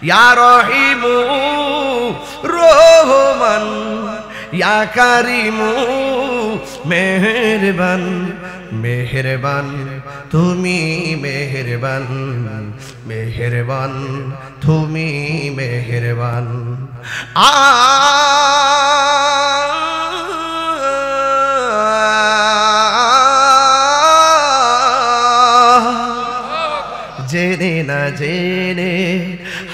ইয়া রহিমু রহমান, ইয়া কারিমু মেহেরবান, মেহেরবান তুমি মেহেরবান, মেহেরবান তুমি মেহেরবান। জেনে না জেনে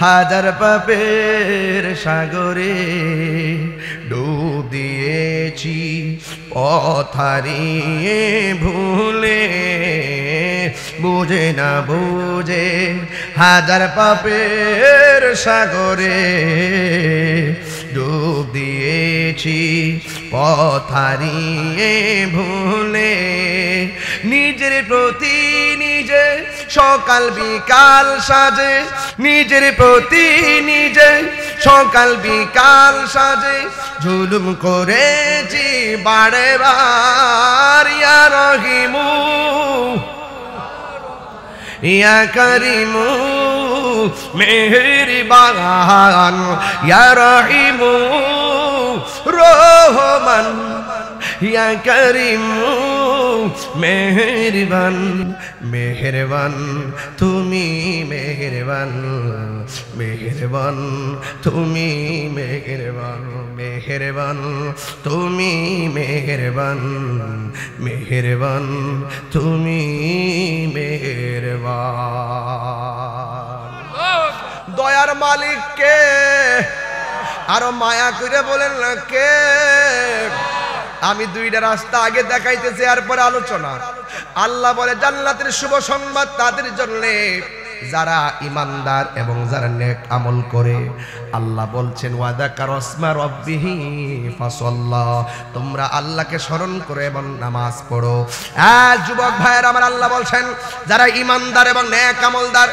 হাজার পাপের সাগরে ডুব দিয়েছি, পথ হারিয়ে ভুলে, বুঝে না বুঝে হাজার পাপের সাগরে ডুব দিয়েছি, পথ হারিয়ে ভুলে। নিজের প্রতি নিজে সকাল বিকাল সাজে, নিজের প্রতি নিজে সকাল বিকাল সাজে জুলুম করেছি বারে বার। ইয়া রহিমু ইয়া কারিমু মেহেরবান, ইয়া রহিমু রহমান, ইয়া কারিমু মেহেরবান, মেহেরবান তুমি মেহেরবান, মেহেরবান তুমি মেহেরবান, মেহেরবান তুমি মেহেরবান, মেহেরবান তুমি মেহেরবান। দয়ার মালিক কে? আরো মায়া করে বলেন না কে? আমি দুইটা রাস্তা আগে দেখাইতেছি, এরপরে আলোচনা। আল্লাহ বলে জান্নাতের শুভ সংবাদ তাদের জন্য যারা ইমানদার এবং যারা নেক আমল করে। আল্লাহ বলছেন ওয়াযাকার আসমা রাব্বিহি ফাসাল্লা, তোমরা আল্লাহকে স্মরণ করো এবং নামাজ পড়ো। যুবক ভাইয়েরা আমার, আল্লাহ বলছেন যারা ইমানদার এবং নেক আমলদার,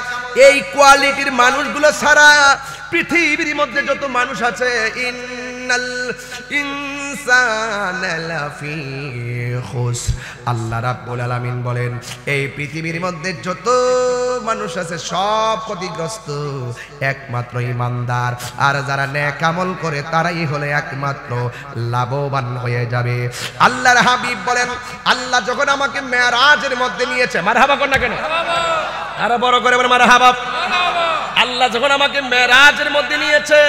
এই কোয়ালিটির মানুষগুলো ছাড়া পৃথিবীর মধ্যে যত মানুষ আছে, ইন্নাল ইনসানা লাফি খুসর, আল্লাহ রাব্বুল আলামিন বলেন এই পৃথিবীর মধ্যে যত মানুষ আছে সব ক্ষতিগ্রস্ত, একমাত্র ইমানদার আর যারা নেক আমল করে তারাই হলো একমাত্র লাভবান হয়ে যাবে। আল্লাহর হাবিব বলেন আল্লাহ যখন আমাকে মেরাজের মধ্যে নিয়েছে, মারহাবা কর না কেন, আরো বড় করে বলে মারহাবা। আল্লাহ যখন আমাকে মেরাজের মধ্যে নিয়েছে,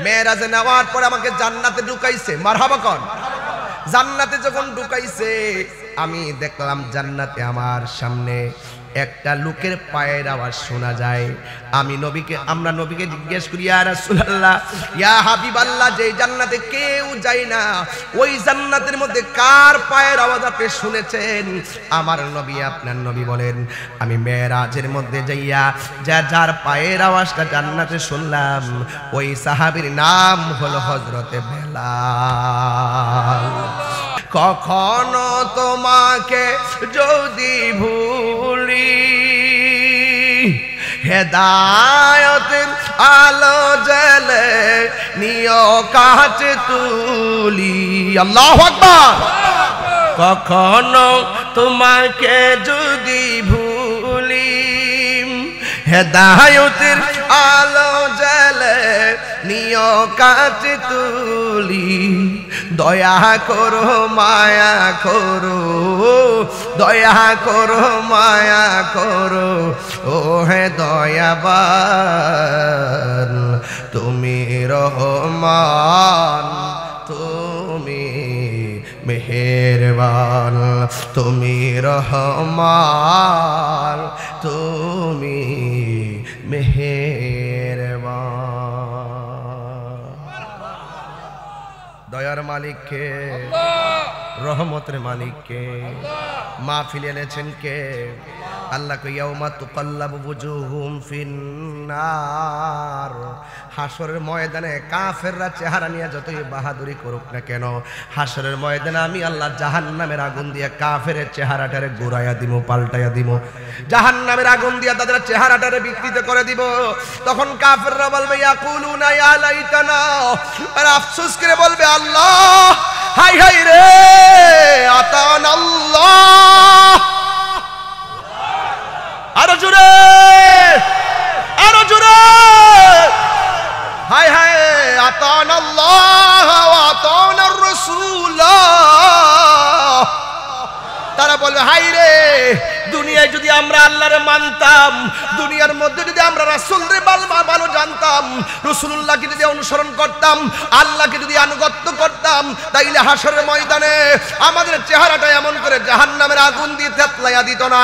মেরাজে নেওয়ার পরে আমাকে জান্নাতে ঢুকাইছে, মারহাবা কর। জান্নাতে যখন ঢুকাইছে আমি দেখলাম জান্নাতে আমার সামনে একটা লোকের পায়ের আওয়াজ শোনা যায়। আমরা নবীকে জিজ্ঞেস করি, ইয়া রাসূলুল্লাহ, ইয়া হাবিবাল্লাহ, যে জান্নাতে কেউ যায় না ওই জান্নাতের মধ্যে কার পায়ের আওয়াজ আপনি শুনেছেন? আমার নবী, আপনার নবী বলেন আমি মেরাজের মধ্যে যাইয়া যার পায়ের আওয়াজটা জান্নাতে শুনলাম ওই সাহাবীর নাম হলো হযরতে বেলাল। কখনো তোমাকে যদি ভুলি, হেদায়েতের আলো জ্বলে নিয় কাছে তুলি। আল্লাহু আকবার। কখনো তোমাকে যদি ভুলি, হেদায়েতের আলো জ্বলে নিয় কাছে তুলি। দয়া করো মায়া করো, দয়া করো মায়া করো, ও হে দয়াবান তুমি রহমান, তুমি মেহেরবান, তুমি রহমান, তুমি মেহেরবান। দয়ার মালিক কে? রহমতের মালিক কে? মাহফিল এনেছেন কে? আল্লাহ কই ইয়াউমা তুকাল্লাবু বুজুহুম ফিন্নার, হাসরের ময়দানে কাফেররা চেহারা নিয়ে যতই বাহাদুরি করুক না কেন, হাসরের ময়দানে আমি আল্লাহ জাহান্নামের আগুন দিয়ে কাফেরের চেহারাটারে ঘুরাইয়া দিব, পাল্টাইয়া দিব। জাহান্নামের আগুন দিয়ে তাদের চেহারাটারে বিকৃত করে দিব। তখন কাফেররা বলবে ইয়াকুলুনা ইয়া লাইতানা, আর আফসোস করে বলবে আল্লাহ, হাই হাই রে, আতানা আল্লাহ। আরো জোরে, আরো জোরে, দুনিয়ায় যদি আমরা আল্লাহরে মানতাম, দুনিয়ার মধ্যে যদি আমরা রাসূলরে ভালো জানতাম, রাসূলুল্লাহকে যদি অনুসরণ করতাম, আল্লাহকে যদি আনুগত্য করতাম, তাইলে হাসরের ময়দানে আমাদের চেহারাটা এমন করে জাহান্নামের আগুন দিয়ে তেতলাইয়া দিত না।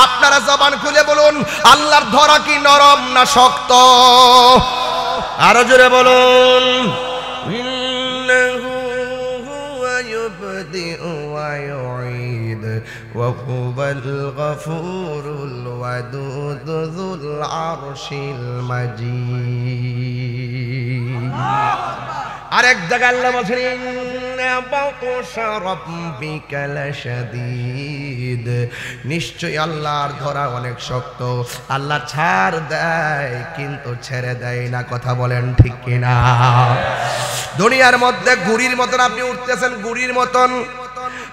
আপনারা জবান খুলে বলুন, আল্লাহর ধরা কি নরম না শক্ত? আরো জোরে বলুন। ইন্নাহু হুয়া ইউবদিউ ওয়া ইউঈদ ওয়া হুয়াল গফুরুল ওয়াদুদ যুল আরশিল মাজিদ। আরেক জায়গায় আল্লাহ বলেন, ইন্না বাতশা রাব্বিকা লাশাদীদ, নিশ্চয়ই আল্লাহর ধরা অনেক শক্ত। আল্লাহ ছাড় দেয় কিন্তু ছেড়ে দেয় না। কথা বলেন ঠিক কিনা? দুনিয়ার মধ্যে গুড়ির মতন আপনি উঠতেছেন, গুড়ির মতন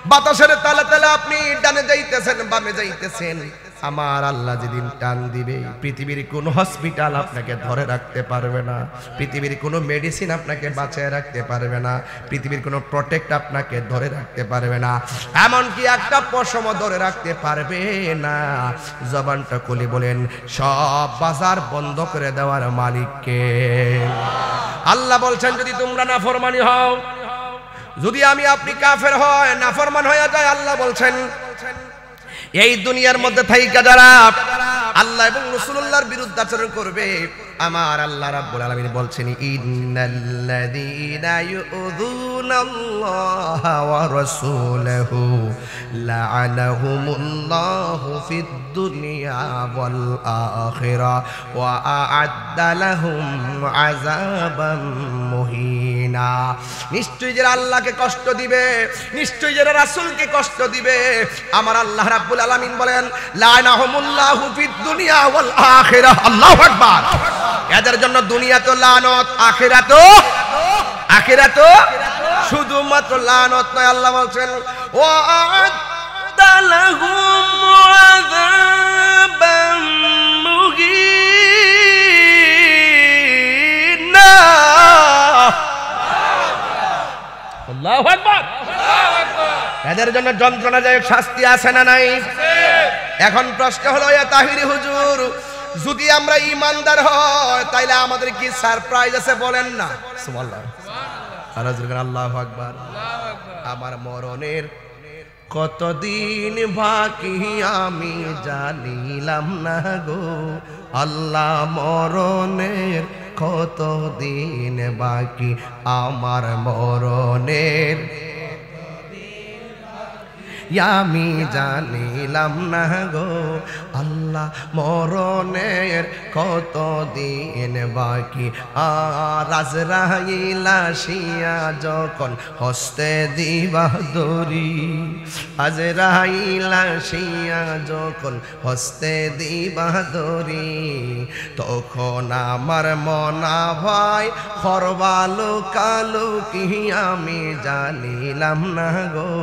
বাতাসের তালে তালে আপনি ডানে যাইতেছেন, বামে যাইতেছেন। আমার আল্লাহ যেদিন টান দিবে, পৃথিবীর কোন হসপিটাল আপনাকে ধরে রাখতে পারবে না, পৃথিবীর কোনো মেডিসিন আপনাকে বাঁচিয়ে রাখতে পারবে না, পৃথিবীর কোনো প্রোটেক্ট আপনাকে ধরে রাখতে পারবে না, এমনকি একটা পশম ধরে রাখতে পারবে না। জবানটা খুলে বলেন, সব বাজার বন্ধ করে দেওয়ার মালিককে। আল্লাহ বলছেন, যদি তোমরা নাফরমানি হও, যদি আমি আপনি কাফের হয়, নাফরমান হয়ে যায়, আল্লাহ বলছেন এই দুনিয়ার মধ্যে থাইকা যারা আল্লাহ এবং রাসূলুল্লাহর বিরুদ্ধাচরণ করবে, আমার আল্লাহ রাব্বুল আলামিন বলছেন, ইন্নাল্লাযীনা ইউযুনাল্লাহা ওয়া রাসূলাহু লা'আনাহুমুল্লাহু ফিদ দুনিয়া ওয়াল আখিরা ওয়া আ'আদ্দা লাহুম আযাবাম মুহিনা। নিশ্চয়ই যারা আল্লাহকে কষ্ট দিবে, নিশ্চয়ই যারা রাসূলকে কষ্ট দিবে, আমার আল্লাহ রাব্বুল আলামিন বলেন, লা'আনাহুমুল্লাহু ফিদ দুনিয়া ওয়াল আখিরা। আল্লাহু আকবার। এদের জন্য দুনিয়া তো লানত, আখিরাত শুধুমাত্র লানত নয়। আল্লাহ বলছেন, ওয়া আ'আদ্দা লাহুম আযাবাম মুহিনা। আল্লাহু আকবার। এদের জন্য যন্ত্রণাদায়ক শাস্তি আছে না নাই? এখন প্রশ্ন হলো, এ তাহিরি হুজুর, যদি আমরা ইমানদার হয় তাইলে আমাদের কি সারপ্রাইজ আছে বলেন না? সুবহানাল্লাহ। আল্লাহু আকবার। আমার মরণের কতদিন বাকি আমি জানিলাম না গো আল্লাহ, মরণের কতদিন বাকি, আমার মরণের আমি জানিলাম না গো আল্লাহ, মরণের কতদিন বাকি। আর আজরাইল আসিয়া যখন হস্তে দিবা দড়ি, আজরাইল আসিয়া যখন হস্তে দিবা দড়ি, তখন আমার মনা ভাই খরবালো কালো কি আমি জানিলাম না গো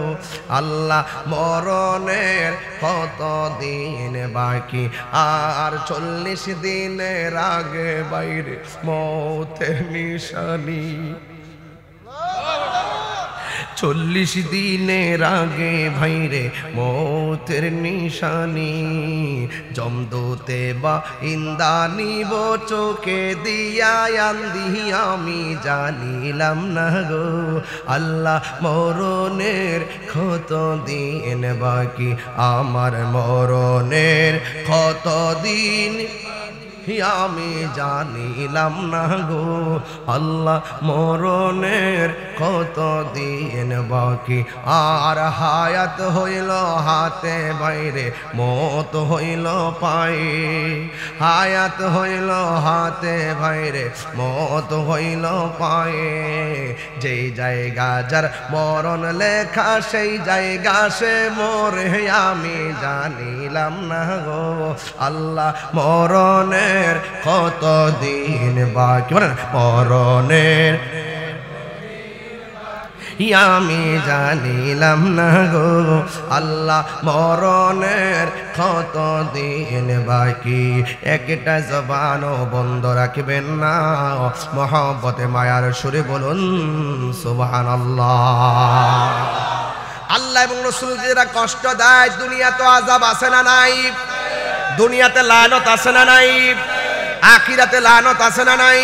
আল্লাহ, মরণের কতদিন বাকি। আর 40 দিনের আগে বাইরে মৌতের নিশানি, 40 দিনের আগে ভাইরে মৌতের নিশানি, জমদূতে বা ইন্দানিব চোখে দিয়া আন্দি আমি জানিলাম না গো আল্লাহ, মরণের কতদিন বাকি, আমার মরণের কতদিন আমি জানিলাম না গো আল্লাহ, মরণের কতদিন বাকি। আর হায়াত হইল হাতে বাইরে, মত হইল পায়ে, হায়াত হইল হাতে বাইরে, মত হইল পায়ে, যেই জায়গা যার মরণ লেখা সেই জায়গা সে মরে আমি জানিলাম না গো আল্লাহ, মরণের কতদিন বাকি, মরণের আমি জানিলাম না গো আল্লাহ, মরণের কতদিন বাকি। একটা জবানও বন্ধ রাখবেন না, মহব্বতে মায়ার সুরে বলুন সুবহানাল্লাহ। আল্লাহ এবং রাসূল যারা কষ্ট দেয়, দুনিয়াতে আযাব আছে না নাই? দুনিয়াতে লানত আছে না নাই? আখিরাতে লানত আছে না নাই?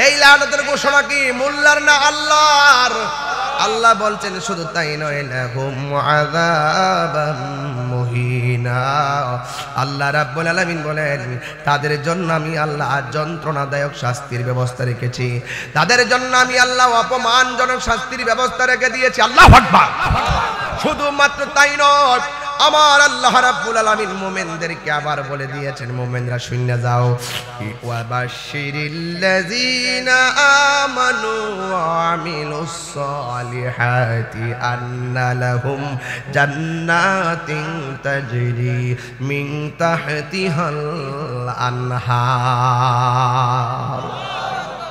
এই লানতের ঘোষণা কি মোল্লার না আল্লাহর? আল্লাহ বলছেন শুধু তাই নয়, লাহুম আযাবাম মুহিনা। আল্লাহ রাব্বুল আলামিন বলেন তাদের জন্য আমি আল্লাহ যন্ত্রণাদায়ক শাস্তির ব্যবস্থা রেখেছি, তাদের জন্য আমি আল্লাহ অপমানজনক শাস্তির ব্যবস্থা রেখে দিয়েছি। আল্লাহু আকবার। শুধুমাত্র তাই নয়, আমার আল্লাহ রাব্বুল আলামিন মুমিনদেরকে আবার বলে দিয়েছেন, মুমিনরা শুনে যাও, ওয়া বাশশিরিল্লাযিনা আমানু ওয়া আমিলুস সালিহাতি আন্না লাহুম জান্নাতিন তাজরি মিন তাহতিহাল আনহার।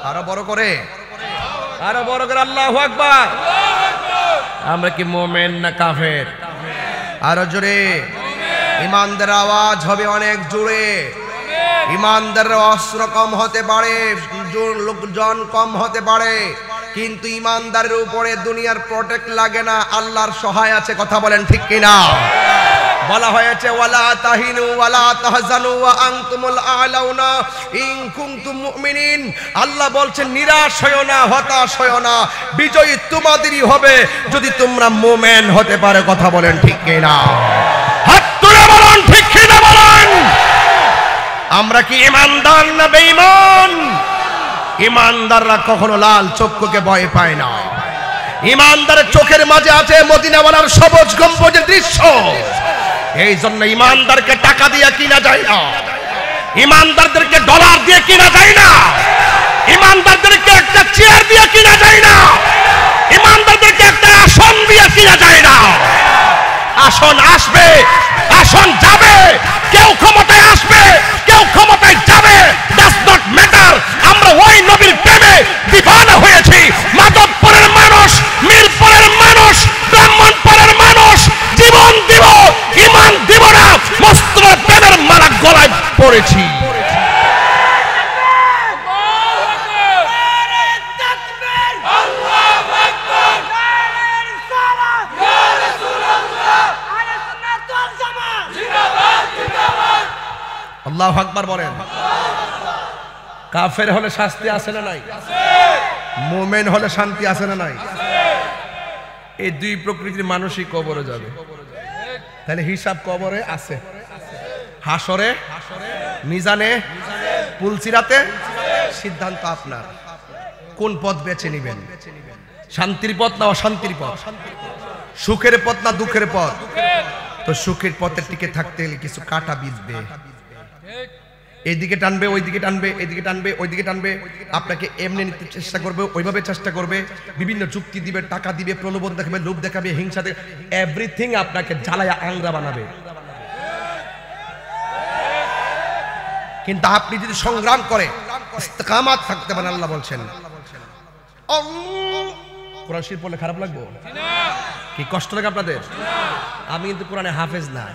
আরো বড় করে, আরো বড় করে আল্লাহু আকবার। আমরা কি মুমিন না কাফের? আরো জোরে। ইমানদার আওয়াজ হবে অনেক জোরে। ইমানদারের অস্ত্র কম হতে পারে, লোকজন কম হতে পারে, কিন্তু ইমানদারের উপরে দুনিয়ার প্রটেক্ট লাগে না, আল্লাহর সহায় আছে। কথা বলেন ঠিক কিনা? বলা হয়েছে ওয়ালা তাহিনু ওয়ালা তাহজানু ওয়া আনতুমুল আ'লাউনা ইন কুনতুম মুমিনিন। আল্লাহ বলছেন নিরাশ হয়ো না, হতাশ হয়ো না, বিজয়ী তোমাদেরই হবে যদি তোমরা মুমিন হতে পারো। কথা বলেন ঠিক কিনা? হাত তুলে বলেন ঠিক কিনা বলেন। আমরা কি ঈমানদার না বেঈমান? ঈমানদাররা কখনো লাল চক্ষুকে ভয় পায় না। ঈমানদারের চোখের মাঝে আছে মদিনাওয়ালার সবুজ গম্বুজের দৃশ্য। এই জন্য ঈমানদারকে টাকা দিয়ে কিনা যায় না, ঈমানদারদেরকে ডলার দিয়ে কিনা যায় না, ঈমানদারদেরকে একটা চেয়ার দিয়ে কিনা যায় না, ঈমানদারদেরকে একটা আসন দিয়ে কিনা যায় না। আসন আসবে, আসন যাবে, কেউ ক্ষমতায় আসবে, কেউ ক্ষমতায় যাবে, ডাজ নট ম্যাটার। আমরা ওই নবীর প্রেমে দিওয়ানা হয়েছি। মাধবপুরের মানুষ, মিরপুরের মানুষ, ব্রাহ্মণপাড়ার মানুষ জীবন দিব, ঈমান দিব না, মুস্তাফার প্রেমের মালা গলায় পড়েছি। আল্লাহু আকবার বলেন। কাফের হলে শাস্তি আছে না নাই? মুমিন হলে শান্তি আছে না নাই? এই দুই প্রকৃতির মানুষই কবরে যাবে। তাহলে হিসাব কবরে আছে, হাসরে, মিজানে, পুলসিরাতে। সিদ্ধান্ত আপনার, কোন পথ বেছে নেবেন? শান্তির পথ না অশান্তির পথ? সুখের পথ না দুঃখের পথ? তো সুখের পথে টিকে থাকতে গেলে কিছু কাটা বিঁধবে। এইদিকে টানবে, ওইদিকে টানবে, এইদিকে টানবে, ওইদিকে টানবে। আপনাকে এমনি নিতে চেষ্টা করবে, ওইভাবে চেষ্টা করবে, বিভিন্ন যুক্তি দিবে, টাকা দিবে, প্রলোভন দেখাবে, লোভ দেখাবে, হিংসা দেখাবে, এভরিথিং আপনাকে জ্বালায়া আংরা বানাবে। কিন্তু আপনি যদি সংগ্রাম করে ইস্তেকামাত থাকতে পারেন, আল্লাহ বলছেন। কোরআন শরীফ পড়লে খারাপ লাগবে? কি কষ্ট লাগে আপনাদের? আমি কিন্তু কোরআনে হাফেজ না,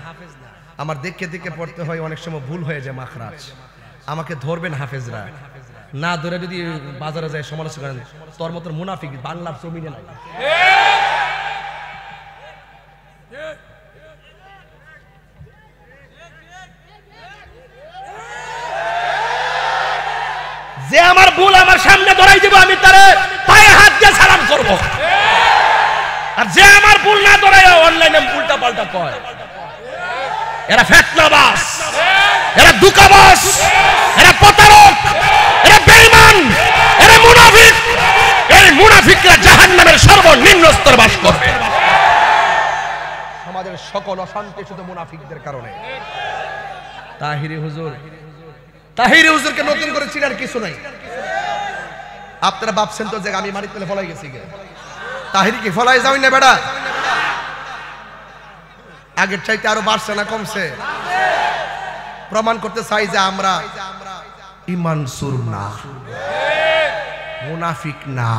আমার দেখে দেখে পড়তে হয়, অনেক সময় ভুল হয়ে যায় মাখরাজ। আমাকে ধরবেন হাফেজরা, না ধরে যদি বাজারে যায় সমালোচনা করেন, তোর মতো মুনাফিক বাংলার জমিনে নাই। যে আমার ভুল আমার সামনে ধরাই দিব, আমি তারে পায়ে হাত দিয়ে সালাম করব। আর যে আমার ভুল না ধরাই অনলাইনে উল্টা পাল্টা কয়, এরা ফিতনাবাজ, এরা ধোঁকাবাজ, এরা প্রতারক, এরা বেঈমান, এরা মুনাফিক। এই মুনাফিকরা জাহান্নামের সর্বনিম্ন স্তরে বাস করবে। সমাজের সকল অশান্তি শুধু মুনাফিকদের কারণে। তাহিরি হুজুরকে নতুন করে চিনার কিছু নাই। আপনারা ভাবছেন তো যে আমি মানিক পেলে ফলাই গেছি, তাহিরি কি ফলাই যাই না বেড়া? আগের চাইতে আরো বাড়ছে না কমছে? প্রমাণ করতে চাই যে আমরা ঈমানসুর না, মুনাফিক না,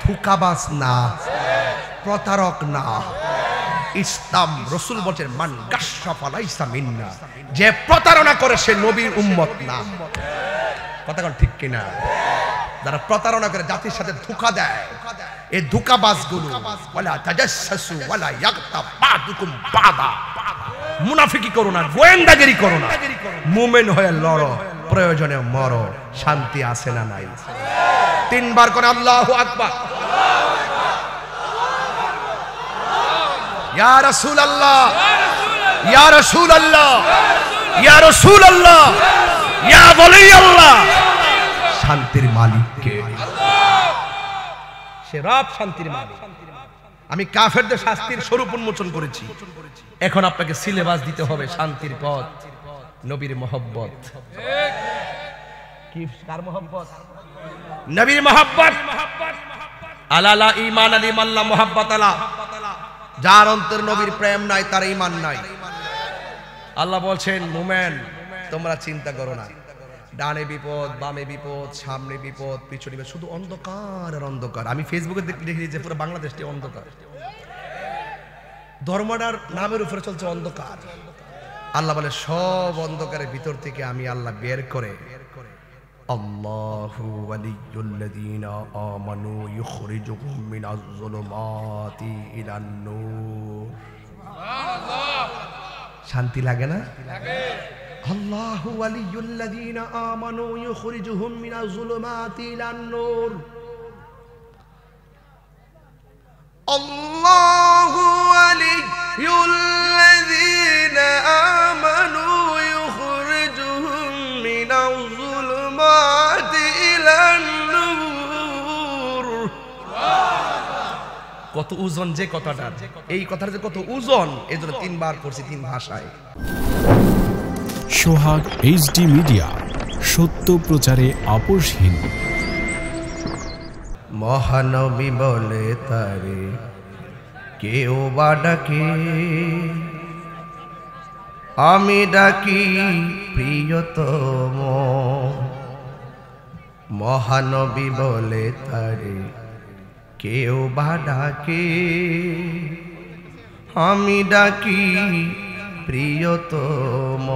ধোঁকাবাজ না, প্রতারক না। ইসলাম রাসূল বলেন মান গাশশা ফালাইসা মিন্না, যে প্রতারণা করে সে নবীর উম্মত না। কথা কোন ঠিক কিনা? যারা প্রতারণা করে, জাতির সাথে ধোঁকা দেয়, এই ধোঁকাবাজগুলো ওয়ালা তাজাসসু ওয়ালা ইয়াগতাব বাদুকুম বাদা, মুনাফিকি করো না, গোয়েন্দাগিরি করো না, মুমিন হয়ে লড়ো, প্রয়োজনে মরো। শান্তি আছে না নাই? তিনবার করে আল্লাহু আকবার। ইয়া রাসূলুল্লাহ, ইয়া রাসূলুল্লাহ, ইয়া রাসূলুল্লাহ, ইয়া ওলি আল্লাহ। শান্তির মালিক কে? সে রব শান্তির মালিক। আমি কাফেরদের শাস্তির স্বরূপ উন্মোচন করেছি, এখন আপনাকে সিলেবাস দিতে হবে শান্তির পথ, নবীর মহব্বত। কি কার মহব্বত? নবীর মহব্বত। আলালা ঈমান আলী মাল্লা মুহাব্বত আলা, যার অন্তর নবীর প্রেম নাই তার ঈমান নাই। আল্লাহ বলছেন মুমিন তোমরা চিন্তা করো না, ডানে বিপদ, বামে বিপদ, সামনে বিপদ, পিছনে বিপদ, শুধু অন্ধকার আর অন্ধকার। আমি ফেসবুকে দেখি যে পুরো বাংলাদেশটি অন্ধকার, ধর্মটার নামের উপরে চলছে অন্ধকার। আল্লাহ বলে সব অন্ধকারের ভিতর থেকে আমি আল্লাহ বের করে, আল্লাহু ওয়ালিয়ুল্লাযীনা আমানু ইউখরিজুহুম মিনাজ যুলুমাতি ইলান নূর। শান্তি লাগে না? আল্লাহু ওয়ালিয়ুল্লাযীনা আমানু ইউখরিজুহুম মিনাজ যুলুমাতি ইলান নূর। আল্লাহু ওয়ালিয়ুল্লাযীনা আমানু ইউখরিজুহুম মিনাজ যুলুমাতি ইলান নূর। কত ওজন যে কথাটা, এই কথার যে কত ওজন, এজন্য তিনবার পড়ছি তিন ভাষায়। সোহাগ এইচডি মিডিয়া, সত্য প্রচারে আপোষহীন। মহানবী বলে তারে কেউ বা ডাকে, আমি ডাকি প্রিয়তম। মহানবী বলে তারে কেউ বা ডাকে, আমি ডাকি প্রিয়তম।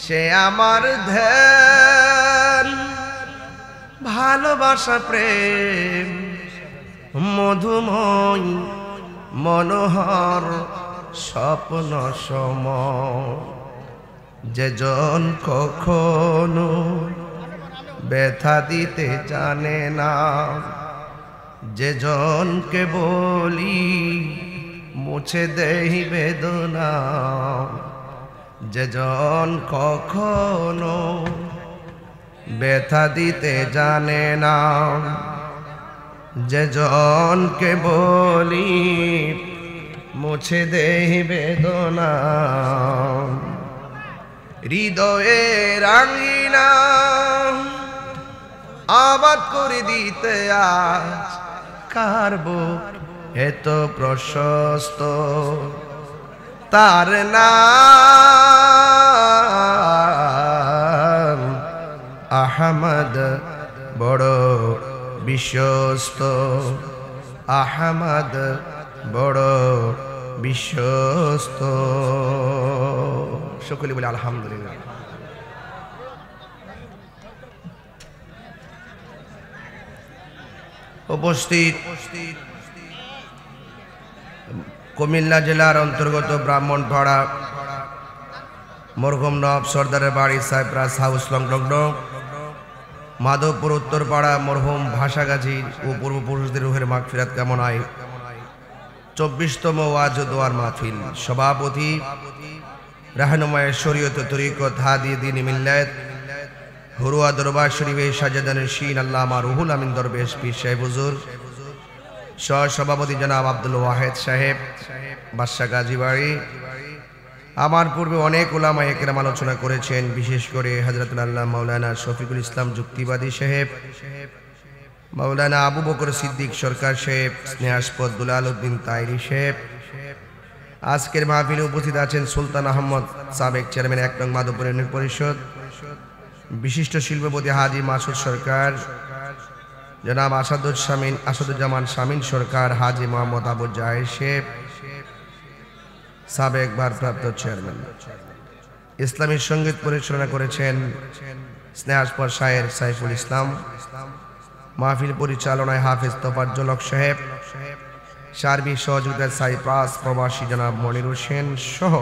সে আমার ধ্যান, ভালোবাসা, প্রেম, মধুময় মনোহর স্বপ্ন সম। যেজন কখনো ব্যথা দিতে জানে না, যেজনকে বলি মুছে দেই বেদনা, যেজন কখনো ব্যথা দিতে জানে না, যেজনকে বলি মুছে দেই বেদনা। হৃদয়ে রাঙিনা আবাদ করে দিতে আজ কার বুক এত প্রশস্ত, তার নাম আহমদ বড় বিশ্বস্ত, আহমদ বড় বিশ্বস্ত। সকলে বলে আলহামদুলিল্লাহ। উপস্থিত কুমিল্লা জেলার অন্তর্গত ব্রাহ্মণপাড়া মরহুম নবাব সর্দারের বাড়ি সাইপ্রাস হাউস সংলগ্ন মাধবপুর উত্তরপাড়া মরহুম ভাষাগাজী ও পূর্বপুরুষদের রুহের মাগফিরাত কামনায় 24তম ওয়াজ ও দোয়ার মাহফিল। সভাপতি রাহনুমায়ে শরীয়ত তরিকত হাদি দ্বীন মিল্লাত হুরুয়া দরবার শরীফে সাজাদানের শিন আল্লামা রুহুল আমিন দরবেশ পীর সাহেব হুজুর, সভাপতি জনাব আব্দুল ওয়াহেদ সাহেব বাদশা গাজীবাড়ি। আমার পূর্বে অনেক উলামায়ে কেরাম আলোচনা করেছেন, বিশেষ করে হযরতুল আল্লাহ মাওলানা শফিকুল ইসলাম যুক্তিবাদী সাহেব, মাওলানা আবু বকর সিদ্দিক সরকার সাহেব, স্নেহাস্পদ দুলাল উদ্দিন তাইরি সাহেব। আজকের মাহফিলে উপস্থিত আছেন সুলতান আহমদ সাবেক চেয়ারম্যান ১ নং মাধবপুর ইউনিয়ন পরিষদ, বিশিষ্ট শিল্পপতি হাজী মাসুদ সরকার, জনাব আসাদুজ্জামান শামীম সরকার, হাজী মোহাম্মদ আবু জাহের সাহেব সাবেক ভারপ্রাপ্ত চেয়ারম্যান। ইসলামী সঙ্গীত পরিচালনা করেছেন স্নেহাস্পদ শায়ের সাইফুল ইসলাম, মাহফিল পরিচালনায় হাফেজ তোফাজ্জল হক সাহেব, সার্বিক সহযোগিতায় সাইপ্রাস প্রবাসী জনাব মনির হোসেন সহ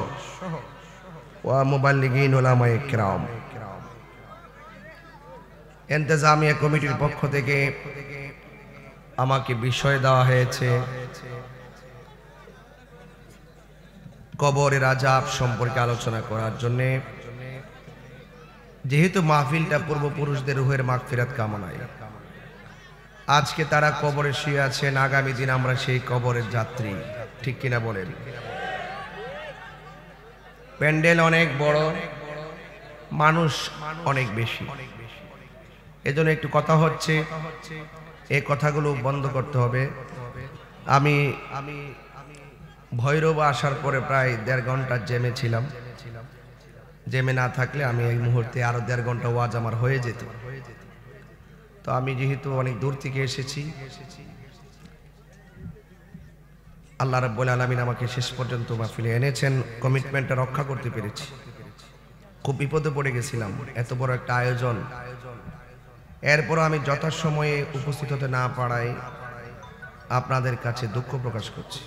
ওয়া মুবাল্লিগিন উলামায়ে কিরাম। ইন্তেজামিয়া কমিটির পক্ষ থেকে আমাকে বিষয় দেওয়া হয়েছে কবরের আযাব সম্পর্কে আলোচনা করার জন্য। যেহেতু মাহফিলটা পূর্বপুরুষদের রুহের মাগফিরাত কামনায়, আজকে তারা কবরে শুয়ে আছেন, আগামী দিন আমরা সেই কবরের যাত্রী, ঠিক কিনা বলেন? প্যান্ডেল অনেক বড়, মানুষ অনেক বেশি, এজন্য একটু কথা হচ্ছে, এই কথাগুলো বন্ধ করতে হবে। আমি ভৈরব আসার পরে প্রায় 1.5 ঘন্টা জেমে ছিলাম। জেমে না থাকলে আমি এই মুহূর্তে আরো 1.5 ঘন্টা ওয়াজ আমার হয়ে যেত। তো আমি যেহেতু অনেক দূর থেকে এসেছি, আল্লাহ রাব্বুল আলামিন আমাকে শেষ পর্যন্ত মাহফিলে এনেছেন, কমিটমেন্টটা রক্ষা করতে পেরেছি। খুব বিপদে পড়ে গেছিলাম, এত বড় একটা আয়োজন, এরপরও আমি যথাসময়ে উপস্থিত হতে না পারায় আপনাদের কাছে দুঃখ প্রকাশ করছি।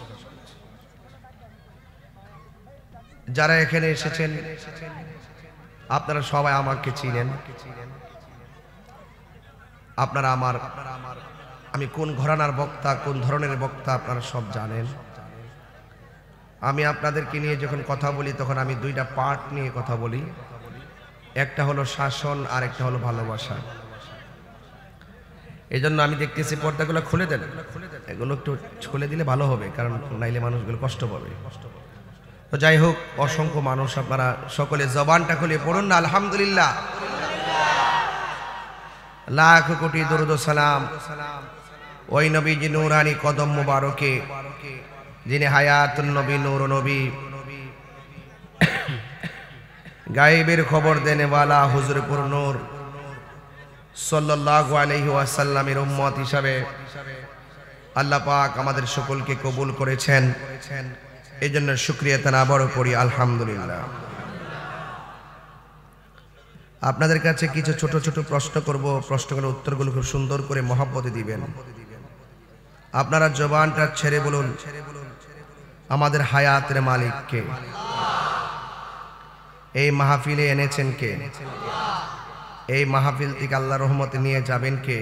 যারা এখানে এসেছেন আপনারা সবাই আমাকে চিনেন, আপনারা আমি কোন ঘরানার বক্তা, কোন ধরনের বক্তা আপনারা সব জানেন। আমি আপনাদেরকে নিয়ে যখন কথা বলি তখন আমি 2টা পার্ট নিয়ে কথা বলি, একটা হলো শাসন আর একটা হলো ভালোবাসা। এই জন্য আমি দেখতেছি পর্দাগুলো খুলে দেন, এগুলো একটু খুলে দিলে ভালো হবে, কারণ নাইলে মানুষগুলো কষ্ট পাবে। তো যাই হোক, অসংখ্য মানুষ, আপনারা সকলে জবানটা খুলে পড়ুন না আলহামদুলিল্লাহ। লাখ কোটি দরুদ ও সালাম ওই নবীজি নূরানি কদম মুবারকে, যিনি হায়াতুন নবী, নূর নবী, গায়েবের খবর দেনে ওয়ালা, হুজুরপুর নূর সাল্লাল্লাহু আলাইহি ওয়াসাল্লামের উম্মত হিসাবে আল্লাহ পাক আমাদের সকলকে কবুল করেছেন। এই জন্য শুকরিয়া তান আবারও পড়ি আলহামদুলিল্লাহ। আপনাদের কাছে কিছু ছোট ছোট প্রশ্ন করব, প্রশ্নগুলোর উত্তরগুলো খুব সুন্দর করে মহব্বতে দিবেন। আপনারা জবানটা ছেড়ে বলুন আমাদের হায়াতের মালিক কে? এই মাহফিলে এনেছেন কে? এই মাহফিল থেকে আল্লাহর রহমতে নিয়ে যাবেন কে?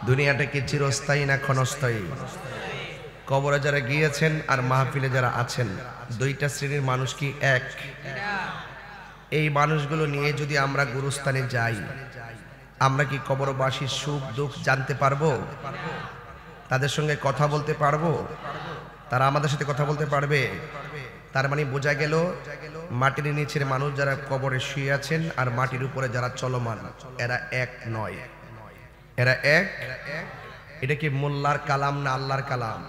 দুনিয়াটা কি চিরস্থায়ী না ক্ষণস্থায়ী? কবরে যারা গিয়েছেন আর মাহফিলে যারা আছেন, 2টা শ্রেণীর মানুষ কি এক? এই মানুষগুলো নিয়ে যদি আমরা গুরুস্থানে যাই, আমরা কি কবরবাসীর সুখ দুঃখ জানতে পারবো? তাদের সঙ্গে কথা বলতে পারবো? তারা আমাদের সাথে কথা বলতে পারবে? তার মানে বোঝা গেল মাটির নিচের মানুষ যারা কবরে শুয়ে আছেন আর মাটির উপরে যারা চলমান, এরা এক নয়, এরা এক। এটা কি মোল্লার কালাম না আল্লাহর কালাম?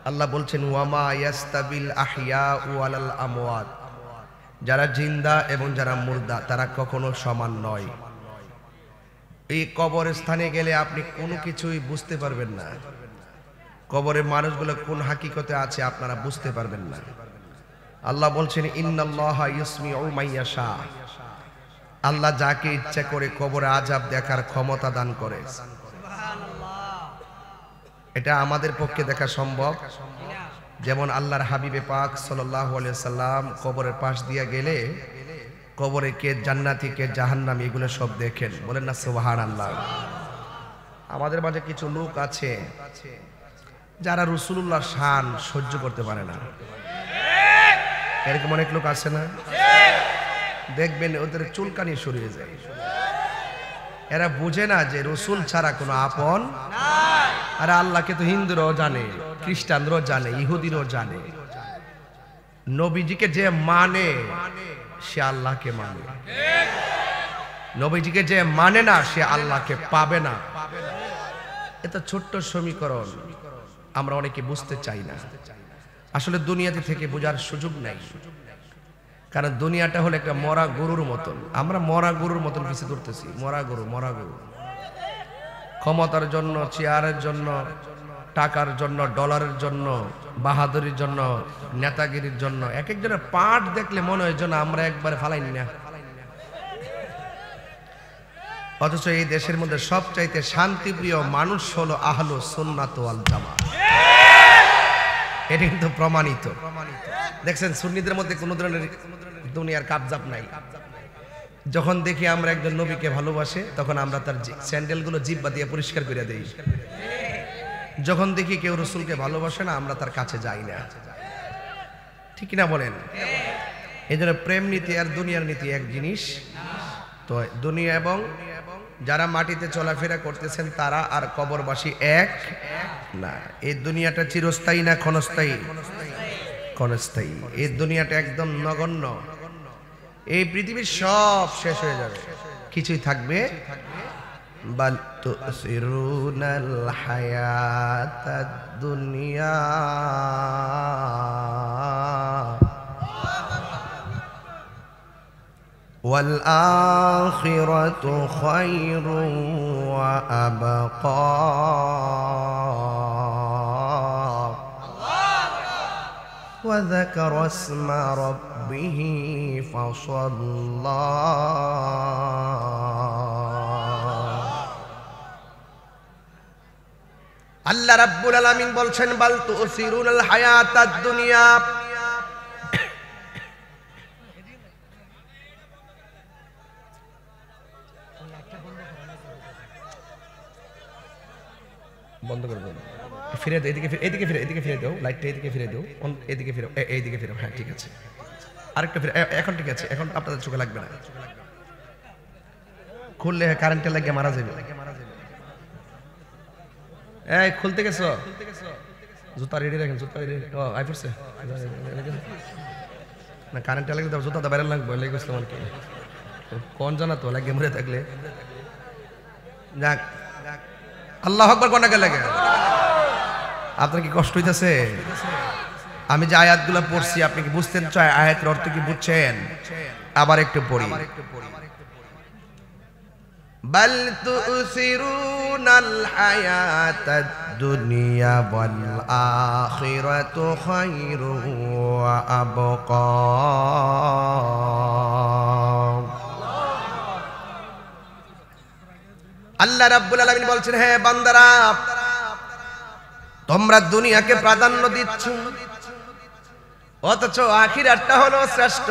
আল্লাহ বলছেন ওয়ামা ইয়াস্তাবিল আহইয়াউ ওয়ালাল আমওয়াত, যারা জিন্দা এবং যারা মুর্দা তারা কখনো সমান নয়। এই কবরস্থানে গেলে আপনি কোনো কিছুই বুঝতে পারবেন না, কবরের মানুষগুলো কোন হাকিকতে আছে আপনারা বুঝতে পারবেন না। আল্লাহ বলছেন ইন্নাল্লাহা ইউসমিউ মাইয়াশা, আল্লাহ যাকে ইচ্ছা করে কবরে আযাব দেখার ক্ষমতা দান করে। এটা আমাদের পক্ষে দেখা সম্ভব? যেমন আল্লাহর হাবিবে পাক সাল্লাল্লাহু আলাইহি সাল্লাম কবরের পাশ দিয়ে গেলে কবরে কে জান্নাতি কে জাহান্নামী এগুলো সব দেখেন, বলেন না সুবহানাল্লাহ। আমাদের মাঝে কিছু লোক আছে যারা রাসূলুল্লাহর শান সহ্য করতে পারে না, এরকম অনেক লোক আছে না? দেখবেন ওদের চুলকানি শুরু হয়ে যায়। এরা বুঝে না যে রাসূল ছাড়া কোনো আপন নাই। আরে আল্লাহকে তো হিন্দুরাও জানে, খ্রিস্টানরাও জানে, ইহুদিরাও জানে। নবীজিকে যে মানে সে আল্লাহকে মানে, নবীজিকে যে মানে না সে আল্লাহকে পাবে না। এটা ছোট্ট সমীকরণ আমরা অনেকে বুঝতে চাই না। আসলে দুনিয়াতে থেকে বোঝার সুযোগ নাই, কারণ দুনিয়াটা হলো একটা মরা গরুর মতন। আমরা মরা গরুর মতন পিছিয়ে দৌড়তেছি, মরা গরু, মরা গরু। ক্ষমতার জন্য, চেয়ারের জন্য, টাকার জন্য, ডলারের জন্য, বাহাদুরির জন্য, নেতাগিরির জন্য এক একজনের পাট দেখলে মনে হয় যেন আমরা একবারে ফালাই না। অথচ এই দেশের মধ্যে সবচাইতে শান্তিপ্রিয় মানুষ হলো আহলুস সুন্নাত ওয়াল জামাত। এটা কিন্তু প্রমাণিত। দেখছেন সুন্নিদের মধ্যে কোনো ধরনের দুনিয়ার কাবজাব নাই। যখন দেখি আমরা একজন নবীকে ভালোবাসে তখন আমরা তার স্যান্ডেলগুলো জিহ্বা দিয়ে পরিষ্কার করে দেই। যখন দেখি কেউ রাসূলকে ভালোবাসে না আমরা তার কাছে যাই না, ঠিক না বলেন? এই জন্য প্রেম নীতি আর দুনিয়ার নীতি এক জিনিস। তো দুনিয়া এবং যারা মাটিতে চলাফেরা করতেছেন তারা আর কবরবাসী এক না। এই দুনিয়াটা চিরস্থায়ী না ক্ষণস্থায়ী? ক্ষণস্থায়ী। এই দুনিয়াটা একদম নগণ্য। এই পৃথিবীর সব শেষ হয়ে যাবে, কিছুই থাকবে। বাল তুসিরুনাল হায়াতাদ দুনিয়া ওয়াল আখিরাতু খায়রুন ওয়া আবকা। وذكر اسم ربه فصلى আল্লাহ রাব্বুল আলামিন বলছেন বাল তুসিরুনাল হায়াতাদ দুনিয়া, বন্ধ করে দাও, ফিরে দাও, এদিকে এদিকে ফিরে, এদিকে ফিরে দাও, লাইটটা এদিকে ফিরে দাও, এদিকে ফিরে, এইদিকে ফিরে। হ্যাঁ ঠিক আছে, আরেকটা ফিরে, এখন ঠিক আছে, এখন আপনাদের চোখে লাগবে না। খুললে কারেন্টে লাগিয়ে মারা যাবে। এই খুলতে গেছো? জুতা রেডি রাখেন, জুতা রেডি। ও আই পড়ছে না, কারেন্টে লাগিয়ে দাও, জুতা তো বাইরে লাগবে, লেগে গেছে আমার কি কোন জানা তো লাগিয়ে মরে থাকলে। যাক, আল্লাহু আকবার কোনটাকে লাগে? আপনার কি কষ্ট হইতেছে? আমি যে আয়াতগুলো পড়ছি আপনি কি বুঝতেন? চাই আয়াতের অর্থ কি বুঝছেন? আবার একটু পড়ি। বাল তুসিরুনাল হায়াতাদ দুনিয়া ওয়াল আখিরাতু খায়রুন ওয়া আবকা। আল্লাহ রাব্বুল আলামিন বলছেন, হে বান্দারা, তোমরা দুনিয়াকে প্রাধান্য দিচ্ছ অথচ আখিরাতটা হলো শ্রেষ্ঠ,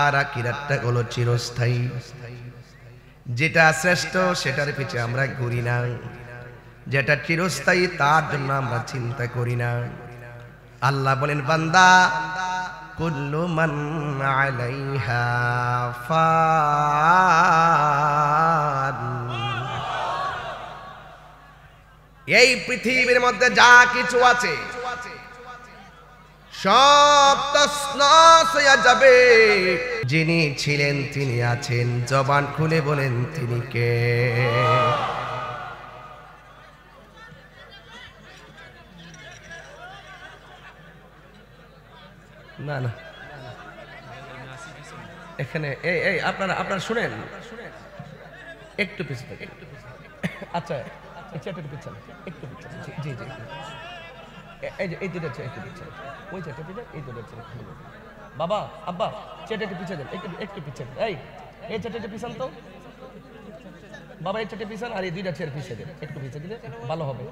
আর আখিরাতটা হলো চিরস্থায়ী। যেটা শ্রেষ্ঠ সেটার পিছে আমরা ঘুরি না, যেটা চিরস্থায়ী তার জন্য আমরা চিন্তা করি না। আল্লাহ বলেন, বান্দা কুল্লু মান আলাইহা ফান, এই পৃথিবীর মধ্যে যা কিছু আছে সব তছনছ হয়ে যাবে। যিনি ছিলেন তিনি আছেন, জবান খুলে বলেন তিনি কে? না না, এখানে এই এই আপনারা শুনেন, একটু পিছনে, আচ্ছা একটু পিছনে, একটু পিছনে, জি জি, এই যে এই দুটো একটু পিছনে, ওই চারটে পিছনে, এই দুটো পিছনে। বাবা আব্বা চারটে পিছনে দেন, একটু পিছনে, এই চারটে পিছন তো বাবা, এই চারটে পিছন, আর এই দুইটা চেয়ার পিছিয়ে দেন, একটু পিছিয়ে দিলে ভালো হবে।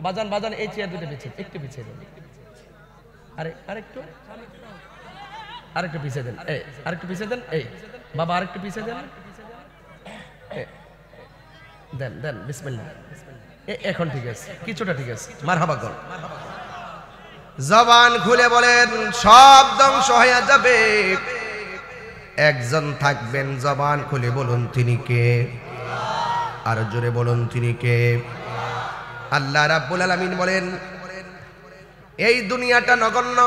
বাজান এই চেয়ার দুটো পিছিয়ে, একটু পিছিয়ে দেন, আরেকটু পিছিয়ে দেন, আরেকটু পিছিয়ে দেন, এই বাবা আরেকটু পিছিয়ে দেন, দেন দেন, বিসমিল্লাহ। এখন ঠিক আছে, কিছুটা ঠিক আছে, মারহাবা কর। জবান খুলে বলেন সব ধ্বংস হয়ে যাবে, একজন থাকবেন, জবান খুলে বলুন তিনি কে? আর জোরে বলুন তিনি কে? আল্লাহ রাব্বুল আলামিন বলেন, এই দুনিয়াটা নগণ্য,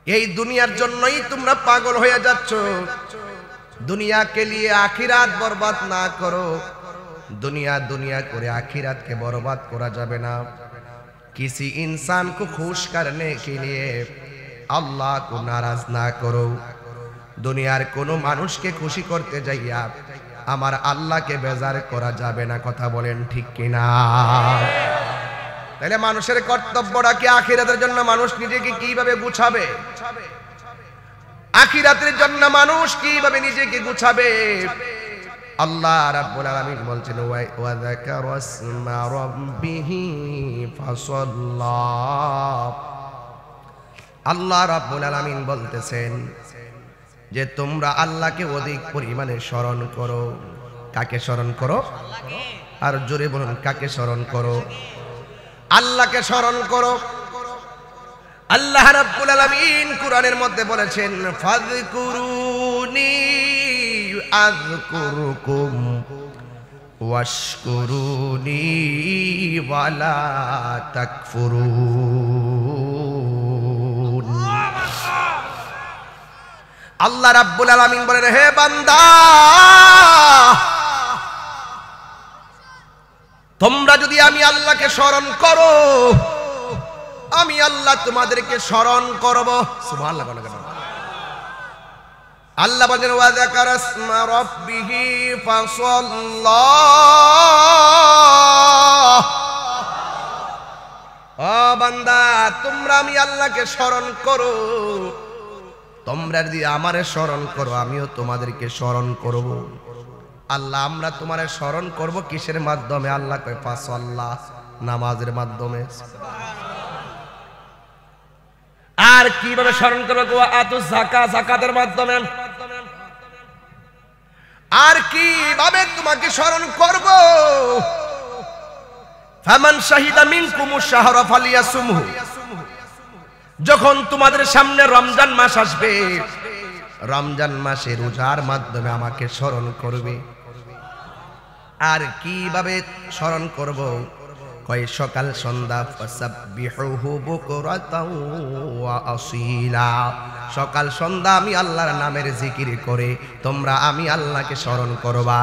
এই দুনিয়ার জন্যই তোমরা পাগল হয়ে যাচ্ছ। দুনিয়াকে নিয়ে আখিরাত বরবাদ না করো। दुनिया दुनिया करे आखिरत के बर्बाद करा जाबे ना। किसी इंसान को खुश करने के लिए अल्लाह को नाराज ना करो। दुनियार कोनो मानुष के खुशी करते जाइया आमार अल्लाह के बेजार करा जाबे ना। कथा बोलें ठीक किना? তাহলে মানুষের কর্তব্যটা কি আখিরাতের জন্য মানুষ নিজেকে কিভাবে গুছাবে? আখিরাতের জন্য মানুষ কিভাবে নিজেকে গুছাবে আল্লাহ রাব্বুল আলামিন বলছেন ওয়া যাকারা ইসমা রাব্বিহি ফাসাল্লা। আল্লাহ রাব্বুল আলামিন বলতেছেন যে তোমরা আল্লাহকে অধিক পরিমাণে স্মরণ করো। কাকে স্মরণ করো? আর জোরে বলুন, কাকে স্মরণ করো? আল্লাহকে স্মরণ করো। আল্লাহ রাব্বুল আলামিন কুরআনের মধ্যে বলেছেন ফাযকুরুনি আযকুরুকুম ওয়াশকুরুনি ওয়ালা তাকফুরুন। আল্লাহ রাব্বুল আলামিন বলেন, হে বান্দা, তোমরা যদি আমি আল্লাহকে স্মরণ করো, আমি আল্লাহ তোমাদেরকে স্মরণ করব। সুবহানাল্লাহ। আল্লাহ বলেন ওয়া যাকারা ইসমা রাব্বিহি ফাসাল্লা। ও বান্দা, তোমরা আমি আল্লাহকে স্মরণ করো। তোমরা যদি আমারে স্মরণ করো, আমিও তোমাদেরকে স্মরণ করব। আল্লাহ আমরা তোমারে স্মরণ করব কিসের মাধ্যমে? আল্লাহ কয় ফাসাল্লা, নামাজের মাধ্যমে। আর কিভাবে স্মরণ করবো? আতু যাকাত, যাকাতের মাধ্যমে। আর কিভাবে তোমাকে স্মরণ করব? ফামান শাহিদা মিনকুমুশ শাহরা ফালিয়াসুমহু। যখন তোমাদের সামনে রমজান মাস আসবে, রমজান মাসে রোজার মাধ্যমে আমাকে স্মরণ করবে। আর কিভাবে স্মরণ করব? কয় সকাল সন্ধ্যা ফাসাব্বিহুহু বুকরাতাও ওয়া আসীলা। সকাল সন্ধ্যা আমি আল্লাহর নামের জিকির করে তোমরা আমি আল্লাহকে স্মরণ করবা।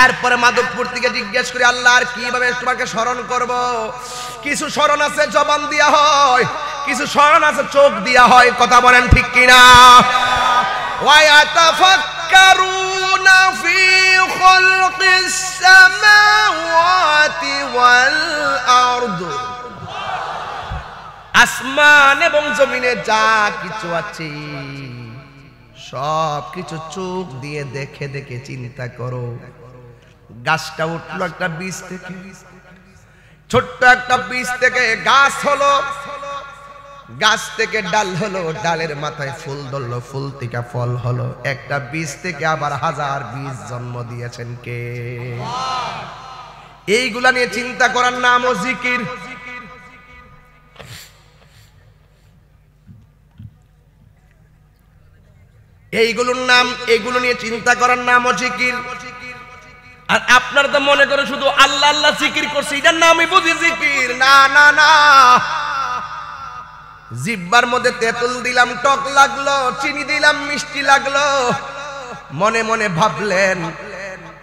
এরপরে মাধবপুর থেকে জিজ্ঞেস করি, আল্লাহ আর কিভাবে তোমাকে স্মরণ করব? কিছু স্মরণ আছে জবান দিয়া হয়, কিছু স্মরণ আছে চোখ দিয়া হয়। কথা বলেন ঠিক কিনা? ওয়া ইয়াতাফাক্কারুনা ফি খালকিস সামাওয়াতি ওয়াল আরদ। আসমান এবং জমিনে যা কিছু আছে সব কিছু চোখ দিয়ে দেখে দেখে চিন্তা করো। গাছটা উঠলো একটা বীজ থেকে, ছোট্ট একটা বীজ থেকে গাছ হলো, গাছ থেকে ডাল হলো, ডালের মাথায় ফুল ধরলো, ফুল থেকে ফল হলো। একটা বীজ থেকে আবার হাজার বীজ জন্ম দিয়েছেন কে? এইগুলা নিয়ে চিন্তা করার নামও জিকির। এইগুলোর নাম, এগুলো নিয়ে চিন্তা করার নামও জিকির। আর আপনারা তো মনে করে শুধু আল্লাহ আল্লাহ জিকির করছে, এটার নামই বুঝি জিকির? না না না। জিহ্বার মধ্যে তেঁতুল দিলাম টক লাগলো, চিনি দিলাম মিষ্টি লাগলো, মনে মনে ভাবলেন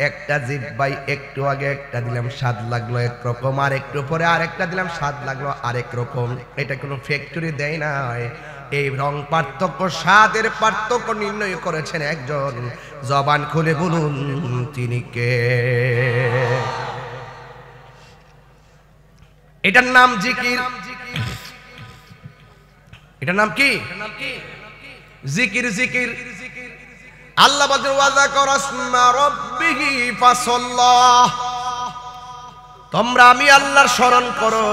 একটা জিহ্বাই একটু আগে একটা দিলাম স্বাদ লাগলো একরকম, আর একটু পরে আরেকটা দিলাম স্বাদ লাগলো আরেক রকম। এটা কোনো ফ্যাক্টরি দেয় না। এই রং পার্থক্য, স্বাদের পার্থক্য নির্ণয় করেছেন একজন। জবান খুলে বলুন তিনি কে? এটার নাম জিকির। এটার নাম কি? জিকির। জিকির। আল্লাহ বলেন ওয়া যাকারা ইসমা রাব্বিহি ফাসাল্লা। তোমরা আমি আল্লাহর স্মরণ করো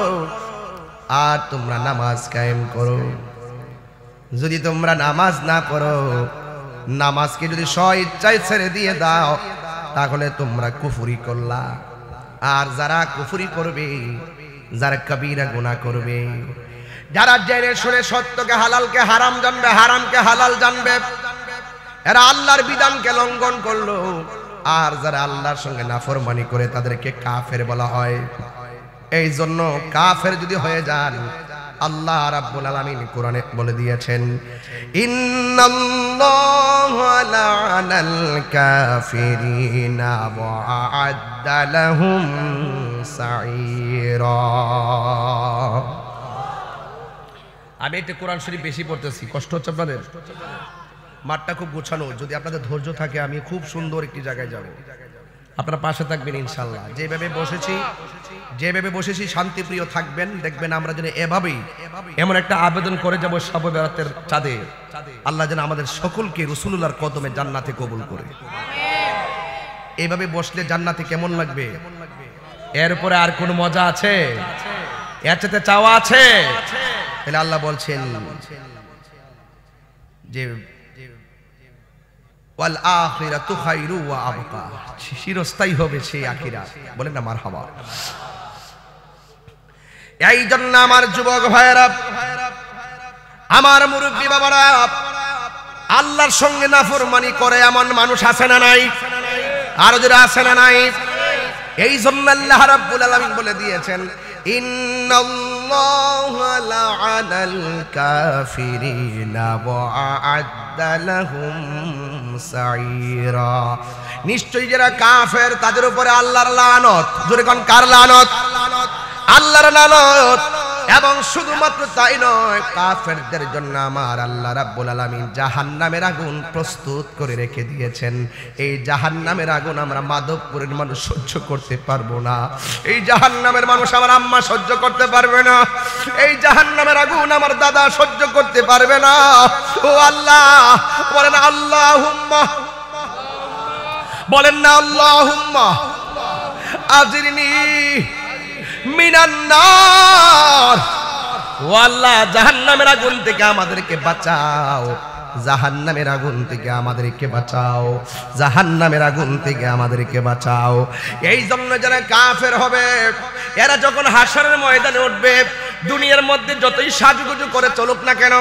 আর তোমরা নামাজ কায়েম করো। যদি তোমরা নামাজ না পড়ো, নামাজকে যদি স্ব-ইচ্ছায় ছেড়ে দিয়ে দাও, তাহলে তোমরা কুফরি করলা। আর যারা কুফরি করবে, যারা কবিরা গুনাহ করবে, যারা জেনে শুনে সত্যকে হালালকে হারাম জানবে, হারামকে হালাল জানবে, এরা আল্লাহর বিধানকে লঙ্ঘন করলো। আর যারা আল্লাহর সঙ্গে নাফরমানি করে তাদেরকে কাফের বলা হয়। এই জন্য কাফের যদি হয়ে যান, আল্লাহ রাব্বুল আলামিন কোরআনে বলে দিয়েছেন ইন্নাল্লাহা লা'নাল কাফিরিনা ওয়া আ'আদ্দা লাহুম সাঈরা। আমি একটা কোরআন শরীফ বেশি পড়তেছি, কষ্ট হচ্ছে আপনাদের? মাঠটা খুব গোছানো, যদি আপনাদের ধৈর্য থাকে আমি খুব সুন্দর একটি জায়গায় যাব। আপনারা পাশে থাকবেন ইনশাআল্লাহ। যেভাবে বসেছি শান্তিপ্রিয় থাকবেন। দেখবেন আমরা যেন এভাবেই এমন একটা আবেদন করে যাব শবে বরাতের চাঁদে, আল্লাহ যেন আমাদের সকলকে রাসূলুল্লাহর কদমে জান্নাতে কবুল করে। এইভাবে বসলে জান্নাতে কেমন লাগবে? এর উপরে আর কোনো মজা আছে? এর চাইতে চাওয়া আছে? তাহলে আল্লাহ বলছেন যে ওয়াল আখিরাতু খায়রু ওয়া আবকা, চিরস্থায়ী হবে সেই আখিরাত। বলেন না মারহাবা। এই জন্য আমার যুবক ভাইয়েরা, আমার মুরব্বী বাবারা, আল্লাহর সঙ্গে নাফরমানি করে এমন মানুষ আছে না নাই? আর যারা আছে না নাই? এই জন্য আল্লাহ রাব্বুল আলামিন বলে দিয়েছেন, ইন্নাল্লাহা লা'আনাল কাফিরিনা ওয়া আ'আদ্দা লাহুম সাইরা। নিশ্চয়ই যারা কাফের তাদের উপরে আল্লাহর লানত। জোরে কোন কার লানত? আল্লাহর লানত। এবং শুধুমাত্র তাই নয়, কাফেরদের জন্য আমার আল্লাহ রাব্বুল আলামিন জাহান্নামের আগুন প্রস্তুত করে রেখে দিয়েছেন। এই জাহান্নামের আগুন আমরা মাধবপুরের মানুষ সহ্য করতে পারবো না। এই জাহান্নামের মানুষ আমার আম্মা সহ্য করতে পারবে না। এই জাহান্নামের আগুন আমার দাদা সহ্য করতে পারবে না। ও আল্লাহ, বলেন আল্লাহুম্মা, বলেন না আল্লাহুম্মা আজিরনি মিনান নার। ও আল্লাহ, জাহান্নামের আগুন থেকে আমাদেরকে বাঁচাও, জাহান্নামের আগুন থেকে আমাদেরকে বাঁচাও, জাহান্নামের আগুন থেকে আমাদেরকে বাঁচাও। এই জন্য যারা কাফের হবে, এরা যখন হাশরের ময়দানে উঠবে, দুনিয়ার মধ্যে যতই সাজুগুজু করে চলুক না কেন,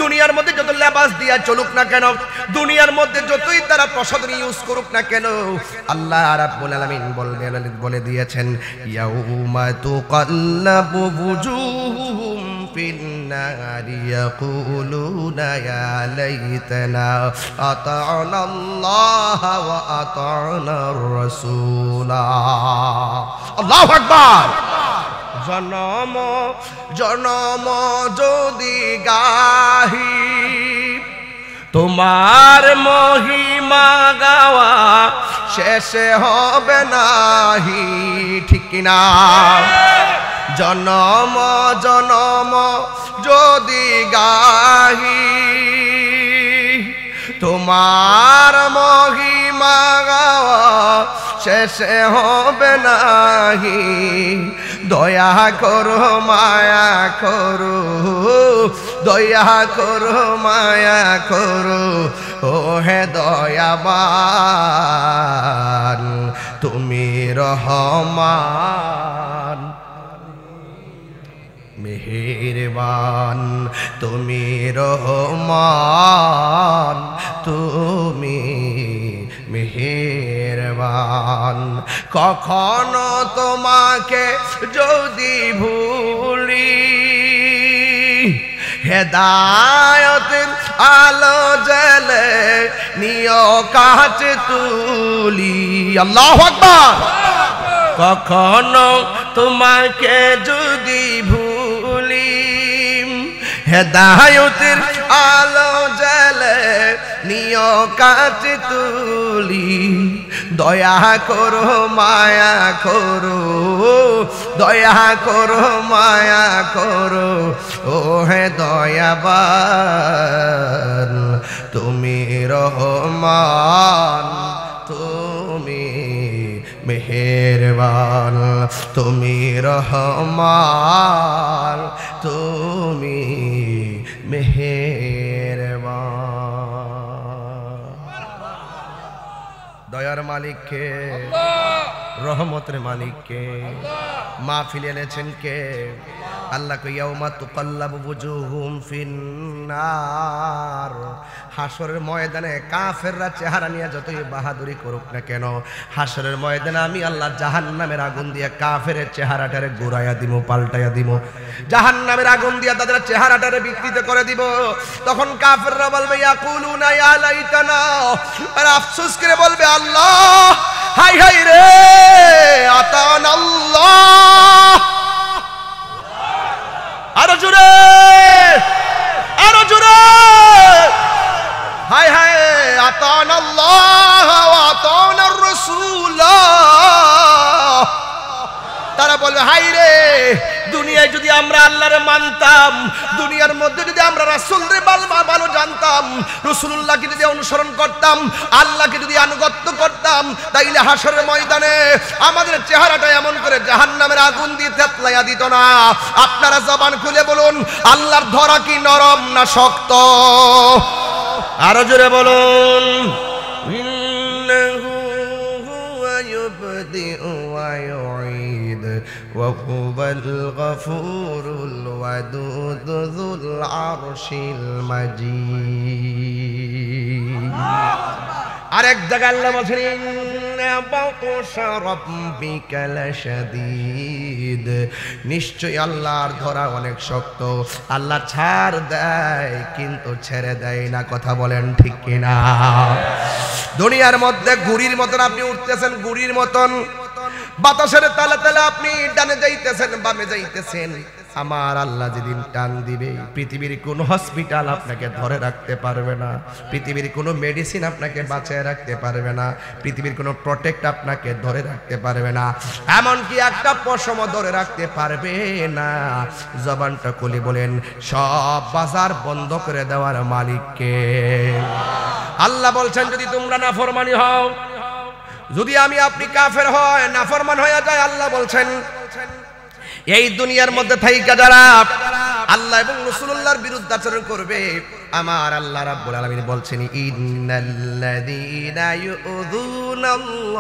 দুনিয়ার মধ্যে যত লেবাস দিয়া চলুক না কেন, দুনিয়ার মধ্যে যতই তারা প্রসাধনী ইউজ করুক না কেন, আল্লাহ রাব্বুল আলামিন বলে দিয়েছেন, ইয়াউমা তুকাল্লাবু বুজুহুহুম ফিন্নারি ইয়াকুলুনা ইয়া লাইতানা আতা'নাল্লাহ ওয়া আতা'নার রাসূলা। আল্লাহু আকবার। জনম জনম যদি গাহি তোমার মহিমা গাওয়া শেষে হবে নাহি, ঠিক কিনা? জনম জনম যদি গাহি তোমার মহিমা গাওয়া শেষে হবে নাহি। দয়া করো মায়া করো, দয়া করো মায়া করো, ও হে দয়াবান তুমি রহমান মেহেরবান, তুমি রহমান তুমি মেহেরবান। কখনো তোমাকে যদি ভুলি, হেদায়েতের আলো জ্বলে নিও কাছে তুলি। আল্লাহু আকবার। কখনো তোমাকে যদি ভুলি, হেদায়েতের আলো জ্বলে নিও কাছে তুলি। দয়া করো মায়া করো, দয়া করো মায়া করো, ও হে দয়াবান তুমি রহমান তুমি মেহেরবান, তুমি রহমান তুমি মেহেরবান। দয়ার মালিক কে? রহমতের মালিক কে? মাহফিল এনেছেন কে? আল্লাহ কই ইয়াউমা তুকাল্লাবু বুজুহুম ফিন্নার। হাশরের ময়দানে কাফেররা চেহারা নিয়ে যতই বাহাদুরি করুক না কেন, হাশরের ময়দানে আমি আল্লাহ জাহান্নামের আগুন দিয়ে কাফেরের চেহারাটারে ঘুরাইয়া দিব, পাল্টাইয়া দিব। জাহান্নামের আগুন দিয়ে তাদের চেহারাটারে বিকৃত করে দিব। তখন কাফেররা বলবে ইয়াকুলুনা ইয়া লাইতানা, আর আফসোস করে বলবে আল্লাহ হাই হাই রে আতানাল্লাহ। আরো জোরে, আরো জোরে, হায় হায় আতানাল্লাহ ওয়া আতানার রাসূলা। বলে হাই রে, দুনিয়ায় যদি আমরা আল্লাহরে মানতাম, দুনিয়ার মধ্যে যদি আমরা রাসূলরে ভালো জানতাম, রাসূলুল্লাহকে যদি অনুসরণ করতাম, আল্লাহকে যদি আনুগত্য করতাম, তাইলে হাসরের ময়দানে আমাদের চেহারাটা এমন করে জাহান্নামের আগুন দিয়ে তেতলাইয়া দিত না। আপনারা জবান খুলে বলুন, আল্লাহর ধরা কি নরম না শক্ত? আরো জোরে বলুন। ইন্নাহু হুয়া ইউবদিউ ওয়া ইউঈদ ওয়া হুয়াল গফুরুল ওয়াদুদ যুল আরশিল মাজিদ। আরেক জায়গায় আল্লাহ বলেন ইন্না বাতশা রাব্বিকা লাশাদীদ, নিশ্চয়ই আল্লাহর ধরা অনেক শক্ত। আল্লাহ ছাড় দেয় কিন্তু ছেড়ে দেয় না, কথা বলেন ঠিক কিনা? দুনিয়ার মধ্যে গুড়ির মতন আপনি উঠতেছেন, গুড়ির মতন বাতাসের তালে তালে আপনি ডানে যাইতেছেন, বামে যাইতেছেন। আমার আল্লাহ যেদিন টান দিবে, পৃথিবীর কোন হসপিটাল আপনাকে ধরে রাখতে পারবে না, পৃথিবীর কোনো মেডিসিন আপনাকে বাঁচিয়ে রাখতে পারবে না, পৃথিবীর কোনো প্রোটেক্ট আপনাকে ধরে রাখতে পারবে না, এমনকি একটা পশম ধরে রাখতে পারবে না। জবানটা খুলে বলেন, সব বাজার বন্ধ করে দেওয়ার মালিককে। আল্লাহ বলছেন যদি তোমরা নাফরমানি হও, যদি আমি আপনি কাফের হয়, নাফরমান হয়ে যায়, আল্লাহ বলছেন এই দুনিয়ার মধ্যে থাইকা যারা আল্লাহ এবং রাসূলুল্লাহর বিরুদ্ধাচরণ করবে, আমার আল্লাহ রাব্বুল আলামিন বলছেন ইন্নাল্লাযীনা ইউযুনাল্লাহা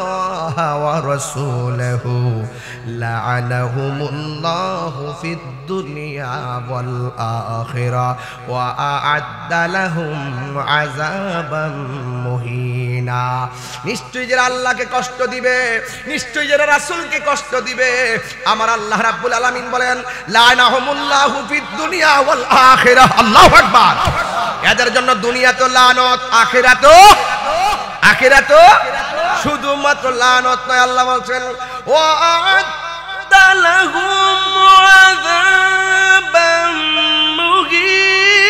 ওয়া রাসূলাহু লা'আনাহুমুল্লাহু ফিদ দুনিয়া ওয়াল আখিরা ওয়া আ'আদ্দা লাহুম আযাবাম মুহিনা। নিশ্চয়ই যারা আল্লাহকে কষ্ট দিবে, নিশ্চয়ই যারা রাসূলকে কষ্ট দিবে, আমার আল্লাহ রাব্বুল আলামিন বলেন লা'আনাহুমুল্লাহু ফিদ দুনিয়া ওয়াল আখিরা। আল্লাহু আকবার। এদের জন্য দুনিয়া তো লানত, আখিরাত শুধুমাত্র লানত নয়। আল্লাহ বলছেন ওয়া আ'আদ্দা লাহুম আযাবাম মুহিনা।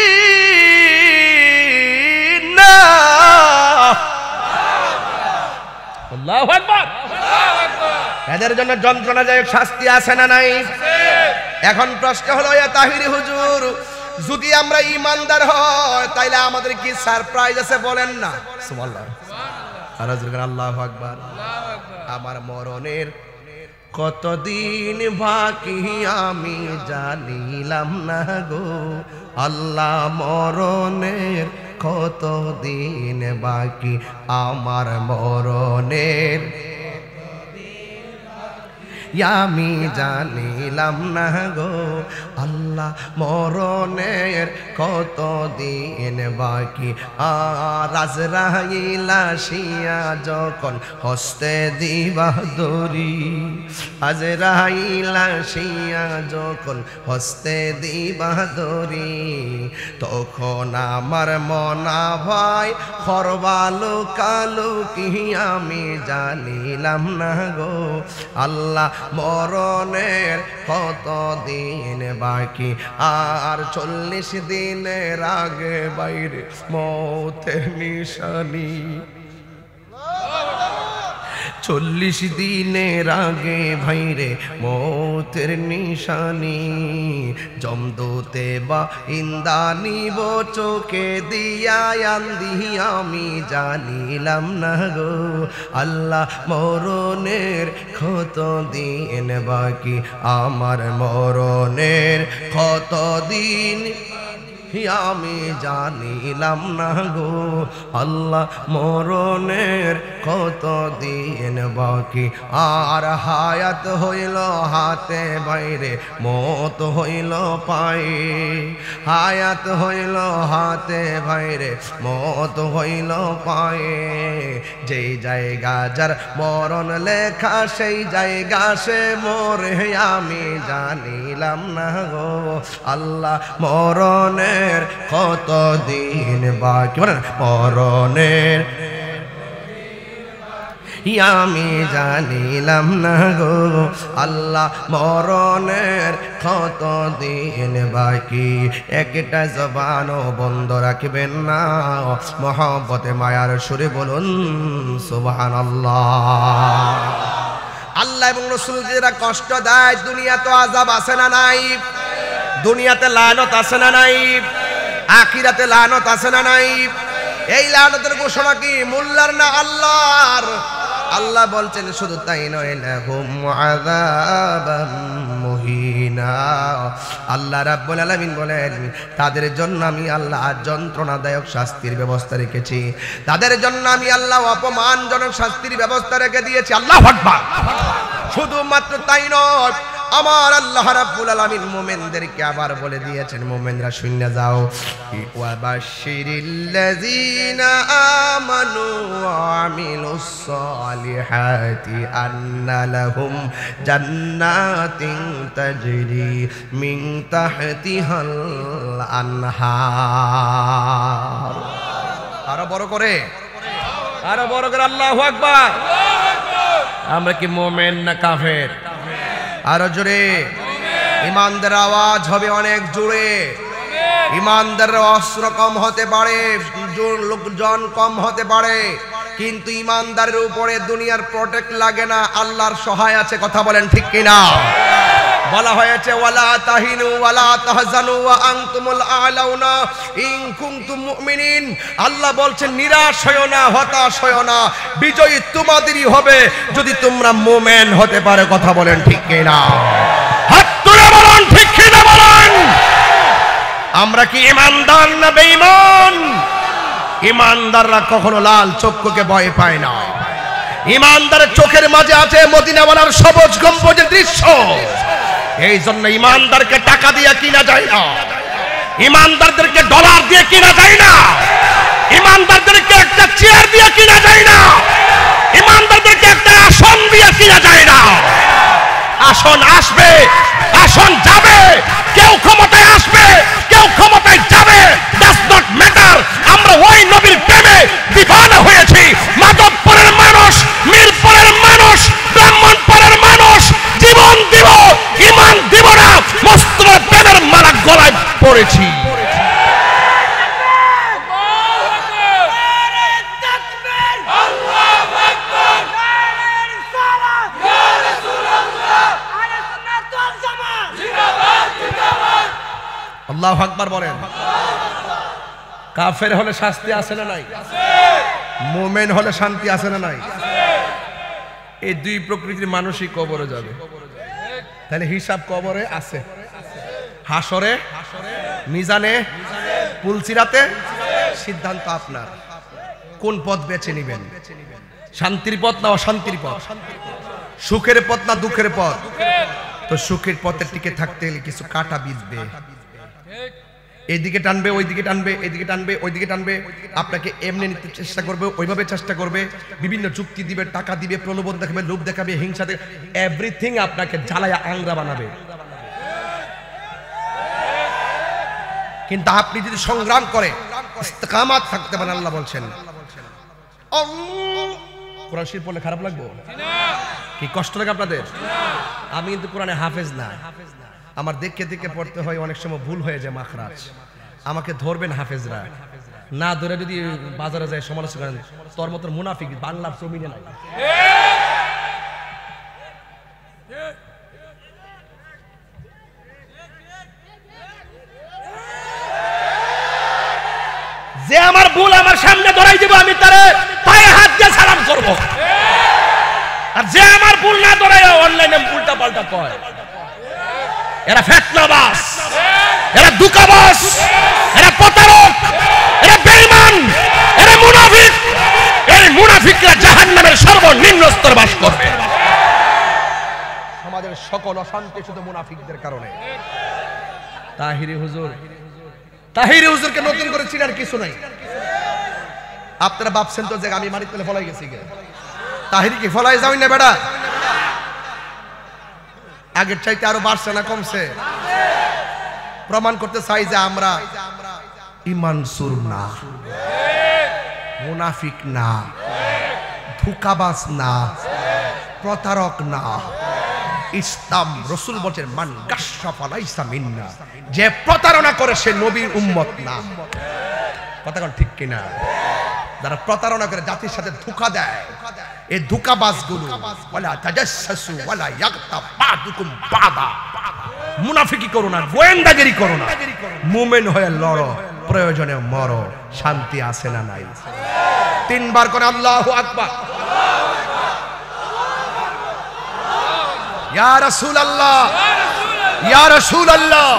আল্লাহু আকবার। এদের জন্য যন্ত্রণাদায়ক শাস্তি আছে না নাই? এখন প্রশ্ন হলো, ইয়া তাহিরি হুজুর, যদি আমরা ইমানদার হয় তাইলে আমাদের কি সারপ্রাইজ আছে বলেন না? সুবহানাল্লাহ, আল্লাহু আকবার। আমার মরণের কতদিন বাকি আমি জানিলাম না গো, আল্লাহ মরণের কতদিন বাকি, আমার মরণের আমি জানিলাম না গো, আল্লাহ মরণের কতদিন বাকি। আর আজরাইল আসিয়া যখন হস্তে দিবা দড়ি, আজরাইল আসিয়া যখন হস্তে দিবা দড়ি, তখন আমার মনা ভাই খরবালো কালো কি আমি জানিলাম না গো, আল্লাহ মরণের কতদিন বাকি। আর 40 দিনের আগে বাইরে মৌতের নিশানি, 40 দিনের আগে ভাইরে মৌতের নিশানি, জমদূতে বা ইন্দানিব চোখে দিয়া আন্দি আমি জানিলাম না গো, আল্লাহ মরণের কতদিন বাকি, আমার মরণের কতদিন আমি জানিলাম না গো, আল্লাহ মরণের কতদিন বাকি। আর হায়াত হইল হাতে বাইরে, মত হইল পায়ে, হায়াত হইল হাতে বাইরে, মত হইল পায়ে, যেই জায়গা যার মরণ লেখা সেই জায়গা সে মরে আমি জানিলাম না গো, আল্লাহ মরণের কতদিন বাকি, মরণের আমি জানিলাম না গো, আল্লাহ মরণের কতদিন বাকি। একটা জবানও বন্ধ রাখবেন না, মহব্বতে মায়ার সুরে বলুন সুবহানাল্লাহ। আল্লাহ এবং রাসূল যারা কষ্ট দেয়, দুনিয়াতে আযাব আছে না নাই? দুনিয়াতে লানত আছে না নাই? আখিরাতে লানত আছে না নাই? এই লানতের ঘোষণা কি মোল্লার না আল্লাহর? আল্লাহ বলছেন শুধু তাই নয়, লাহুম আযাবাম মুহিনা। আল্লাহ রাব্বুল আলামিন বলেন তাদের জন্য আমি আল্লাহ যন্ত্রণাদায়ক শাস্তির ব্যবস্থা রেখেছি, তাদের জন্য আমি আল্লাহ অপমানজনক শাস্তির ব্যবস্থা রেখে দিয়েছি। আল্লাহু আকবার। শুধুমাত্র তাই নয়, আমার আল্লাহ রাব্বুল আলামিন মুমিনদেরকে আবার বলে দিয়েছেন, মুমিনরা শুনে যাও, ওয়া বাশশিরিল্লাযিনা আমানু ওয়া আমিলুস সালিহাতি আন্না লাহুম জান্নাতিন তাজরি মিন তাহতিহাল আনহার। আরো বড় করে, আরো বড় করে আল্লাহু আকবার। আমরা কি মুমিন না কাফের? আরো জোরে। ইমানদার আওয়াজ হবে অনেক জোরে। ইমানদারের অস্ত্র কম হতে পারে, লোকজন কম হতে পারে, কিন্তু ইমানদারের উপরে দুনিয়ার প্রটেক্ট লাগে না, আল্লাহর সহায় আছে। কথা বলেন ঠিক কিনা? বলা হয়েছে ওয়ালা তাহিনু ওয়ালা তাহজানু ওয়া আনতুমুল আ'লাউনা ইন কুনতুম মুমিনিন। আল্লাহ বলছেন নিরাশ হয়ো না, হতাশ হয়ো না, বিজয়ী তোমাদেরই হবে যদি তোমরা মুমিন হতে পারো। কথা বলেন ঠিক কিনা? হাত তুলে বলেন ঠিক কিনা বলেন। আমরা কি ইমানদার না বেঈমান? ইমানদাররা কখনো লাল চক্ষুকে ভয় পায় না। ইমানদারের চোখের মাঝে আছে মদিনাওয়ালার সবুজ গম্বুজের দৃশ্য। এই জন্য ইমানদারকে টাকা দিয়ে কিনা যায় না, ইমানদারদেরকে ডলার দিয়ে কিনা যায় না, ইমানদারদেরকে একটা চেয়ার দিয়ে কিনা যায় না, ইমানদারদেরকে একটা আসন দিয়ে কিনা যায় না। আসন আসবে, আসন যাবে, কেউ ক্ষমতায় আসবে, কেউ ক্ষমতায় যাবে, ডাজ নট ম্যাটার। আমরা ওই নবীর প্রেমে দিওয়ানা হয়েছি। মাধবপুরের মানুষ, মিরপুরের মানুষ, ব্রাহ্মণপুরের মানুষ জীবন দিব, ঈমান দিব না, মুস্তাফার প্রেমের মালা গলায় পড়েছি। আল্লাহু আকবার বলেন। কাফের হলে শাস্তি আছে না নাই? মুমিন হলে শান্তি আছে না নাই? এই দুই প্রকৃতির মানুষই কবরে যাবে। তাহলে হিসাব কবরে আছে, হাসরে, মিজানে, পুলসিরাতে। সিদ্ধান্ত আপনার, কোন পথ বেছে নেবেন? শান্তির পথ না অশান্তির পথ? সুখের পথ না দুঃখের পথ? তো সুখের পথে টিকে থাকতে হলে কিছু কাটা বিঁধবে। এইদিকে টানবে, ওইদিকে টানবে, এইদিকে টানবে, ওইদিকে টানবে। আপনাকে এমনি নিতে চেষ্টা করবে, ওইভাবে চেষ্টা করবে, বিভিন্ন যুক্তি দিবে, টাকা দিবে, প্রলোভন দেখাবে, লোভ দেখাবে, হিংসা দেখাবে, এভরিথিং আপনাকে জ্বালায়া আংরা বানাবে। কিন্তু আপনি যদি সংগ্রাম করে ইস্তেকামাত থাকতে পারেন, আল্লাহ বলছেন। কোরআন শরীফ পড়লে খারাপ লাগবে? কি কষ্ট লাগে আপনাদের? আমি কিন্তু কোরআনে হাফেজ না, আমার দেখে দেখে পড়তে হয়, অনেক সময় ভুল হয়ে যায় মাখরাজ। আমাকে ধরবেন হাফেজরা, না ধরে যদি বাজারে যায় সমালোচনা করেন, তোর মতো মুনাফিক বাংলার জমিনে নাই। যে আমার ভুল আমার সামনে ধরাই দিব, আমি তারে পায়ে হাত দিয়ে সালাম করব। আর যে আমার ভুল না ধরাই অনলাইনে উল্টা পাল্টা কয়, এরা ফেতনাবাজ, এরা দুকাবাজ, এরা প্রতারক, এরা বেঈমান, এরা মুনাফিক। এই মুনাফিকরা জাহান্নামের সর্বনিম্ন স্তরে বাস করবে। সমাজের সকল অশান্তি শুধু মুনাফিকদের কারণে। তাহিরি হুজুরকে নতুন করে চিনার কিছু নাই। আপনারা ভাবছেন তো যে আমি মারি তুলে ফলাই গেছি, তাহিরি কি ফলাই যাই না বেড়া? আগের চাইতে আরো বাড়ছে না কমছে? প্রমাণ করতে চাই যে আমরা ঈমানসুর না, মুনাফিক না, ধোঁকাবাজ না, প্রতারক না। ইসলাম রাসূল বলেন মান গাশশা ফালাইসা মিন্না, যে প্রতারণা করে সে নবীর উম্মত না। কথা ঠিক কিনা? যারা প্রতারণা করে, জাতির সাথে ধোঁকা দেয়, এই ধোঁকাবাজগুলো ওয়ালা তাজাসসু ওয়ালা ইয়াগতাব বাদুকুম বাদা, মুনাফিকি করো না, গোয়েন্দাগিরি করো না, মুমিন হয়ে লড়ো, প্রয়োজনে মরো, শান্তি আছে না নাই? তিনবার করে আল্লাহু আকবার। ইয়া রাসূলুল্লাহ, ইয়া রাসূলুল্লাহ,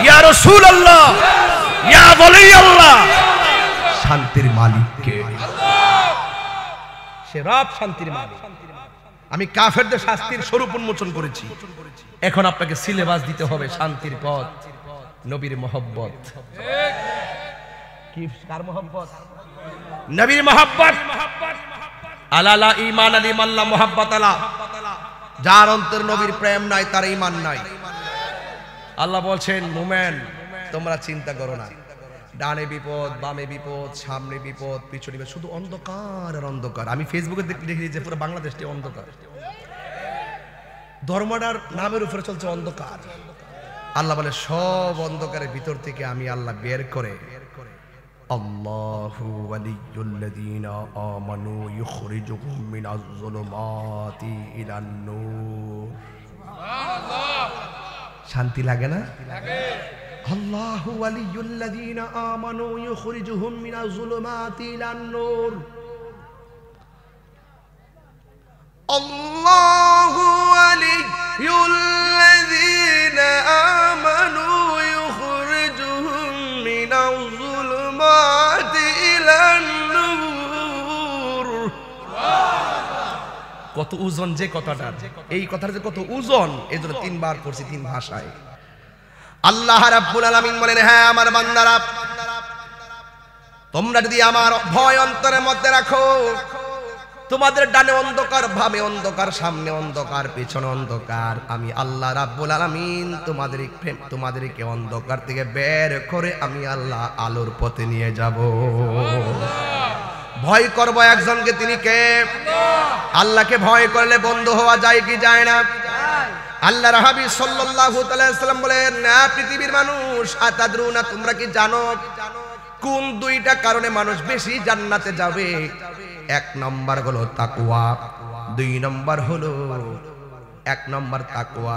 ইয়া রাসূলুল্লাহ, ইয়া ওয়ালিয়াল্লাহ। শান্তির মালিক কে? সে রব শান্তির মালিক। আমি কাফেরদের শাস্তির স্বরূপ উন্মোচন করেছি, এখন আপনাকে সিলেবাস দিতে হবে শান্তির পথ, নবীর মহব্বত। কি কার মহব্বত? নবীর মহব্বত। আলালা ঈমান আলী মাল্লা মুহাব্বত আলা, যার অন্তর নবীর প্রেম নাই তার ঈমান নাই। আল্লাহ বলছেন মুমিন তোমরা চিন্তা করো না, ডানে বিপদ, বামে বিপদ, সামনে বিপদ, পিছনে বিপদ, শুধু অন্ধকার আর অন্ধকার। আমি ফেসবুকে দেখি যে পুরো বাংলাদেশটি অন্ধকার, ধর্মটার নামের উপরে চলছে অন্ধকার। আল্লাহ বলে সব অন্ধকারের ভিতর থেকে আমি আল্লাহ বের করে, আল্লাহু ওয়ালিয়ুল্লাযীনা আমানু ইউখরিজুহুম মিনাজ যুলুমাতি ইলান নূর। শান্তি লাগে না? আল্লাহু ওয়ালিয়ুল্লাযীনা আমানু ইউখরিজুহুম মিনাজ যুলুমাতি ইলান নূর। আল্লাহু ওয়ালিয়ুল্লাযীনা আমানু ইউখরিজুহুম মিনাজ যুলুমাতি ইলান নূর। কত ওজন যে কথাটার, এই কথার যে কত ওজন, এজন্য তিনবার পড়ছি তিন ভাষায়। আল্লাহ রাব্বুল আলামিন বলেন, হ্যাঁ আমার বান্দারা, তোমরা যদি আমার ভয় অন্তরের মধ্যে রাখো, তোমাদের ডানে অন্ধকার, বামে অন্ধকার, সামনে অন্ধকার, পিছনে অন্ধকার, আমি আল্লাহ রাব্বুল আলামিন তোমাদেরকে অন্ধকার থেকে বের করে আমি আল্লাহ আলোর পথে নিয়ে যাব। ভয় করব একজনকে, তিনি কে? আল্লাহকে ভয় করলে বন্ধু হওয়া যায় কি যায় না? আল্লাহর হাবিব সাল্লাল্লাহু আলাইহি ওয়াসাল্লাম বলেন, না পৃথিবীর মানুষ, আতাদরুনা তোমরা কি জানো কোন দুইটা কারণে মানুষ বেশি জান্নাতে যাবে? এক নম্বর হলো তাকওয়া, দুই নম্বর হলো, এক নম্বর তাকওয়া,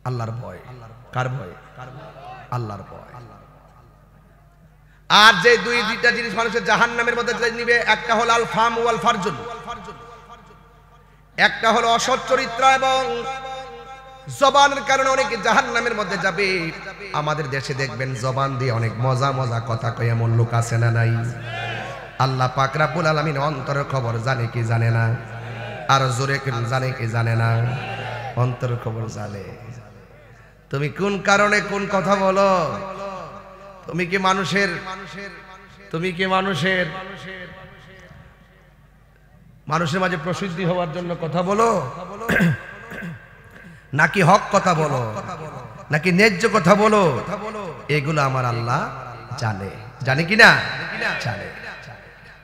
আল্লাহর ভয়। কার ভয়? আল্লাহর ভয়। আর যে দুইটা জিনিস মানুষের জাহান্নামের মধ্যে নিবে, একটা হলো আল ফাম ওয়াল ফারজুন, একটা হলো অসৎ চরিত্র এবং জবানের কারণে অনেকে জাহান্নামের মধ্যে যাবে। আমাদের দেশে দেখবেন জবান দিয়ে অনেক মজা মজা কথা কয় এমন লোক আছে না নাই? আল্লাহ পাক রব্বুল আলামিন অন্তরের খবর জানে কি জানে না? আর জোরে কি জানে কি জানে না? অন্তরের খবর জানে। তুমি কোন কারণে কোন কথা বলো? তুমি কি মানুষের মাঝে প্রসিদ্ধি হওয়ার জন্য কথা বলো, নাকি হক কথা বলো, নাকি ন্যায্য কথা বলো? এগুলো আমার আল্লাহ জানে। জানে কিনা? জানে।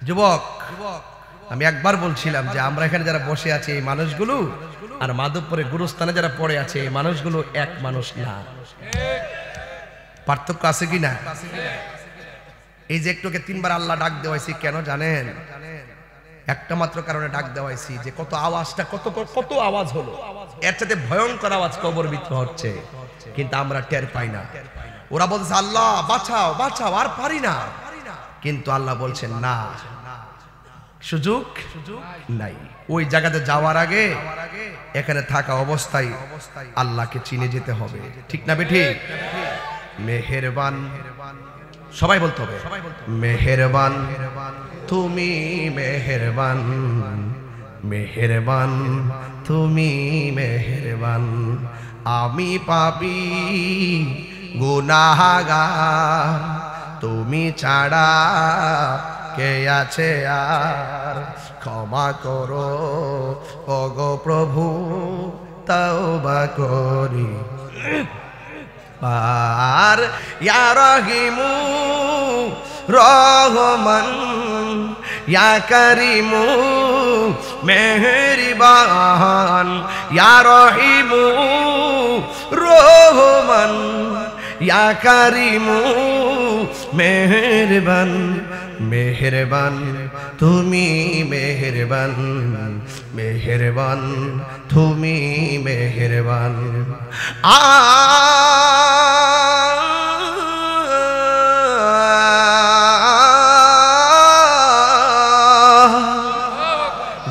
যুবক, আমি একবার বলছিলাম যে আমরা এখানে যারা বসে আছি এই মানুষগুলো আর মাধবপুরে গুরুস্থানে যারা পড়ে আছে এই মানুষগুলো এক মানুষ না। পার্থক্য আছে কিনা? এই যে একটুকে তিনবার আল্লাহ ডাক দেওয়াইছি কেন জানেন? একটা মাত্র কারণে ডাক দেওয়াইছি যে কত আওয়াজটা, কত আওয়াজ হলো, এর সাথে ভয়ঙ্কর আওয়াজ কবর ভিতরে হচ্ছে, কিন্তু আমরা টের পাই না। ওরা বলছে আল্লাহ বাঁচাও বাঁচাও, আর পারি না, কিন্তু আল্লাহ বলছেন না, সুযোগ নাই। ওই জায়গাতে যাওয়ার আগে এখানে থাকা অবস্থায় আল্লাহকে চিনে যেতে হবে, ঠিক না বেঠিক? মেহেরবান, সবাই বলতে হবে, মেহেরবান তুমি মেহেরবান, মেহেরবান তুমি মেহেরবান, আমি পাপী গুনাহগার, তুমি ছাড়া কে আছে আর, ক্ষমা করো ওগো প্রভু তওবা করি আর, ইয়া রহিমু রহমান, ইয়া করিমু মেহেরবান, ইয়া রহিমু রহমান, ইয়া করিমু মেহেরবান, মেহেরবান তুমি মেহেরবান, মেহেরবান তুমি মেহেরবান।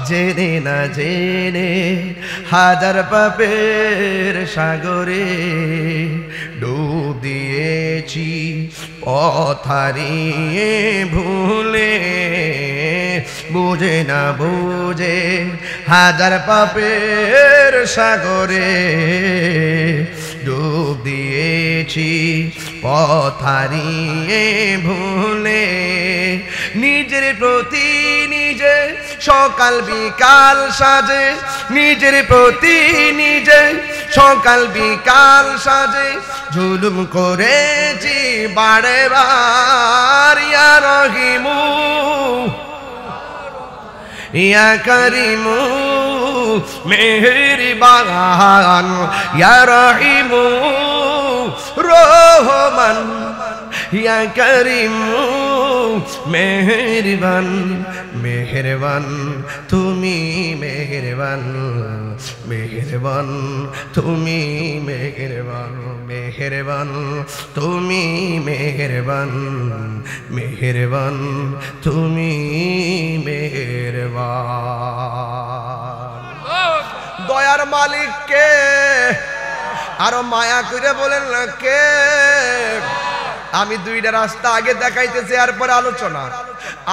জেনে না জেনে হাজার পাপের সাগরে ডুব দিয়েছি পথ হারিয়ে ভুলে, বুঝে না বুঝে হাজার পাপের সাগরে ডুব দিয়েছি পথ হারিয়ে ভুলে। নিজের প্রতি নিজে সকাল বিকাল সাজে, নিজের প্রতি নিজে সকাল বিকাল সাজে জুলুম করেছি বারে বার। ইয়া রহিমু ইয়া করিমু মেহেরবান, ইয়া রহিমু রহমান, ইয়া করিমু মেহেরবান, মেহেরবান তুমি মেহেরবান, মেহেরবান তুমি মেহেরবান, মেহেরবান তুমি মেহেরবান, মেহেরবান তুমি মেহেরবান। দয়ার মালিক কে? আরো মায়া করে বলেন না কে? আমি দুইটা রাস্তা আগে দেখাইতেছি, এরপরে আলোচনা।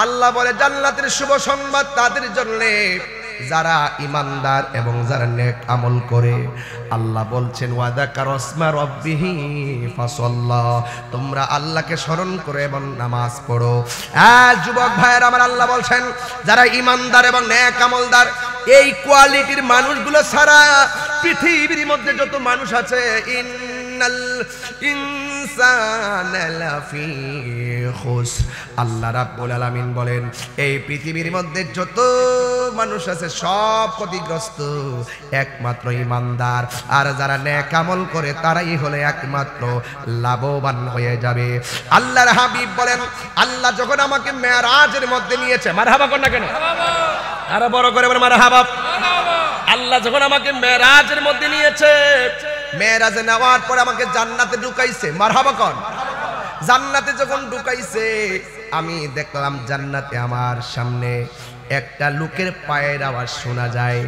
আল্লাহ বলে জান্নাতের শুভ সংবাদ তাদের জন্য যারা ইমানদার এবং যারা নেক আমল করে। আল্লাহ বলছেন ওয়াদাকার আসমা রাব্বিহি ফাসাল্লা, তোমরা আল্লাহকে স্মরণ করে এবং নামাজ পড়ো। যুবক ভাইয়েরা আমার, আল্লাহ বলছেন যারা ইমানদার এবং নেক আমলদার, এই কোয়ালিটির মানুষগুলো ছাড়া পৃথিবীর মধ্যে যত মানুষ আছে, ইন্নাল ইনসানা লাফি খুসর, আল্লাহ রাব্বুল আলামিন বলেন এই পৃথিবীর মধ্যে যত মানুষ আছে সব ক্ষতিগ্রস্ত, একমাত্র ইমানদার আর যারা নেক আমল করে তারাই হলো একমাত্র লাভবান হয়ে যাবে। আল্লাহর হাবিব বলেন আল্লাহ যখন আমাকে মেরাজের মধ্যে নিয়েছে, মারহাবা কর না কেন? আরো বড় করে বলেন মারহাবা। আল্লাহ যখন আমাকে মেরাজের মধ্যে নিয়েছে, মেরাজে নেওয়ার পর আমাকে জান্নাতে ঢুকাইছে, মারহাবা কর। জান্নাতে যখন ঢুকাইছে আমি দেখলাম জান্নাতে আমার সামনে একটা লোকের পায়ের আওয়াজ শোনা যায়।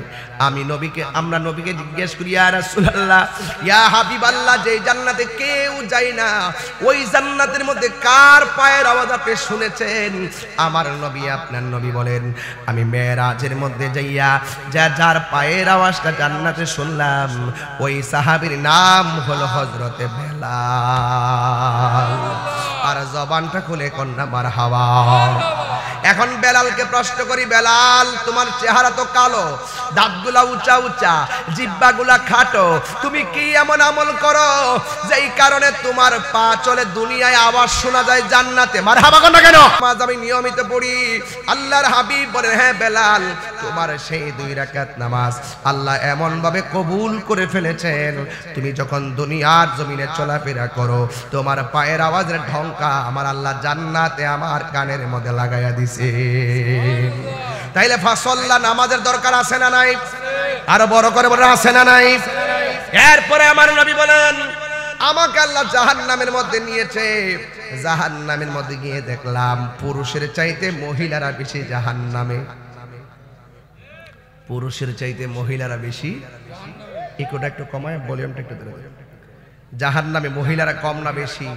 আমরা নবীকে জিজ্ঞেস করি, ইয়া রাসূলুল্লাহ, ইয়া হাবিবাল্লাহ, যে জান্নাতে কেউ যায় না ওই জান্নাতের মধ্যে কার পায়ের আওয়াজ আপনি শুনেছেন? আমার নবী, আপনার নবী বলেন আমি মেরাজের মধ্যে যাইয়া যার পায়ের আওয়াজটা জান্নাতে শুনলাম ওই সাহাবীর নাম হলো হযরতে বেলাল। আর জবানটা খুলে কন্যা মারহাবা। এখন বেলালকে প্রশ্ন করি, বেলাল তোমার চেহারা তো কালো, দাঁতগুলা উঁচা উঁচা, জিহ্বাগুলা খাটো, তুমি কি এমন আমল করো যেই কারণে তোমার পা চলে দুনিয়ায় আওয়াজ শোনা যায় জান্নাতে? মারহাবা কর না কেন? নামাজ আমি নিয়মিত পড়ি। আল্লাহর হাবিব বলেন হ্যাঁ বেলাল, তোমার সেই 2 রাকাত নামাজ আল্লাহ এমন ভাবে কবুল করে ফেলেছেন, তুমি যখন দুনিয়ার জমিনে চলাফেরা করো তোমার পায়ের আওয়াজের ঢংকা আমার আল্লাহ জান্নাতে আমার কানের মধ্যে লাগাইয়া দিছে। তাইলে ফাসাল্লা নামাজের দরকার আছে না নাই? আরো বড় করে বলেন আছে না নাই? এরপরে আমার নবী বলেন আমাকে আল্লাহ জাহান্নামের মধ্যে নিয়েছে। জাহান্নামের মধ্যে গিয়ে দেখলাম পুরুষের চাইতে মহিলারা বেশি জাহান্নামে, পুরুষের চাইতে মহিলারা বেশি। ইকোটা একটু কমায়, ভলিউমটা একটু ধরে। জাহান্নামে মহিলারা কম না বেশি?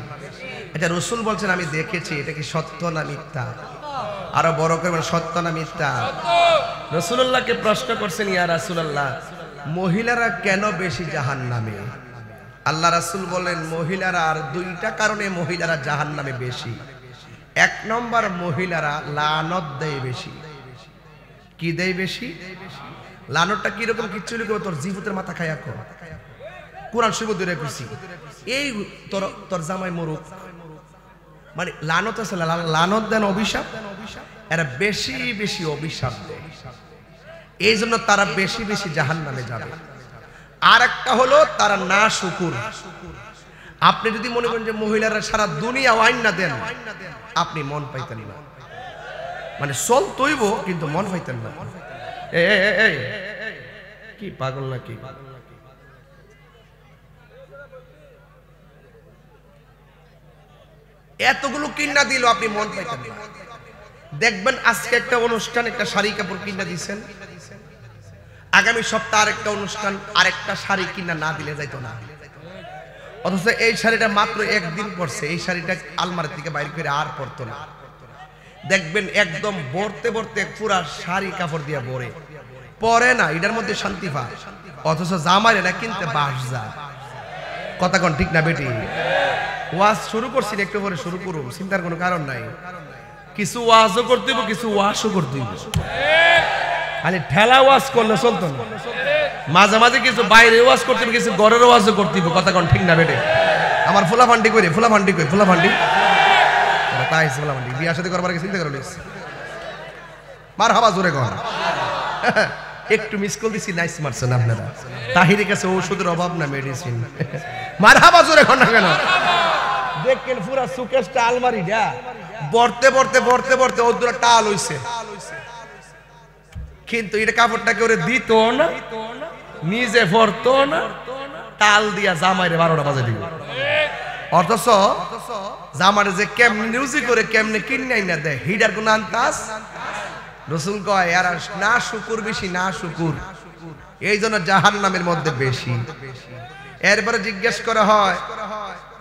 এটা রাসূল বলছেন আমি দেখেছি, এটা কি সত্য না মিথ্যা? আরো বড় করে সত্য না মিথ্যা? রাসূলুল্লাহকে প্রশ্ন করছেন, ইয়া রাসূলুল্লাহ মহিলারা কেন বেশি জাহান্নামে? আল্লাহ রাসূল বলেন মহিলারা আর 2টা কারণে মহিলারা জাহান্নামে বেশি। 1 নম্বর, মহিলারা লানত দেয় বেশি। কি দেয় বেশি? লানতটা কি রকম? কিচ্ছু লিখো তোর জিভুতের মাথা খায়া কর, কোরআন শরীফ ধরে কইছি, এই তোর জামাই মরুক, মানে লানত আছে, লানত দেন অভিশাপ, এরা বেশি বেশি অভিশাপ দেয়, এই জন্য তারা বেশি বেশি জাহান্নামে যাবে। আর একটা হলো তারা না শুকুর। আপনি যদি মনে করেন যে মহিলারা সারা দুনিয়া ওয়াইন না দেন, আপনি মন পাইতেন না। মানে চল তৈব কিন্তু মন হইতেন না। কি পাগল নাকি? এতগুলো কিনা দিল আপনি মন পাইতেন না। দেখবেন আজকে একটা অনুষ্ঠান, একটা শাড়ি কাপড় কিনা দিচ্ছেন, আগামী সপ্তাহ আরেকটা অনুষ্ঠান, আরেকটা শাড়ি কিনা না দিলে যাইতো না। অথচ এই শাড়িটা মাত্র একদিন পরছে, এই শাড়িটা আলমারি থেকে বাইরে করে আর পরতো না। দেখবেন একদম ভরতে ভরতে পুরা শাড়ি কাপড় দিয়ে ভরে পরে না, এটার মধ্যে শান্তি পায়। অথচ জামাই এটা কিনতে বাস যায়। কথা কোন ঠিক না বেটি? ওয়াজ শুরু করছি, একটু পরে শুরু করুন, চিন্তার কোনো কারণ নাই। কিছু ওয়াজও করতে হইব, কিছু ওয়াশও করতে হইব। খালি ঠেলা ওয়াজ করলে চলতো না, মাঝে মাঝে কিছু বাইরে ওয়াজ করতে হবে, কিছু ঘরের ওয়াজও করতে হইব। কথা কোন ঠিক না বেটে? আমার ফুলা ফান্ডি করে, ফুলা ফান্ডি কই, ফুলা ফান্ডি তাই ফুলা ফান্ডি বিয়ার সাথে করবার চিন্তা করে লিস। মার হাবা জোরে কর। একটু মিস কল দিছি, নাইস মারছেন আপনারা। তাহিরের কাছে ঔষধের অভাব না, মেডিসিন। মার হাবা জোরে কর না কেন? দেখেন পুরা সুকেশটা আলমারি যা বর্তে বর্তে বর্তে বর্তে ওর টাল হইছে, কিন্তু এটা কাপড়টা কেউ দিত না, নিজে ভরতো না, টাল দিয়া জামাইরে 12টা বাজে দিল। অথচ জামারে যে কেমনে নিউজি করে কেমনে কিনাই না দেয়, হিডার কোন আন্তাজ। রসুল কয় আর না শুকুর বেশি, না শুকুর, এই জন্য জাহান্নামের মধ্যে বেশি। এরপরে জিজ্ঞেস করা হয়,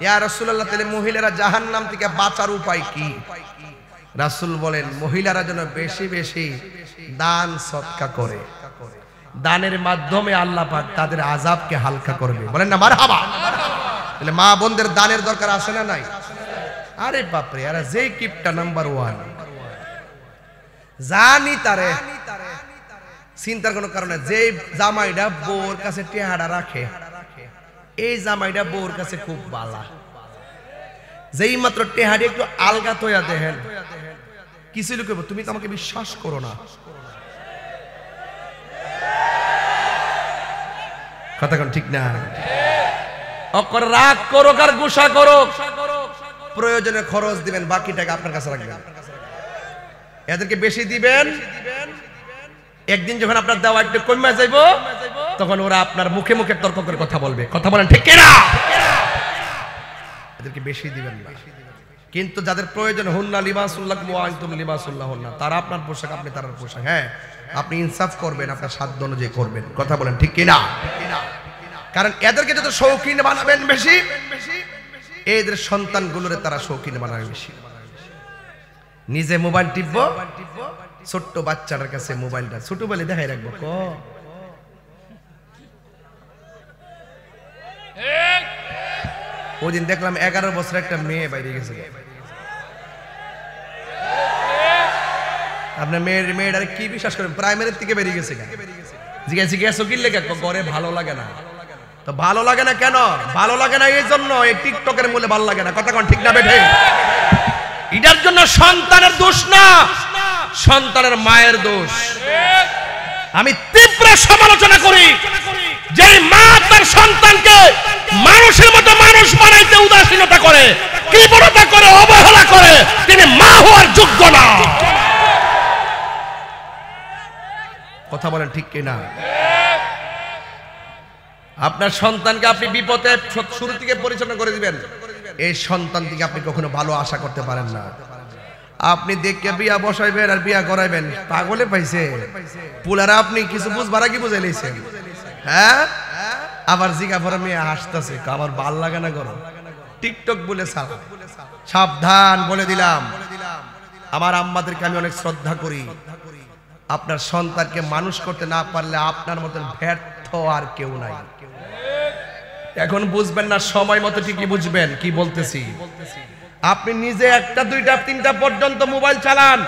ইয়া রাসূলুল্লাহ, তাহলে মহিলারা জাহান্নাম থেকে বাঁচার উপায় কি? রাসূল বলেন, মহিলারা যেন বেশি বেশি দান সদকা করে, দানের মাধ্যমে আল্লাহ পাক তাদের আযাবকে হালকা করবে। বলেন না মারহাবা? তাহলে মা বোনদের দানের দরকার আছে না নাই? আরে বাপরে, এরা যেই কিপটা নাম্বার 1 জানি তারে চিন্তার কোনো কারণে। যে জামাইটা বউর কাছে টেহাড়া রাখে, এই জামাইটা বউর কাছে খুব বালা। যেই মাত্র টেহাড়ি একটু আলগা তৈয়া দেখেন, কিছু লোক তুমি তো আমাকে বিশ্বাস করো না। কথা কোন ঠিক না? অকর রাগ করো আর গুসা করো, প্রয়োজনে খরচ দিবেন, বাকি টাকা আপনার কাছে রাখবেন। এদেরকে বেশি দিবেন, একদিন যখন আপনার দেওয়া একটু কমে যাইব, তখন ওরা আপনার মুখে মুখে তর্ক করে কথা বলবে। কথা বলেন ঠিক কিনা? এদেরকে বেশি দিবেন না। কিন্তু যাদের প্রয়োজন, হুন্না লিবাসুল্লাহ ওয়া আনতুম লিবাসুল্লাহ হুন্না, তারা আপনার পোশাক, আপনি তার পোশাক। হ্যাঁ, আপনি ইনসাফ করবেন, আপনার সাধ্য অনুযায়ী করবেন। কথা বলেন ঠিক কিনা? কারণ এদেরকে যত শৌখিন বানাবেন বেশি, এদের সন্তানগুলোরে তারা শৌখিন বানাবে বেশি। নিজে মোবাইল টিপবো, ছোট্ট বাচ্চাটার কাছে মোবাইলটা ছোটবেলায় দেখাই রাখবো। ওই দিন দেখলাম 11 বছরের একটা মেয়ে বাইরে গেছে। আপনার মেয়েটার কি বিশ্বাস করেন, প্রাইমারি থেকে বেরিয়ে গেছে। জিজ্ঞাসা গেছো কি লেগে? ঘরে ভালো লাগে না। তো ভালো লাগে না কেন? ভালো লাগে না এই জন্য এই টিকটকের মূলে ভালো লাগে না। কথা কোন ঠিক না বেঠে? এটার জন্য সন্তানের দোষ না, সন্তানের মায়ের দোষ। আমি তীব্র সমালোচনা করি যে মা তার সন্তানকে মানুষের মতো মানুষ বানাইতে উদাসীনতা করে, কৃপণতা করে, অবহেলা করে, তিনি মা হওয়ার যোগ্য না। কথা বলেন ঠিক কিনা? আপনার সন্তানকে আপনি বিপদে শুরু থেকে পরিচালনা করে দিবেন, এই সন্তান থেকে আপনি কখনো ভালো আশা করতে পারেন না। আপনি দেখে বিয়া বসাইবেন আর বিয়া করাইবেন, পাগলে পাইছে পুলারা। আপনি কিছু বুঝবার কি বুঝাই লাইছেন? হ্যাঁ, আবার জিগা পরে মেয়ে হাসতেছে, আমার ভাল লাগে না করো টিকটক বলে। সাবধান বলে দিলাম, আমার আম্মাদেরকে আমি অনেক শ্রদ্ধা করি। আপনার সন্তানকে মানুষ করতে না পারলে আপনার মতন ব্যর্থ আর কেউ নাই। এখন বুঝবেন না, সময় মতো ঠিকই বুঝবেন কি বলতেছি। আপনি নিজে 1টা 2টা 3টা পর্যন্ত মোবাইল চালান,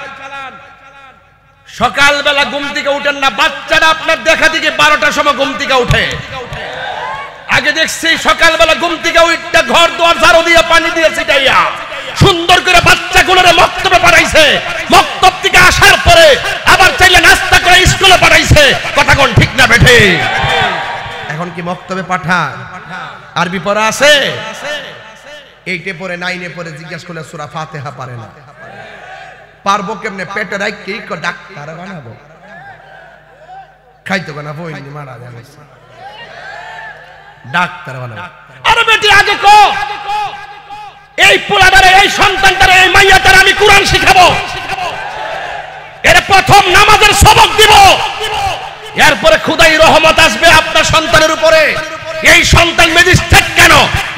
সকালবেলা ঘুম থেকে উঠেন না, বাচ্চারা আপনার দেখা থেকে 12টার সময় ঘুম থেকে উঠে। আগে দেখছি সকালবেলা ঘুম থেকে উঠটা ঘর দুয়ার ঝাড়ু দিয়ে পানি দিয়ে ছিটাইয়া সুন্দর করে বাচ্চাগুলোরে মক্তবে পাঠাইছে, মক্তব থেকে আসার পরে আবার চাইলে নাস্তা করে স্কুলে পাঠাইছে। কথা কোন ঠিক না বেঠে? এখন কি মক্তবে পাঠান? আরবি পড়া আছে? 8 পড়ে 9 পড়ে জিজ্ঞাসা করলে সূরা ফাতিহা পারে না। পারবো কেমনে? পেটে রাখি ডাক্তার বানাবো, খাইতো না বই মারা যাবে, ডাক্তার বানাবো। আরে বেটি আগে কো, এই পোলাটারে, এই সন্তানটারে, এই মাইয়াটারে আমি কোরআন শিখাবো, এর প্রথম নামাজের সবক দিব, এরপরে খোদাই রহমত আসবে আপনার সন্তানের উপরে। এই সন্তান ম্যাজিস্ট্রেট কেন,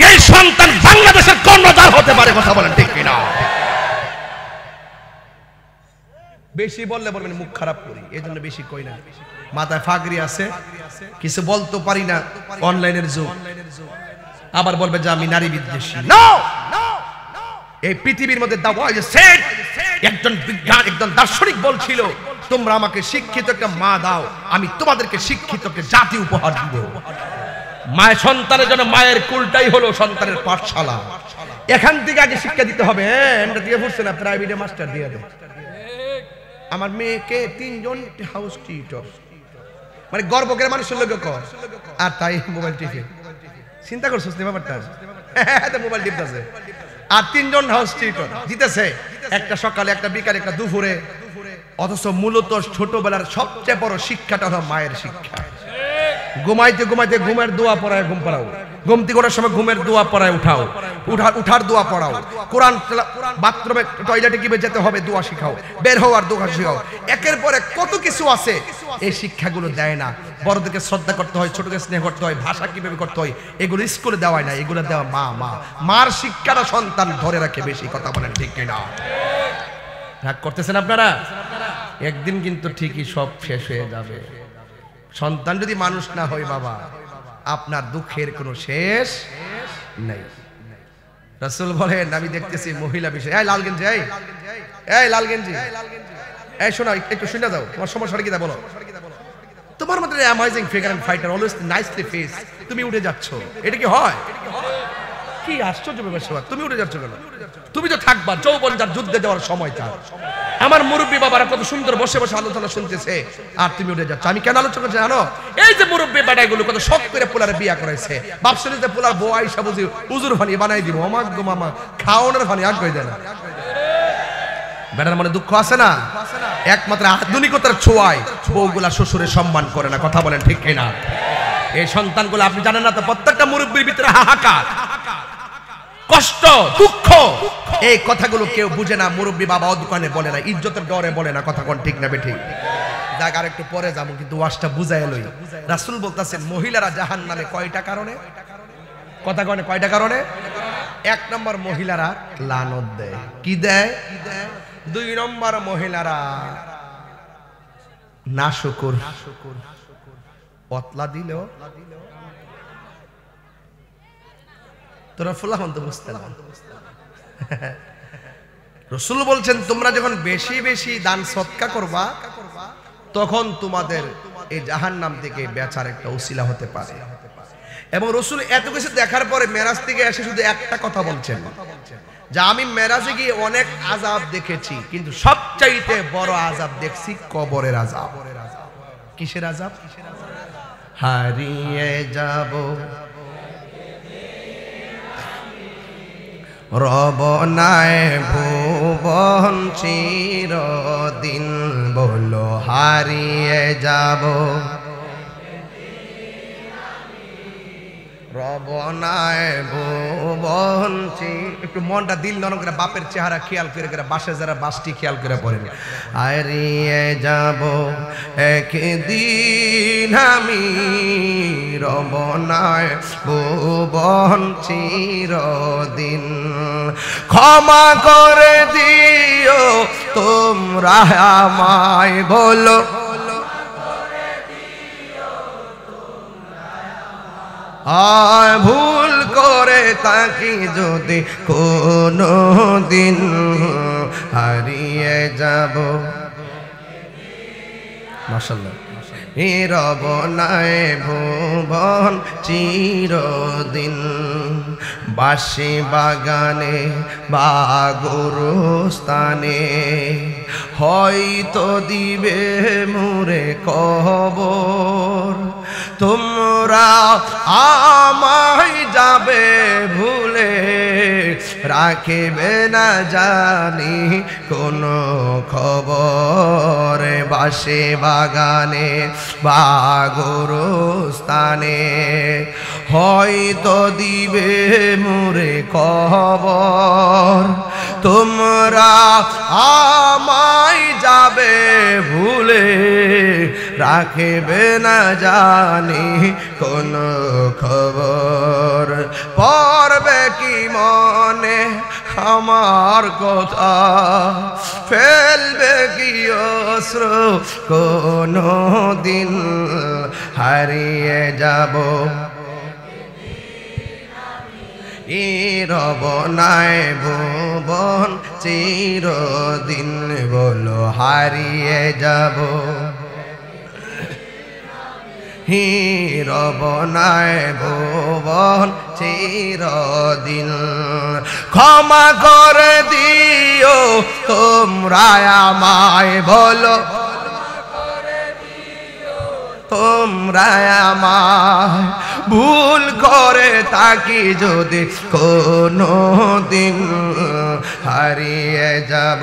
এই সন্তান বাংলাদেশের কর্ণধার হতে পারে। কথা বলেন ঠিক কিনা? বেশি বললে বলবেন মুখ খারাপ করি, এই জন্য বেশি কই না। মাথায় ফাগরি আছে, কিছু বলতে পারি না, অনলাইনের যুগ, আবার বলবে যে আমি নারী বিদ্বেষী। এই পৃথিবীর মধ্যে একজন বিজ্ঞান, একজন দার্শনিক বলছিল, তোমরা আমাকে শিক্ষিত একটা মা দাও, আমি তোমাদেরকে শিক্ষিত একটা জাতি উপহার দিব। মায়ের সন্তানের জন্য মায়ের কুলটাই হলো সন্তানের পাঠশালা। এখান থেকে আগে শিক্ষা দিতে হবে। আমরা দিয়ে পড়ছে না, প্রাইভেটে মাস্টার দিয়ে দেয়। আমার মেয়েকে 3 জন হাউস টিউটর, মানে গর্ব করে মানুষের লোক কর, আর তাই মোবাইল টিপে। চিন্তা করছিস না ব্যাপারটা? মোবাইল টিপতেছে আর 3 জন হাউস টিউটর দিতেছে, একটা সকালে, একটা বিকালে, একটা দুপুরে। অথচ মূলত ছোটবেলার সবচেয়ে বড় শিক্ষাটা হলো মায়ের শিক্ষা। ঘুমাইতে ঘুমাইতে ঘুমের দোয়া পড়ায় ঘুম পাড়াও, ঘুমতি করার সময় ঘুমের দোয়া পড়ায় উঠাও, উঠার দোয়া পড়াও, কোরআন বাথরুমে টয়লেটে কিভাবে যেতে হবে দোয়া শিখাও, বের হওয়ার দোয়া শিখাও। একের পর এক কত কিছু আছে, এই শিক্ষাগুলো দেয় না। বড়দেরকে শ্রদ্ধা করতে হয়, ছোটকে স্নেহ করতে হয়, ভাষা কিভাবে করতে হয়, এগুলো স্কুলে দেওয়ায় না, এগুলো দেওয়া মার শিক্ষাটা সন্তান ধরে রাখে বেশি। কথা বলেন ঠিক কিনা? রাগ করতেছেন আপনারা? একদিন কিন্তু ঠিকই সব শেষ হয়ে যাবে। সন্তান যদি মানুষ না হয় বাবা, আপনার দুঃখের কোনো শেষ নেই। রাসূল বলেন, আমি দেখতেছি মহিলা বিষয়, এই লাল গেঞ্জি, এই লাল গেঞ্জি, এই শোনা, একটু শুনে যাও, তোমার সমস্যাটা কি তা বলো। তোমার মধ্যে amazing figure and fighter, always nicely face, তুমি উঠে যাচ্ছ, এটা কি হয়? কি আশ্চর্য ব্যাপার, তুমি উঠে যাচ্ছ কেন? তুমি তো থাকবা, যৌবন যার যুদ্ধে যাওয়ার সময় তার। আমার মুরব্বী বাবারা কত সুন্দর বসে বসে আলোচনা শুনতেছে, আর তুমি উঠে যাচ্ছ। আমি কেন আলোচনা করছি জানো? এই যে মুরব্বী বেটাগুলো কত শখ করে পোলারে বিয়া করাইছে, ভাবছিল যে পোলার বউ আইসা বুঝি উজুর ফানি বানাই দিব, আমার গো মামা খাওয়ানোর ফানি আগ কই দেয় না। বেটার মনে দুঃখ আছে না? একমাত্র আধুনিকতার ছোঁয়ায় বউগুলা শ্বশুরের সম্মান করে না। কথা বলেন ঠিক কিনা? এই সন্তানগুলো আপনি জানেন না তো, প্রত্যেকটা মুরব্বীর ভিতরে হাহাকার, কষ্ট, দুঃখ, এই কথাগুলো কেউ বুঝে না। মুরব্বী বাবা দোকানে বলে না, ইজ্জতের ডরে বলে না। কথা কোন ঠিক না বেঠিক? যাক, আর একটু পরে যাবো, কিন্তু ওয়াজটা বুঝাই লই। রাসূল বলতেছেন, মহিলারা জাহান্নামে কয়টা কারণে? কথা কনে কয়টা কারণে? 1 নম্বর, মহিলারা লানত দেয়। কি দেয়? 2 নম্বর, মহিলারা নাশুকুর, পতলা দিলেও তোরা ফুলাহন তো বুঝতে না। রাসূল বলছেন, তোমরা যখন বেশি বেশি দান সদকা করবা, তখন তোমাদের এই জাহান্নাম থেকে বাঁচার একটা উসিলা হতে পারে। এবং রাসূল এত কিছু দেখার পরে মেরাজ থেকে এসে শুধু একটা কথা বলছেন, যে আমি মেরাজে গিয়ে অনেক আযাব দেখেছি, কিন্তু সবচাইতে বড় আযাব দেখছি কবরের আযাব। কিসের আযাব? হারিয়ে যাব রব নাই ভুবন চিরদিন, বলো হারিয়ে যাব রব নাই ভুবন। একটু মনটা দিল নরম করে, বাপের চেহারা খেয়াল করে করে, বাসে যারা বাসটি খেয়াল করে পড়েন। হারিয়ে যাব একদিন আমি রব নাই ভুবন চিরদিন, ক্ষমা করে দিও তোমরা আমায়, বলো আয় ভুল করে তাকি যদি কোনো দিন, হারিয়ে যাব। মাশাআল্লাহ। রব নাই ভুবন চিরদিন, বাঁশি বাগানে বা গোরস্থানে হয়তো দিবে মুরে কবর, তোমরা আমায় যাবে ভুলে রাখিবে না জানি কোনো খবর, বাসে বাগানে বা গোরস্থানে হয়তো দিবে মোরে খবর। তোমরা আমায় যাবে ভুলে, রাখিবে না জানি কোনো খবর। পড়বে কি মনে আমার কথা, ফেলবে কি অশ্রু কোনো দিন হারিয়ে যাব। রবনায় ভুবন চিরদিন বলো হারিয়ে যাব। রবনায় ভুবন চিরদিন ক্ষমা করে দিও তোমরা আমায়, বলো তোমরা আমায় ভুল করে থাকি যদি কোনো দিন হারিয়ে যাব।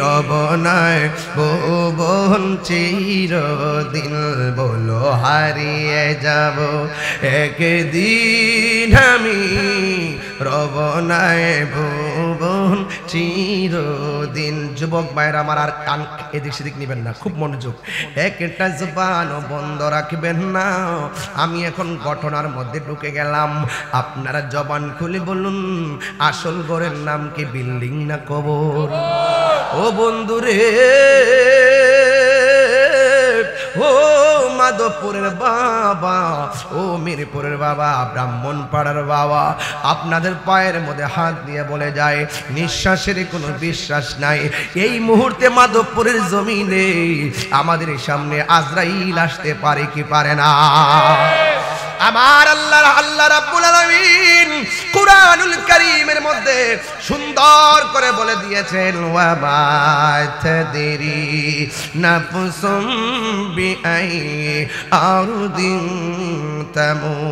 রবনায় ভুবন চিরদিন বলো হারিয়ে যাব। একদিন আমি রবনায় ভুবন চিরদিন। যুবক ভাইরা আমার, আর কান এদিক সেদিক নিবেন না, খুব মনোযোগ। একটা জবানও বন্ধ রাখবেন না। আমি এখন ঘটনার মধ্যে ঢুকে গেলাম, আপনারা জবান খুলে বলুন আসল ঘরের নাম কি, বিল্ডিং না কবর? ও বন্ধুরে, ও মাধবপুরের বাবা, ও মিরপুরের বাবা, ব্রাহ্মণপাড়ার বাবা, আপনাদের পায়ের মধ্যে হাত দিয়ে বলে যায় নিঃশ্বাসের কোনো বিশ্বাস নাই। এই মুহূর্তে মাধবপুরের জমিনে আমাদের সামনে আজরাইল আসতে পারে কি পারে না? আমার আল্লাহ রাব্বুল আলামিন কুরআনুল কারীমের মধ্যে সুন্দর করে বলে দিয়েছেন, ওয়া মা তাদরি নাফসুম বিআই আরদিন তামুত।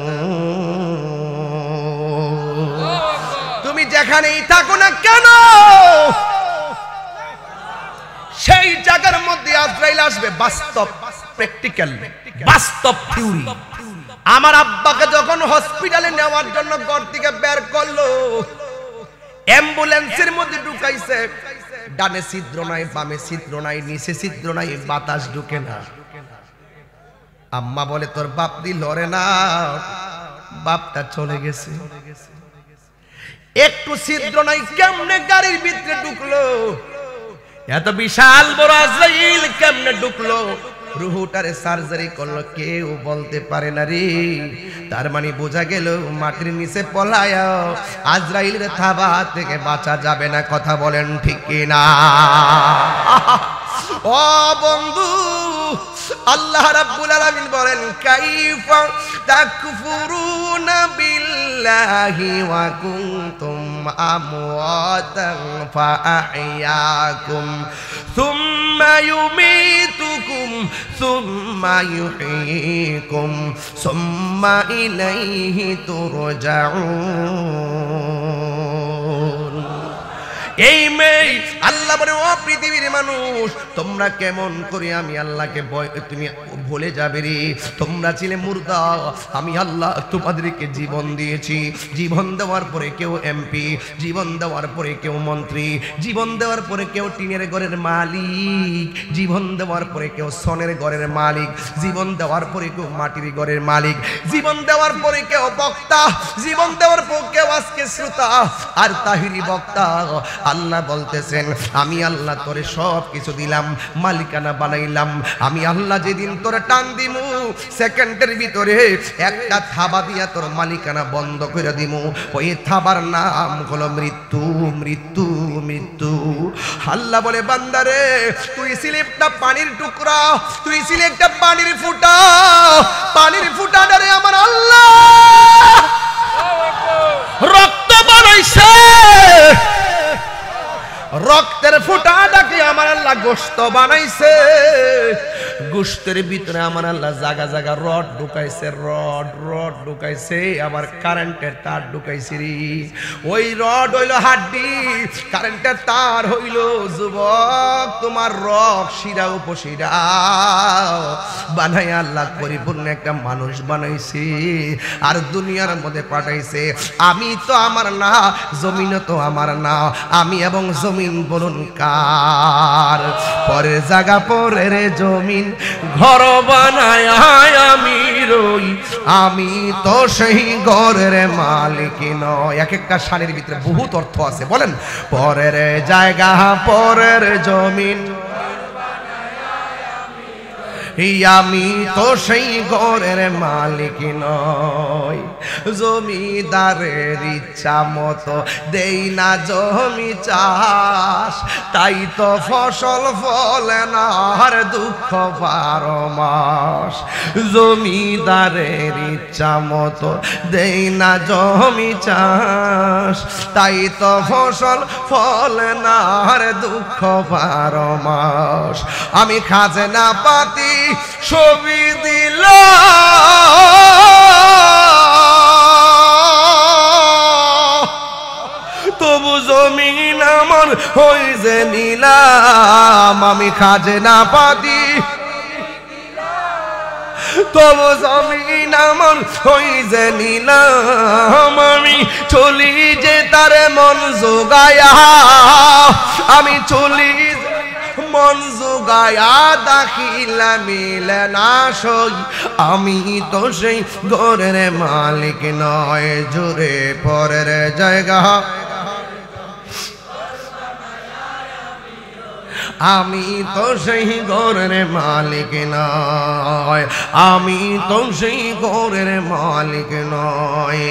তুমি যেখানেই থাকো না কেন সেই জায়গার মধ্যে আজরাইল আসবে। বাস্তব, প্র্যাকটিক্যাল, বাস্তব থিওরি। আমার আব্বাকে যখন হসপিটালে নেওয়ার জন্য ঘর থেকে বের করলো, অ্যাম্বুলেন্সের মধ্যে ঢুকাইছে, ডানে ছিদ্র নাই, বামে ছিদ্র নাই, নিচে ছিদ্র নাই, বাতাস ঢুকে না। আম্মা বলে তোর বাপ দি লড়ে না, বাপটা চলে গেছে। একটু ছিদ্র নাই, কেমনে গাড়ির ভিতরে ঢুকলো? এত বিশাল বড় আজরাইল কেমনে ঢুকলো? রুহুটারে সার্জারি করলো, কেউ বলতে পারে না রে। তার মানে বোঝা গেল মাটির নিচে পলায়া আজরাইলের থাবা থেকে বাঁচা যাবে না। কথা বলেন ঠিক কিনা? ও বন্ধু, আল্লাহ রাব্বুল আলামিন বলেন, কাইফা তাকফুরুনা বিল্লাহি ওয়া কুনতুম আমওয়াতান ফাআহইয়াকুম সুম্মা ইউমীতুকুম সুম্মা ইউহয়ীকুম সুম্মা ইলাইহি তুরজাউন। এই মেয়ে আল্লাহ বলে, ও পৃথিবীর মানুষ, তোমরা কেমন করে আমি আল্লাহকে তুমি ভুলে যাবে রে? তোমরা ছিলে মুর্দা, আমি আল্লাহ তোমাদেরকে জীবন দিয়েছি। জীবন দেওয়ার পরে কেউ এমপি, জীবন দেওয়ার পরে কেউ মন্ত্রী, জীবন দেওয়ার পরে কেউ টিনের ঘরের মালিক, জীবন দেওয়ার পরে কেউ সোনের ঘরের মালিক, জীবন দেওয়ার পরে কেউ মাটির ঘরের মালিক, জীবন দেওয়ার পরে কেউ বক্তা, জীবন দেওয়ার পর কেউ আজকে শ্রোতা আর তাহিরি বক্তা। আল্লাহ বলতেছেন, আমি আল্লাহ তোরে সব কিছু দিলাম, মালিকানা বানাইলাম। আমি আল্লাহ যেদিন তোরে টান দিমু, সেকেন্ডের ভিতরে একটা থাবা দিয়া তোর মালিকানা বন্ধ করে দিমু। ওই থাবার নাম হলো মৃত্যু, মৃত্যু, মৃত্যু। আল্লাহ বলে, বান্দারে তুই ছিলি একটা পানির টুকরা, তুই ছিলি একটা পানির ফুটা, পানির ফুটাটারে আমার আল্লাহ রক্ত বানাইছে। রক্তের ফোঁটাটাকে আমার আল্লাহ গোশত বানাইছে, গোশতের ভিতরে আমার আল্লাহ জায়গা জায়গা রড ঢুকাইছে, রড ঢুকাইছে, আবার কারেন্টের তার ঢুকাইছে রে। ওই রড হইল হাড্ডি, কারেন্টের তার হইল যুবক তোমার রক শিরা উপশিরা বানাই আল্লাহ পরিপূর্ণ একটা মানুষ বানাইছে আর দুনিয়ার মধ্যে পাঠাইছে। আমি তো আমার না, জমিনও তো আমার না, আমি এবং জমিন বলুন কার? পরের জায়গা পরের জমিন ঘর বানায় আমি রই, আমি তো সেই ঘরের মালিক নয়। এক একটা শানের ভিতরে বহুত অর্থ আছে, বলেন পরের জায়গা পরের জমিন, আমি তো সেই ঘরের মালিক নয়। জমিদারের ইচ্ছা মতো দেই না জমি চাষ, তাই তো ফসল ফলে না আর দুঃখ 12 মাস। জমিদারের ইচ্ছা মতো দেই না জমি চাষ, তাই তো ফসল ফলে না আর দুঃখ 12 মাস। আমি খাজনা পাতি ছবি দিল তবু জমিন আমার হইছে নিলাম। আমি খাজনা পাতি তবু জমিন আমার হইছে নিলাম। আমি চলি যে তার মন জোগায়া, আমি চলি মন জোগায়া দাখিলা মিলে না সই, আমি তো সেই ঘরের মালিক নয়। জোরে পরের জায়গা আমি তো সেই ঘরের মালিক নয়, আমি তো সেই ঘরের মালিক নয়।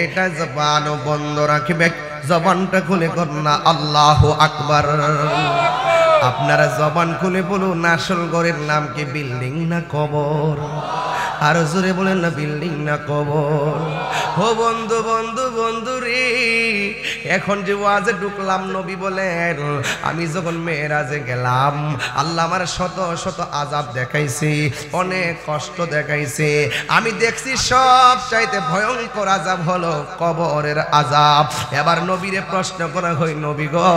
একটা জবান বন্ধ রাখবে, জবানটা খুলে করুন আল্লাহু আকবার। আপনারা জবান খুলে বলুন আসল ঘরের নাম কি বিল্ডিং না কবর? আর জোরে বলেন না বিল্ডিং না কবর। ও বন্ধু বন্ধু বন্ধু রে, এখন যে ওয়াজে ঢুকলাম নবী বলেন আমি যখন মেরাজে গেলাম আল্লাহ আমার শত শত আযাব দেখাইছে, অনেক কষ্ট দেখাইছে। আমি দেখছি সব চাইতে ভয়ঙ্কর আযাব হলো কবরের আযাব। এবার নবীরে প্রশ্ন করা হয়, নবী গো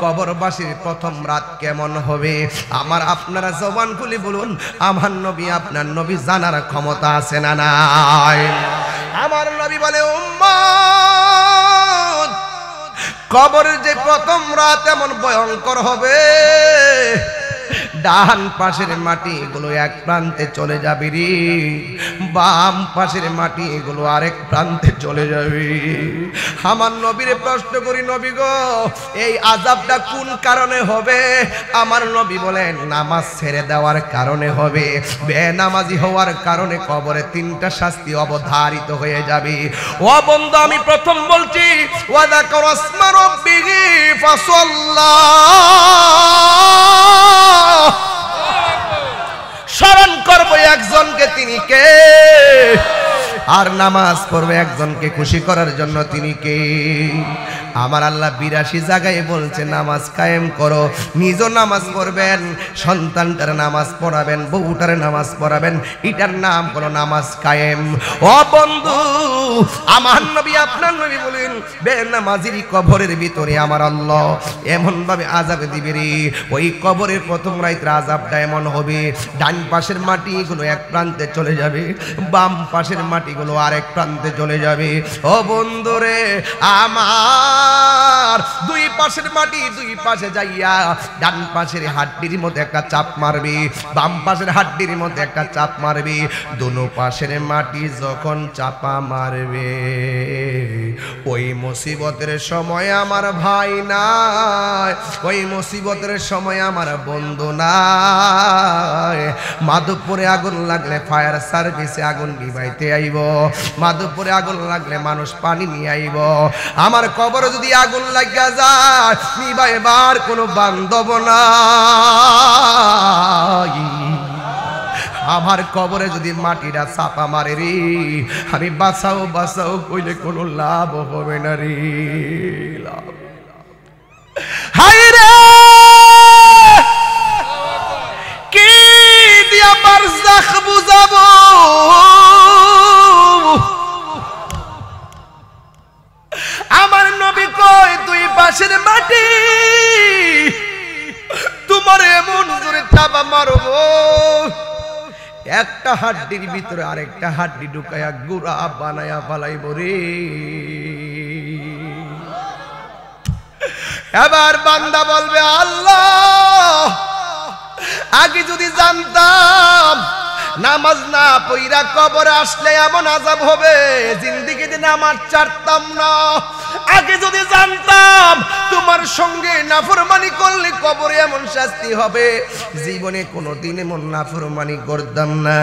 কবরবাসীর প্রথম রাত কেমন হবে? আমার আপনারা জবান খুলে বলুন, আমার নবী আপনার নবী জানার ক্ষমতা আছে না নাই? আমার নবী বলে উম্মত কবরের যে প্রথম রাত এমন ভয়ঙ্কর হবে, ডান পাশের মাটি এগুলো এক প্রান্তে চলে যাবে রে, বাম পাশের মাটি এগুলো আরেক প্রান্তে চলে যাবে। আমার নবীরে প্রশ্ন করি, নবী গো এই আযাবটা কোন কারণে হবে? আমার নবী বলেন নামাজ ছেড়ে দেওয়ার কারণে হবে। বেনামাজি হওয়ার কারণে কবরে 3টা শাস্তি অবধারিত হয়ে যাবে। ও বন্ধু আমি প্রথম বলছি ওয়াযাকার আসমা রাব্বিহি ফাসাল্লা, স্মরণ করবো একজনকে, তিনি কে? আর নামাজ পড়বে একজনকে খুশি করার জন্য, তিনি কে? আমার আল্লাহ 82 জায়গায় বলছে নামাজ কায়েম করো। নিজও নামাজ পড়বেন, সন্তানটার নামাজ পড়াবেন, বউটার নামাজ পড়াবেন, এটার নাম হলো নামাজ কায়েম। ও বন্ধু আমার নবী আপনার নবী বলেন বেনামাজির কবরের ভিতরে আমার আল্লাহ এমন ভাবে আযাব দিবে রে, ওই কবরের প্রথম রাতের আযাবটা এমন হবে, ডান পাশের মাটিগুলো এক প্রান্তে চলে যাবে, বাম পাশের মাটিগুলো আরেক প্রান্তে চলে যাবে। ও বন্ধুরে আমার দুই পাশের মাটি দুই পাশে যাইয়া ডান পাশের হাড্ডির মধ্যে একটা চাপ মারবে, বাম পাশের হাড্ডির মধ্যে একটা চাপ মারবে। দুনো পাশের মাটি যখন চাপা মারবে ওই মুসিবতের সময় আমার ভাই নাই, ওই মুসিবতের সময় আমার বন্ধু নাই। মাধবপুরে আগুন লাগলে ফায়ার সার্ভিসে আগুন নিভাইতে আইব, মাধবপুরে আগুন লাগলে মানুষ পানি নিয়ে আইব। আমার কবরে যদি আগুন লাগিয়া যায় নিভাইবার কোনো বান্ধব নাই। আমার কবরে যদি মাটিটা চাপা মারে রে, আমি বাঁচাও বাঁচাও কইলে কোনো লাভ হবে না রে। লাভ হায় রে কি দিয়া বারজাখ বুঝাবো, আমার নবী কয় তুই পাশের মাটি, তোমার এমন জোরে চাপা মারবো একটা হাড্ডির ভিতরে আরেকটা হাড্ডি ঢুকায়া গুড়া বানায়া ফালাইব রে। এবার বান্দা বলবে আল্লাহ আগে যদি জানতাম নামাজ না পইরা কবরে আসলে এমন আযাব হবে, জিন্দেগিতে নামাজ ছাড়তাম না। আগে যদি জানতাম তোমার সঙ্গে নাফরমানি করলে কবরে এমন শাস্তি হবে, জীবনে কোনোদিন এমন নাফরমানি করতাম না।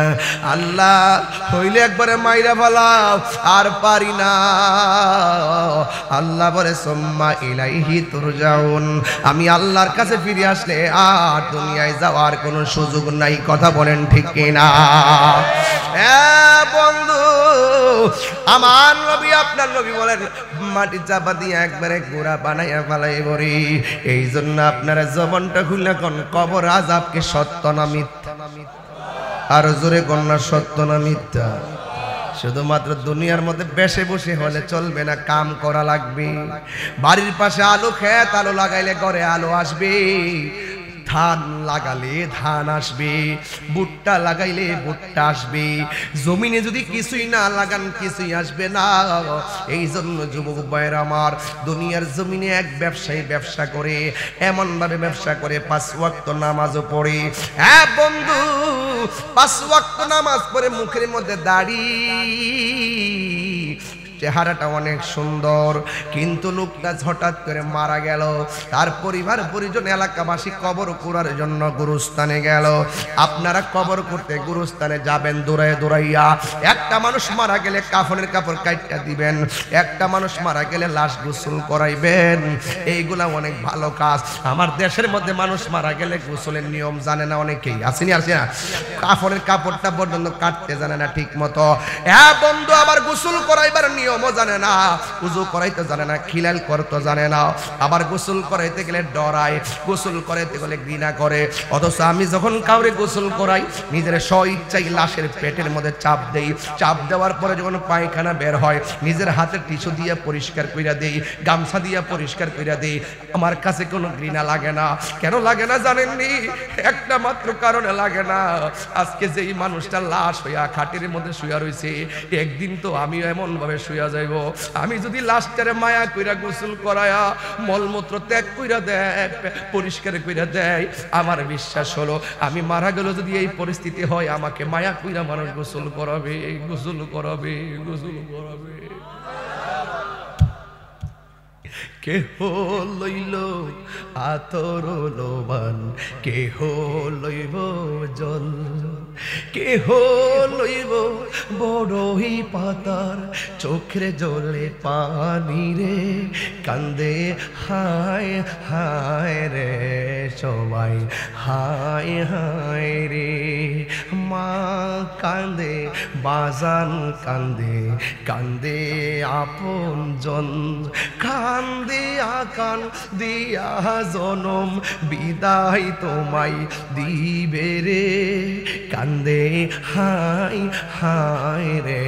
আল্লাহ হইলে একবারে মাইরা ফেলাও, আর পারি না। আল্লাহ বলে সুম্মা ইলাইহি তুরজাউন, আমি আল্লাহর কাছে ফিরে আসলে আর দুনিয়ায় যাওয়ার কোনো সুযোগ নাই। কথা বলেন ঠিক কিনা? বন্ধু আমার নবী আপনার নবী বলেন মাটি চাপা দিয়ে একবারে গোড়া বানাইয়া ফেলাইব রে। এই জন্য আপনারা জবানটা খুলে কোন কবর আযাবকে সত্য না মিথ্যা? আর জোরে কন্যা সত্য না মিথ্যা? শুধুমাত্র দুনিয়ার মধ্যে বেশে বসে হলে চলবে না, কাম করা লাগবে। বাড়ির পাশে আলো খেত আলো লাগাইলে ঘরে আলো আসবে, ধান লাগালে ধান আসবে, ভুট্টা লাগাইলে ভুট্টা আসবে। জমিনে যদি কিছুই না লাগান কিছুই আসবে না। এই জন্য যুবক ভাইয়ের আমার, দুনিয়ার জমিনে এক ব্যবসায়ী ব্যবসা করে, এমন ভাবে ব্যবসা করে 5 ওয়াক্ত নামাজও পড়ে। হ্যাঁ বন্ধু, 5 ওয়াক্ত নামাজ পড়ে মুখের মধ্যে দাড়ি, চেহারাটা অনেক সুন্দর, কিন্তু লোকটা হঠাৎ করে মারা গেল। তার পরিবার পরিজন এলাকাবাসী কবর করার জন্য গুরুস্থানে গেল। আপনারা কবর করতে গুরুস্থানে যাবেন দৌড়াইয়া দৌড়াইয়া। একটা মানুষ মারা গেলে কাফনের কাপড় কাইটটা দিবেন, একটা মানুষ মারা গেলে লাশ গোসল করাইবেন। এইগুলা অনেক ভালো কাজ। আমার দেশের মধ্যে মানুষ মারা গেলে গোসলের নিয়ম জানে না অনেকেই, আসেনি আসে না, কাফনের কাপড়টা পর্যন্ত কাটতে জানে না ঠিক মতো। হ্যাঁ বন্ধু, আবার গোসল করাইবার নিয়মও জানে না, উযু করাইতে জানে না, খিলাল করতে জানে না। আবার গোসল করাইতে গেলে ডরায়, গোসল করাইতে গেলে ঘৃণা করে। অথচ আমি যখন কাউরে গোসল করাই নিজের স্বইচ্ছায় লাশের পেটের মধ্যে চাপ দেই, চাপ দেওয়ার পরে যখন পায়খানা বের হয় নিজের হাতের টিস্যু দিয়ে পরিষ্কার কইরা দেই, গামছা দিয়ে পরিষ্কার কইরা দেই। আমার কাছে কোনো ঘৃণা লাগে না। কেন লাগে না জানেননি? একটা মাত্র কারণে লাগে না। আজকে যেই মানুষটা লাশ হইয়া খাটের মধ্যে শুয়া রইছে, একদিন তো আমিও এমন ভাবে শুয়া যাইব। আমি যদি লাশটারে মায়া কইরা গোসল করায়া মলমূত্র ত্যাগ কইরা দেয়, পরিষ্কার কইরা দেয়, আমার বিশ্বাস হলো আমি মারা গেল যদি এই পরিস্থিতি হয়, আমাকে মায়া কইরা মানুষ গোসল করাবে, গোসল করাবে, গোসল করাবে। কেহ লইল আতর লোবান, কেহ লইব জল, কেহ লইব বড়ই পাতার চোখের জলে পানি রে। কান্দে হায় হায় রে সবাই, হায় হায় রে। মা কান্দে, বাজান কান্দে, কান্দে আপন জন, কান্দে আকান দিয়া জনম বিদায় তোমায় দিবে রে। কান্দে হায় হায় রে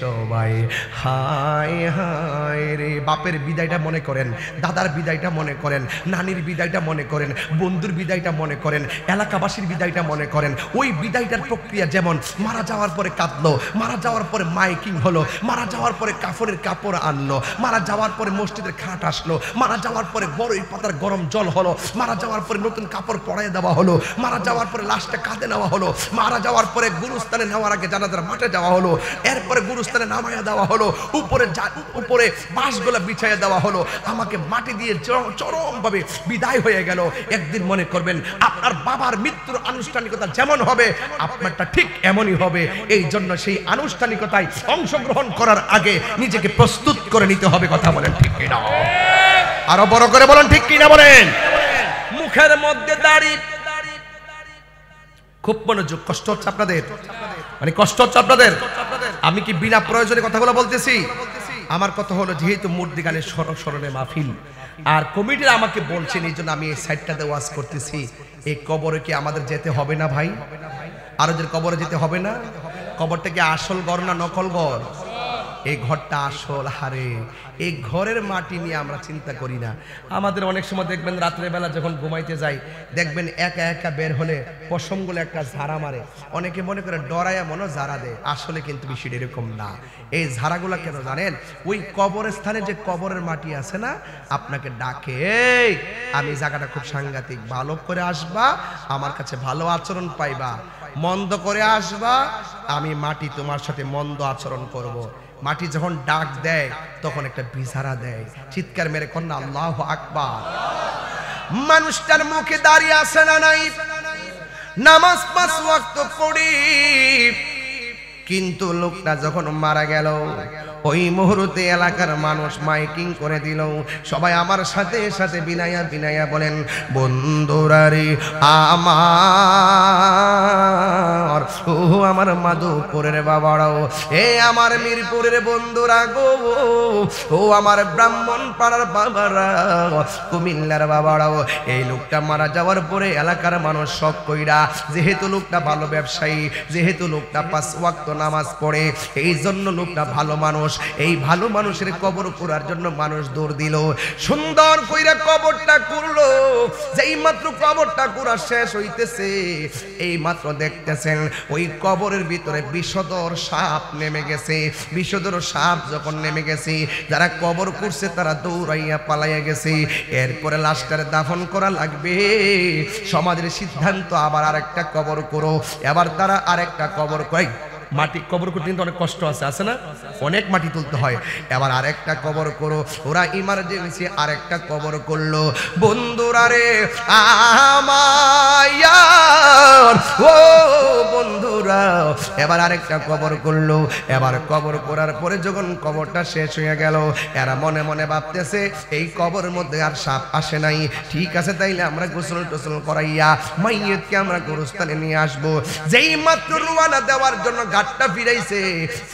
সবাই, হায় হায় রে। বাপের বিদায়টা মনে করেন, দাদার বিদায়টা মনে করেন, নানির বিদায়টা মনে করেন, বন্ধুর বিদায়টা মনে করেন, এলাকাবাসীর বিদায়টা মনে করেন। ওই বিদায়টার প্রক্রিয়া যেমন মারা যাওয়ার পরে কাঁদলো, মারা যাওয়ার পরে মাইকিং হলো, মারা যাওয়ার পরে কাফনের কাপড় আনলো, মারা যাওয়ার পরে মসজিদের খাট আসলো, মারা যাওয়ার পরে বড়ই পাতার গরম জল হলো, মারা যাওয়ার পরে নতুন কাপড় পরাইয়ে দেওয়া হলো, মারা যাওয়ার পরে লাশটা কাঁধে নেওয়া হলো, মারা যাওয়ার পরে গুরুস্থানে নেওয়ার আগে জানাজার মাঠে যাওয়া হলো, এরপরে গুরুস্থানে নামাইয়া দেওয়া হলো, উপরে বাঁশগুলো বিছাইয়া দেওয়া হলো, আমাকে মাটি দিয়ে চরমভাবে বিদায় হয়ে গেল। একদিন মনে করবেন আপনার বাবার মৃত্যুর আনুষ্ঠানিকতা যেমন হবে আপনারটা ঠিক এমনই হবে। এই জন্য সেই আনুষ্ঠানিকতায় অংশগ্রহণ করার আগে নিজেকে প্রস্তুত করে নিতে হবে। কথা বলেন ঠিক কিনা? আরো বড় করে বলেন ঠিক কিনা বলেন। মুখের মধ্যে দাড়ি, খুব মনোযোগ। কষ্ট হচ্ছে আপনাদের? মানে কষ্ট হচ্ছে আপনাদের? আমি কি বিনা প্রয়োজনে কথাগুলো বলতেছি? আমার কথা হলো, যেহেতু মূর্তিগানের স্মরণে মাহফিল, আর কমিটির আমাকে বলছেন, এই জন্য আমি এই সাইডটাতে ওয়াজ করতেছি। এই কবরে কি আমাদের যেতে হবে না ভাই? আরো যে কবরে যেতে হবে না? কবরটা কি আসল ঘর না নকল ঘর? এই ঘরটা আসল। হারে, এই ঘরের মাটি নিয়ে আমরা চিন্তা করি না। আমাদের অনেক সময় দেখবেন রাত্রেবেলা যখন ঘুমাইতে যাই, দেখবেন একা একা বের হলে পশমগুলো একটা ঝাড়া মারে, অনেকে মনে করে ডরায়া মনে ঝাড়া দেয়, আসলে কিন্তু বিষয়টা এরকম না। এই ঝাড়াগুলা কেন জানেন? ওই কবরের স্থানে যে কবরের মাটি আছে না, আপনাকে ডাকে, এই আমি জায়গাটা খুব সাংঘাতিক, ভালো করে আসবা, আমার কাছে ভালো আচরণ পাইবা, মন্দ করে আসবা, আমি মাটি তোমার সাথে মন্দ আচরণ করব। মাটি যখন ডাক দেয় তখন একটা বিছারা দেয়, চিৎকার মেরে কন্যা আল্লাহু আকবার। মানুষটার মুখে দাঁড়িয়ে আসে না নাই, নামাজ 5 ওয়াক্ত পড়ি, কিন্তু লোকটা যখন মারা গেল ওই মুহূর্তে এলাকার মানুষ মাইকিং করে দিল, সবাই আমার সাথে সাথে বিনায়া বিনায়া বলেন, বন্ধুরা রে আমার, ও আমার মাধবপুরের বাবারাও, এ আমার মিরপুরের বন্ধুরা গো, ও আমার ব্রাহ্মণ পাড়ার বাবারা, কুমিল্লার বাবারাও, এই লোকটা মারা যাওয়ার পরে এলাকার মানুষ শখ কইরা, যেহেতু লোকটা ভালো ব্যবসায়ী, যেহেতু লোকটা 5 ওয়াক্ত নামাজ পড়ে, এই জন্য লোকটা ভালো মানুষ, এই ভালো মানুষের কবর করার জন্য মানুষ দৌড় দিল, সুন্দর কইরা কবরটা করলো। যেই মাত্র কবরটা করা শেষ হইতেছে, এই মাত্র দেখতেছেন ওই কবরের ভিতরে বিষধর সাপ নেমে গেছে। বিষধর সাপ যখন নেমে গেছে, যারা কবর করছে তারা দৌড়াইয়া পালাইয়া গেছে। এরপরে লাশটারে দাফন করা লাগবে, সমাজের সিদ্ধান্ত আবার আরেকটা কবর করো। এবার তারা আরেকটা কবর কয়, মাটি কবর করতে কিন্তু অনেক কষ্ট আছে না, অনেক মাটি তুলতে হয়। এবার আরেকটা কবর করো, ওরা ইমার্জেন্সি আরেকটা কবর করলো। বন্ধুরা রে আমার, ও বন্ধুরা, এবার আরেকটা কবর করলো। এবার কবর করার পরে যখন কবরটা শেষ হয়ে গেল, এরা মনে মনে ভাবতেছে এই কবরের মধ্যে আর সাপ আসে নাই, ঠিক আছে তাইলে আমরা গোসল টোসল করাইয়া মাইয়তকে আমরা গোরস্থানে নিয়ে আসবো। যেই মাত্র রওনা দেওয়ার জন্য ঘাটটা ফিরাইছে,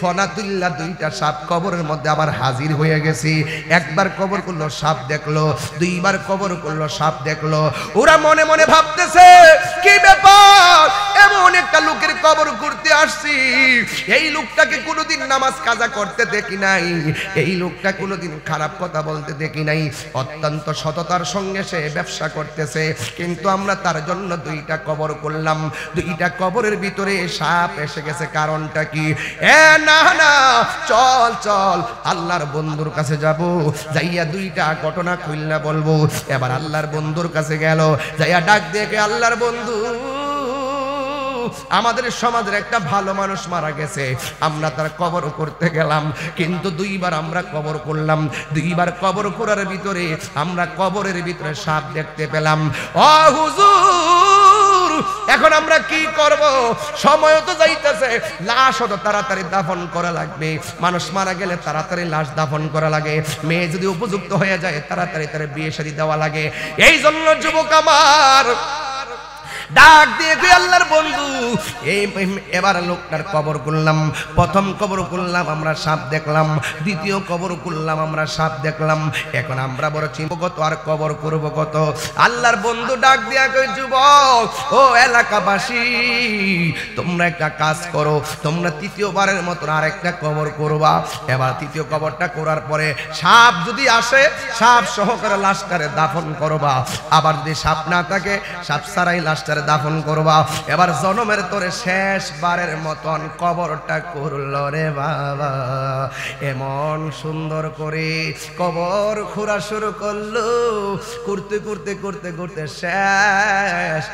ফনাতুল্লাহ 2টা সাপ কবরের মধ্যে আবার হাজির হয়ে গেছে। একবার কবর করলো, সাপ দেখলো, 2বার কবর করলো, সাপ দেখলো। ওরা মনে মনে ভাবতেছে কি ব্যাপার, এমন একটা লোকের কবর করতে আসছি, এই লোকটাকে কোনোদিন নামাজ কাজা করতে দেখি নাই, এই লোকটা কোনোদিন খারাপ কথা বলতে দেখি নাই, অত্যন্ত সততার সঙ্গে সে ব্যবসা করতেছে, কিন্তু আমরা তার জন্য 2টা কবর করলাম। 2টা কবরের ভিতরে সাপ এসে গেছে, কারণটা কি? না না, চল চল আল্লাহর বন্ধুর কাছে যাব, যাইয়া 2টা ঘটনা খুলনা বলবো। এবার আল্লাহর বন্ধুর কাছে গেল, যাইয়া ডাক দেখে, আল্লাহর বন্ধু, আমাদের সমাজের একটা ভালো মানুষ মারা গেছে, আমরা তার কবর করতে গেলাম, কিন্তু 2বার আমরা কবর করলাম। 2বার কবর করার ভিতরে আমরা কবরের ভিতরে সাপ দেখতে পেলাম। ও হুজুর, এখন আমরা কি করব? সময় তো যাইতেছে, লাশ তো তাড়াতাড়ি দাফন করা লাগবে, মানুষ মারা গেলে তাড়াতাড়ি লাশ দাফন করা লাগে, মেয়ে যদি উপযুক্ত হয়ে যায় তাড়াতাড়ি তার বিয়ে শাদী দেওয়া লাগে। এই জন্য যুবক আমার ডাক দিয়ে আল্লাহর বন্ধু, এবার লোকটার কবর করলাম। প্রথম কবর করলাম, আমরা সাপ দেখলাম, দ্বিতীয় কবর করলাম, আমরা সাপ দেখলাম। এখন আমরা বড় চিন্তাগত, আর কবর করব কত? আল্লাহর বন্ধু ডাক দিয়া কই, যুবক ও এলাকাবাসী, তোমরা একটা কাজ করো, তোমরা 3য়বারের মতো আরেকটা কবর করবা। এবার 3য় কবরটা করার পরে সাপ যদি আসে, সাপ সহকারে লাশটারে দাফন করবা। আবার যদি সাপ না থাকে, সাপ ছাড়াই লাশটারে দাফন করবা। এবার জনমের তোরে শেষবারের মতন কবরটা করলো রে বাবা। এমন সুন্দর করে কবর খোঁড়া শুরু করলো, করতে করতে করতে করতে শেষ।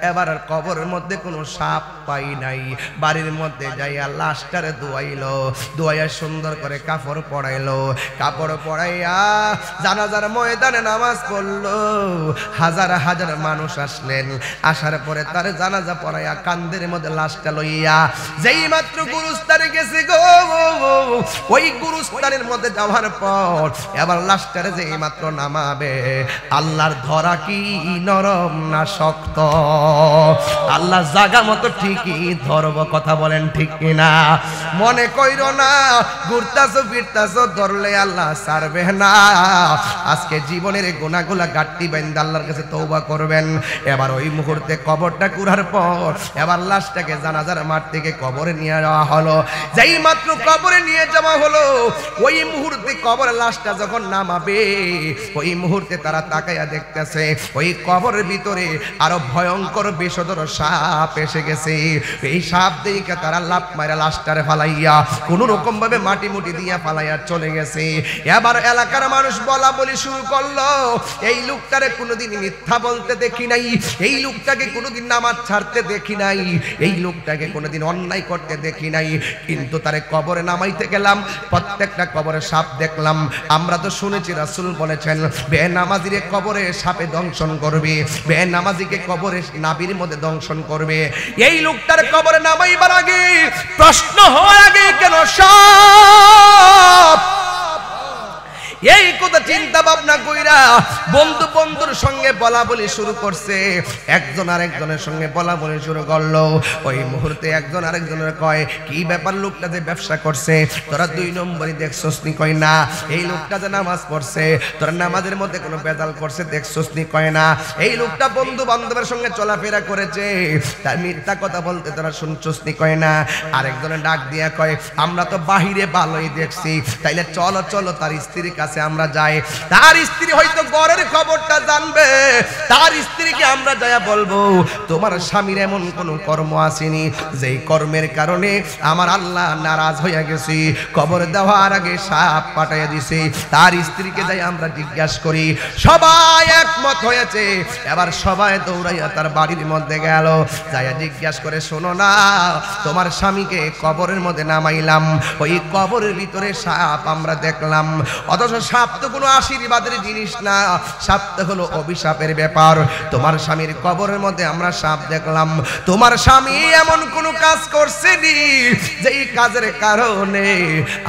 এবার আর কবরের মধ্যে কোনো সাপ পাই নাই। বাড়ির মধ্যে যাইয়া লাশটারে ধোয়াইলো, ধোয়াইয়া সুন্দর করে কাপড় পরাইলো, কাপড় পরাইয়া জানাজার ময়দানে নামাজ পড়লো। হাজার হাজার মানুষ আসলেন, আসার পরে তার জানাজা পড়াইয়া কান্দের মধ্যে লাশটা লইয়া যেই মাত্র গুরুস্থানে গেছে গো, ওই গুরুস্থানের মধ্যে যাওয়ার পর এবার লাশটারে যেই মাত্র নামাবে, আল্লাহর ধরা কি নরম না শক্ত? আল্লাহ জায়গা মতো ঠিকই ধরব, কথা বলেন ঠিক কিনা? মনে কইরো না ঘুরতাছো ফিরতাছো ধরলে আল্লাহ ছাড়বে না। আজকে জীবনের গুনাহগুলা গাট্টি বাইন্দা আল্লাহর কাছে তওবা করবেন। এবার ওই মুহূর্তে কবরটা কুড়ার পর এবার লাশটাকে জানাজার মাঠ থেকে কবরে নিয়ে যাওয়া হলো। যেই মাত্র কবরে নিয়ে যাওয়া হলো ওই মুহূর্তে কবরের লাশটা যখন নামাবে ওই মুহূর্তে তারা তাকায়া দেখতেছে ওই কবরের ভিতরে আরো ভয়ঙ্কর বিষধর সাপ এসে গেছে। এই সাপ দেখে তারা লাফ মারা লাশটারে ফালাইয়া কোনো রকম ভাবে মাটি মুটি দিয়া ফালাইয়া চলে গেছে। এবার এলাকার মানুষ বলা বলি শুরু করলো, এই লোকটারে কোনোদিন মিথ্যা বলতে দেখি নাই, এই লোকটাকে কোনোদিন নামাজ ছাড়তে দেখি নাই, এই লোকটাকে কোনোদিন অন্যায় করতে দেখি নাই, কিন্তু তারে কবরে নামাইতে গেলাম প্রত্যেকটা কবরে সাপ দেখলাম। আমরা তো শুনেছি রাসূল বলেছেন বেনামাজিরে কবরে সাপে দংশন করবে, বেনামাজিকে কবরে নাভির মধ্যে দংশন করবে। এই লোকটার কবরে নামাইবার আগে প্রশ্ন হওয়ার আগে কেন সাপ? এই কথা চিন্তা ভাবনা কইরা বন্ধু বন্ধুর সঙ্গে বলা বলি শুরু করছে, একজন আরেকজনের সঙ্গে বলা বলি শুরু করলো। ওই মুহূর্তে একজন আরেকজনের কয় কি ব্যাপার, লোকটা যে ব্যবসা করছে তোরা 2 নম্বরই দেখছস নি? কয় না। এই লোকটা যে নামাজ পড়ছে তোরা নামাজের মধ্যে কোনো বেজাল করছে দেখছস নি? কয় না। এই লোকটা বন্ধু বান্ধবের সঙ্গে চলাফেরা করেছে তার মিথ্যা কথা বলতে তোরা শুনছস নি? কয় না। আরেকজনের ডাক দিয়া কয় আমরা তো বাহিরে ভালোই দেখছি, তাইলে চলো চলো তার স্ত্রীর কাছে আমরা যাই, তার স্ত্রী হয়তো ঘরের খবরটা জানবে, তার স্ত্রীকে আমরা যায়া বলবো তোমার স্বামীর এমন কোন কর্ম আসেনি যেই কর্মের কারণে আমার আল্লাহ নারাজ হইয়া গেছি, কবর দেওয়ার আগে সাপ পাঠাইয়া দিছে। তার স্ত্রীকে যাই আমরা জিজ্ঞাসা করি, সবাই একমত হয়েছে। এবার সবাই দৌড়াইয়া তার বাড়ির মধ্যে গেল, যাইয়া জিজ্ঞাসা করে শোনো না তোমার স্বামীকে কবরের মধ্যে নামাইলাম, ওই কবরের ভিতরে সাপ আমরা দেখলাম। অথচ সাপ তো কোনো আশীর্বাদের জিনিস না, সাপ তো হলো অভিশাপের ব্যাপার। তোমার স্বামীর কবরের মধ্যে আমরা সাপ দেখলাম, তোমার স্বামী এমন কোন কাজ করছেনি যেই কাজের কারণে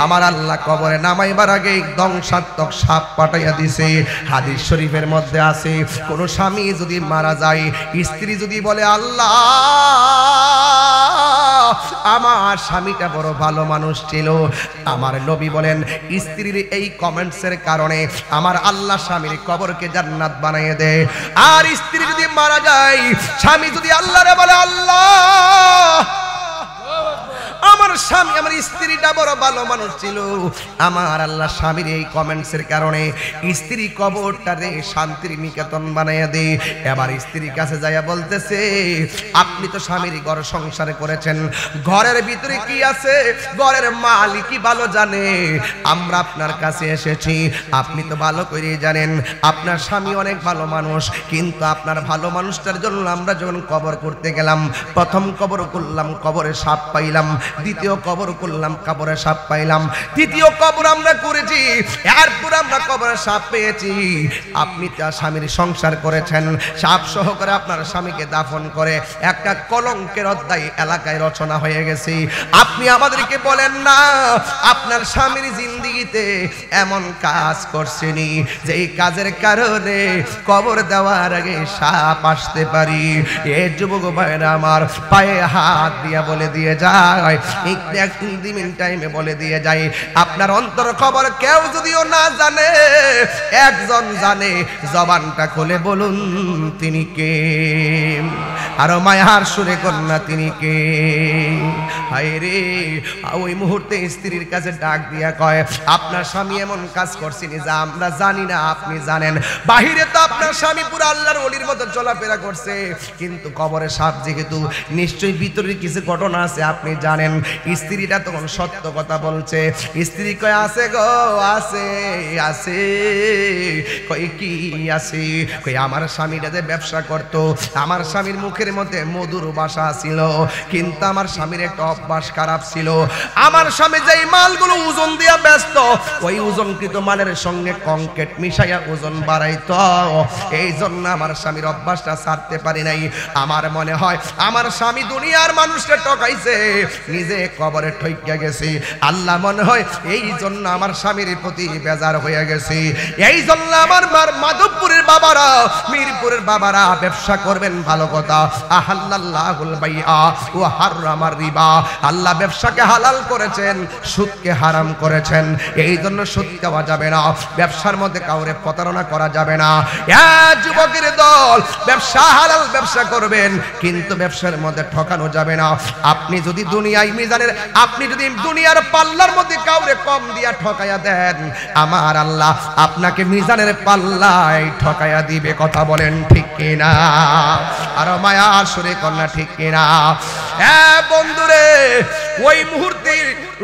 আমার আল্লাহ কবরে নামাইবার আগে ধ্বংসাত্মক সাপ পাঠাইয়া দিছে। হাদিস শরীফের মধ্যে আছে কোন স্বামী যদি মারা যায়, স্ত্রী যদি বলে আল্লাহ আমার স্বামীটা বড় ভালো মানুষ ছিল, আমার নবী বলেন স্ত্রীর এই কমেন্টসের কারণে আমার আল্লাহ স্বামীর কবরকে জান্নাত বানিয়ে দেয়। আর স্ত্রী যদি মারা যায়, স্বামী যদি আল্লাহরে বলে আল্লাহ আমার স্বামী আমার স্ত্রীটা বড় ভালো মানুষ ছিল, আমার আল্লাহ স্বামীর এই কমেন্টসের কারণে স্ত্রী কবরটারে শান্তির নিকেতন বানাইয়া দে। এবার স্ত্রীর কাছে যাইয়া বলতেছে আপনি তো স্বামীর ঘর সংসারে করেছেন, ঘরের ভিতরে কি আছে ঘরের মালিকই ভালো জানে, আমরা আপনার কাছে এসেছি, আপনি তো ভালো করেই জানেন আপনার স্বামী অনেক ভালো মানুষ, কিন্তু আপনার ভালো মানুষটার জন্য আমরা যখন কবর করতে গেলাম প্রথম কবর করলাম কবরে সাপ পাইলাম, দ্বিতীয় কবর করলাম কবরে সাপ পাইলাম, তৃতীয় কবর আমরা করেছি এরপর আমরা কবরে সাপ পেয়েছি। আপনি তার স্বামীর সংসার করেছেন, সাপ সহকারে আপনার স্বামীকে দাফন করে একটা কলঙ্কের অধ্যায় এলাকায় রচনা হয়ে গেছে। আপনি আমাদেরকে বলেন না আপনার স্বামীর জিন্দেগিতে এমন কাজ করছেনি যেই কাজের কারণে কবর দেওয়ার আগে সাপ আসতে পারি। এ যুবক ভাইরা আমার পায়ে হাত দিয়া বলে দিয়ে যায়, টাইমে বলে দিয়ে যায় আপনার অন্তর খবর কেউ যদিও না জানে, একজন জানে, জবানটা খুলে বলুন তিনি কে, আরো মায়ার সুরে কন্যা তিনি কে। হায় রে, ওই মুহূর্তে স্ত্রীর কাছে ডাক দিয়া কয় আপনার স্বামী এমন কাজ করছেনি যা আমরা জানি না, আপনি জানেন। বাহিরে তো আপনার স্বামী পুরো আল্লাহর ওলির মতো চলাফেরা করছে, কিন্তু কবরে সাপ যেহেতু নিশ্চয়ই ভিতরে কিছু ঘটনা আছে আপনি জানেন। স্ত্রীটা তখন সত্য কথা বলছে, স্ত্রী কয় আছে গো আছে আছে, কই কি আছে, কই আমার স্বামীটা যে ব্যবসা করতো, আমার স্বামীর মুখের মধ্যে মধুর ভাষা ছিল, কিন্তু আমার স্বামীর একটা অভ্যাস খারাপ ছিল, আমার স্বামী যেই মালগুলো ওজন দিয়া ব্যস্ত ওই ওজনকৃত মালের সঙ্গে কংক্রিট মিশাইয়া ওজন বাড়াইতো, এই জন্য আমার স্বামীর অভ্যাসটা ছাড়তে পারি নাই। আমার মনে হয় আমার স্বামী দুনিয়ার মানুষকে ঠকাইছে, নিজে কবরে ঠইকা গেছে, আল্লাহ মনে হয় এই জন্য আমার স্বামীর প্রতি বেজার হয়ে গেছে। এই জন্য আমার মাধবপুরের বাবারা মিরপুরের বাবারা ব্যবসা করবেন ভালো কথা, আহাল্লাল্লাহুল বাইআ ওয়া হাররামার রিবা। আল্লাহ ব্যবসাকে হালাল করেছেন, সুদকে হারাম করেছেন। এই জন্য সুদ খাওয়া যাবে না, ব্যবসার মধ্যে কাউরে প্রতারণা করা যাবে না। যুবকের দল, ব্যবসা হালাল ব্যবসা করবেন, কিন্তু ব্যবসার মধ্যে ঠকানো যাবে না। আপনি যদি দুনিয়ায় মিজানের, আপনি যদি দুনিয়ার পাল্লার মধ্যে কাউরে কম দিয়া ঠকায়া দেন, আমার আল্লাহ আপনাকে মিজানের পাল্লায় ঠকায়া দিবে। কথা বলেন ঠিক কিনা? আর মায়া সুরে কন্যা ঠিক কিনা? হ্যাঁ বন্ধুরে, ওই মুহূর্তে